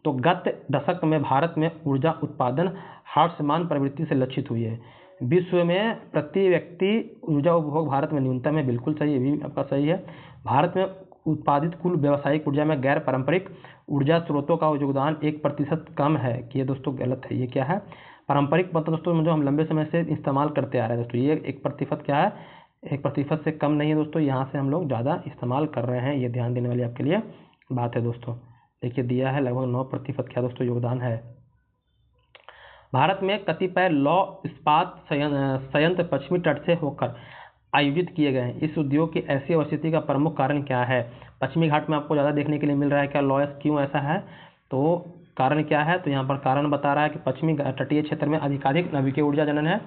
तो गत दशक में भारत में ऊर्जा उत्पादन ह्रासमान प्रवृत्ति से लक्षित हुई है। विश्व में प्रति व्यक्ति ऊर्जा उपभोग भारत में न्यूनतम है, बिल्कुल सही, ये भी आपका सही है। भारत में उत्पादित कुल व्यावसायिक ऊर्जा में गैर पारंपरिक ऊर्जा स्रोतों का योगदान 1% कम है, कि ये दोस्तों गलत है। ये क्या है? पारंपरिक मतलब दोस्तों जो हम लंबे समय से इस्तेमाल करते आ रहे हैं दोस्तों, ये 1% क्या है? 1% से कम नहीं है दोस्तों, यहाँ से हम लोग ज़्यादा इस्तेमाल कर रहे हैं, ये ध्यान देने वाली आपके लिए बात है दोस्तों। देखिए दिया है लगभग 9% क्या दोस्तों योगदान है। भारत में कतिपय लौह इस्पात संयंत्र पश्चिमी तट से होकर आयोजित किए गए हैं। इस उद्योग की ऐसी अवस्थिति का प्रमुख कारण क्या है? पश्चिमी घाट में आपको ज़्यादा देखने के लिए मिल रहा है क्या लॉ अयस्क, क्यों ऐसा है? तो कारण क्या है? तो यहाँ पर कारण बता रहा है कि पश्चिमी तटीय क्षेत्र में अधिकाधिक नवीकरणीय ऊर्जा जनन है।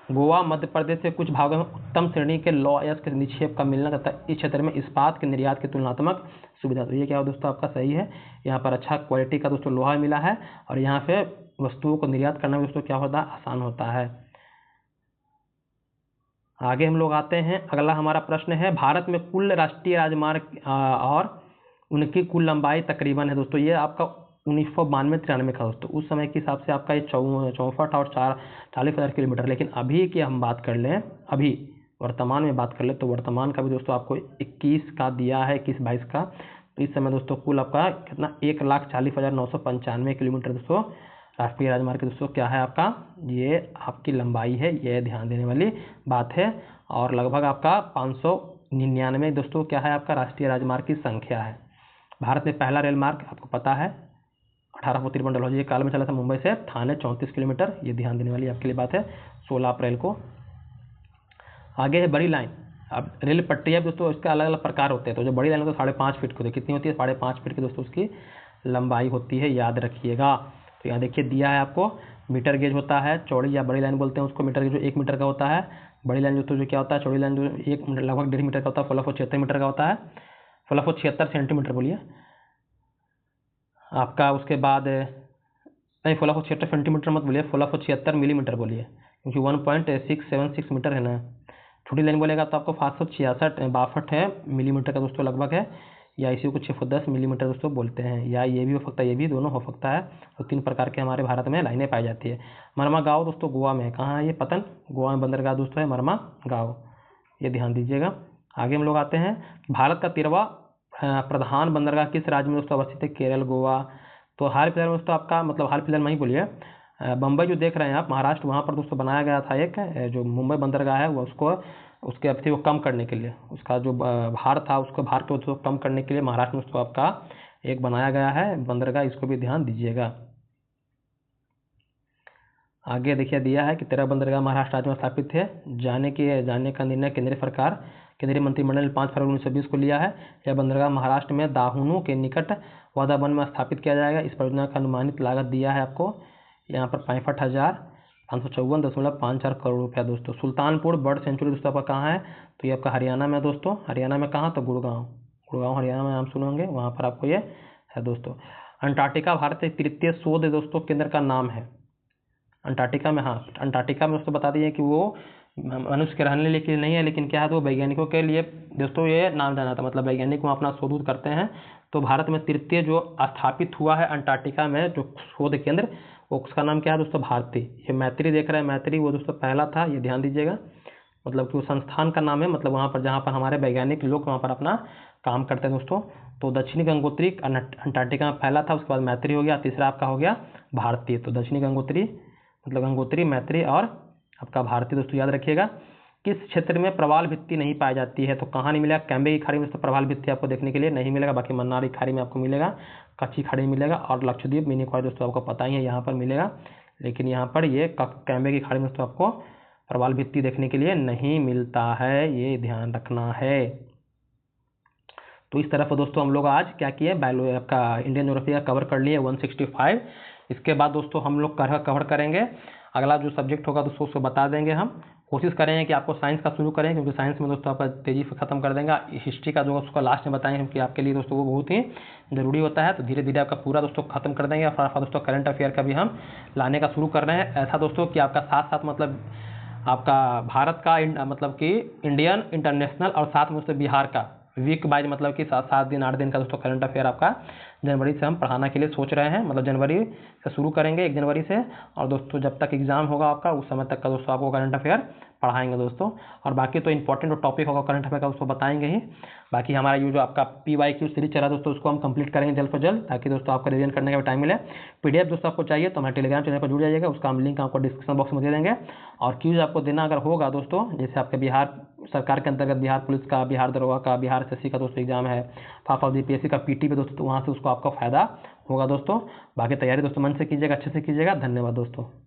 गोवा मध्य प्रदेश से कुछ भागों में उत्तम श्रेणी के लौह अयस्क निक्षेप का मिलना तथा इस क्षेत्र में इस्पात के निर्यात की तुलनात्मक सुविधा। तो ये क्या हो दोस्तों आपका सही है, यहाँ पर अच्छा क्वालिटी का दोस्तों लोहा मिला है, और यहाँ पे वस्तुओं को निर्यात करना दोस्तों क्या होता है? आसान होता है। आगे हम लोग आते हैं, अगला हमारा प्रश्न है, भारत में कुल राष्ट्रीय राजमार्ग और उनकी कुल लंबाई तकरीबन है दोस्तों, ये आपका 1992-93 का दोस्तों, उस समय के हिसाब से आपका ये 64 और 40,000 किलोमीटर। लेकिन अभी की हम बात कर लें, अभी वर्तमान में बात कर ले, तो वर्तमान का भी दोस्तों आपको 21 का दिया है, 21-22 का। तो इस समय दोस्तों कुल आपका कितना 1,40,995 किलोमीटर दोस्तों राष्ट्रीय राजमार्ग दोस्तों क्या है आपका, ये आपकी लंबाई है, ये ध्यान देने वाली बात है। और लगभग आपका 599 दोस्तों क्या है आपका राष्ट्रीय राजमार्ग की संख्या है। भारत में पहला रेल मार्ग आपको पता है 1853 डलहौजी काल में चला था, मुंबई से थाने 34 किलोमीटर, ये ध्यान देने वाली आपके लिए बात है, 16 अप्रैल को। आगे है बड़ी लाइन। अब रेल पट्टियाँ दोस्तों इसके अलग अलग प्रकार होते हैं, तो जो बड़ी लाइन होती है 5.5 फीट की, कितनी होती है 5.5 फीट की दोस्तों उसकी लंबाई होती है, याद रखिएगा। तो यहाँ देखिए दिया है आपको, मीटर गेज होता है, चौड़ी या बड़ी लाइन बोलते हैं उसको, मीटर गेज जो 1 मीटर का होता है, बड़ी लाइन दोस्तों जो क्या होता है, चौड़ी लाइन जो 1 मीटर लगभग 1.5 मीटर का होता है, 1676 मीटर का होता है, 1676 सेंटीमीटर बोलिए आपका। उसके बाद नहीं 1676 सेंटीमीटर मत बोलिए, 1676 मिलीमीटर बोलिए, क्योंकि 1.676 मीटर है ना। छोटी लाइन बोलेगा तो आपको 566 है मिलीमीटर का दोस्तों लगभग है, या इसी को 610 मिलीमीटर दोस्तों बोलते हैं, या ये भी हो सकता है, ये भी दोनों हो सकता है। तो 3 प्रकार के हमारे भारत में लाइनें पाई जाती है। मरमा गाँव दोस्तों गोवा में, कहाँ है ये पतन, गोवा में बंदरगाह दोस्तों है मरमा गाँव, ये ध्यान दीजिएगा। आगे हम लोग आते हैं, भारत का 13वां प्रधान बंदरगाह किस राज्य में दोस्तों अवस्थित है, केरल, गोवा। तो हाल फिलहाल में दोस्तों आपका मतलब हाल फिलहाल में ही बोलिए, बम्बई जो देख रहे हैं आप महाराष्ट्र, वहाँ पर दोस्तों बनाया गया था एक जो मुंबई बंदरगाह है, वो उसको उसके अवधि को कम करने के लिए, उसका जो भार था उसको भार को उसको कम करने के लिए महाराष्ट्र में उसको आपका एक बनाया गया है बंदरगाह, इसको भी ध्यान दीजिएगा। आगे देखिए दिया है कि 13 बंदरगाह महाराष्ट्र राज्य में स्थापित है, जाने का निर्णय केंद्रीय मंत्रिमंडल ने 5 फरवरी 1920 को लिया है। यह बंदरगाह महाराष्ट्र में दाहुनु के निकट वादावन में स्थापित किया जाएगा। इस परियोजना का अनुमानित लागत दिया है आपको यहाँ पर 65,554.54 करोड़ रुपया दोस्तों। सुल्तानपुर बर्ड सेंचुरी दोस्तों आपका कहाँ है, तो ये आपका हरियाणा में दोस्तों, हरियाणा में कहाँ, तो गुड़गांव हरियाणा में नाम सुनेंगे, वहाँ पर आपको ये है दोस्तों। अंटार्कटिका भारत के तृतीय शोध दोस्तों केंद्र का नाम है अंटार्कटिका में। हाँ अंटार्कटिका में दोस्तों बता दिए कि वो मनुष्य के रहने के लिए नहीं है, लेकिन क्या है तो वैज्ञानिकों के लिए दोस्तों ये नाम जाना था, मतलब वैज्ञानिक वहाँ अपना शोध करते हैं। तो भारत में तृतीय जो स्थापित हुआ है अंटार्कटिका में जो शोध केंद्र, उसका नाम क्या है दोस्तों, भारती। ये मैत्री देख रहे हैं, मैत्री वो दोस्तों पहला था, ये ध्यान दीजिएगा, मतलब कि वो संस्थान का नाम है, मतलब वहाँ पर जहाँ पर हमारे वैज्ञानिक लोग वहाँ पर अपना काम करते हैं दोस्तों। तो दक्षिणी गंगोत्री अंटार्कटिका में पहला था, उसके बाद मैत्री हो गया, तीसरा आपका हो गया भारतीय। तो दक्षिणी गंगोत्री मतलब गंगोत्री, मैत्री और आपका भारतीय दोस्तों याद रखिएगा। किस क्षेत्र में प्रवाल भित्ति नहीं पाई जाती है, तो कहाँ नहीं मिलेगा, कैम्बे की खाड़ी में तो प्रवाल भित्ति आपको देखने के लिए नहीं मिलेगा, बाकी मन्नार की खाड़ी में आपको मिलेगा, कच्ची खाड़ी में मिलेगा, और लक्षद्वीप मिनी खाड़ी दोस्तों आपको पता ही है यहाँ पर मिलेगा। लेकिन यहाँ पर ये कैम्बे की खाड़ी में दोस्तों आपको प्रवाल भित्ति देखने के लिए नहीं मिलता है, ये ध्यान रखना है। तो इस तरफ दोस्तों हम लोग आज क्या किए, बायो आपका इंडियन ज्योग्राफी का कवर कर लिए 165। इसके बाद दोस्तों हम लोग कवर करेंगे अगला जो सब्जेक्ट होगा दोस्तों उसको बता देंगे। हम कोशिश करेंगे कि आपको साइंस का शुरू करें, क्योंकि साइंस में दोस्तों आपका तेजी से खत्म कर देंगे। हिस्ट्री का जो उसका लास्ट में बताएंगे, क्योंकि आपके लिए दोस्तों वो बहुत ही जरूरी होता है। तो धीरे धीरे आपका पूरा दोस्तों खत्म कर देंगे। और दोस्तों करंट अफेयर का भी हम लाने का शुरू कर रहे हैं, ऐसा दोस्तों कि आपका साथ साथ मतलब आपका भारत का मतलब कि इंडियन, इंटरनेशनल और साथ में दोस्तों बिहार का वीक वाइज मतलब कि 7 दिन 8 दिन का दोस्तों करंट अफेयर आपका जनवरी से हम पढ़ाने के लिए सोच रहे हैं। मतलब जनवरी से शुरू करेंगे 1 जनवरी से, और दोस्तों जब तक एग्जाम होगा आपका उस समय तक का दोस्तों आपको करंट अफेयर पढ़ाएंगे दोस्तों। और बाकी तो इंपॉर्टेंट जो टॉपिक होगा करंट अफेयर का उसको बताएंगे ही। बाकी हमारा ये जो आपका PYQ सीरीज चला दोस्तों उसको हम कंप्लीट करेंगे जल्द से जल्द, ताकि दोस्तों आपको रिवीजन करने का भी टाइम मिले। PDF दोस्तों आपको चाहिए तो हमारे टेलीग्राम चैनल पर जुड़ जाइएगा, उसका हम लिंक आपको डिस्क्रिप्शन बॉक्स में दे देंगे। और क्यूज आपको देना अगर होगा दोस्तों, जैसे आपके बिहार सरकार के अंतर्गत बिहार पुलिस का, बिहार दरोगा का, बिहार SSC का दोस्तों एग्जाम है, PSC का PT पे दोस्तों, तो वहाँ से उसको आपका फायदा होगा दोस्तों। बाकी तैयारी दोस्तों मन से कीजिएगा, अच्छे से कीजिएगा। धन्यवाद दोस्तों।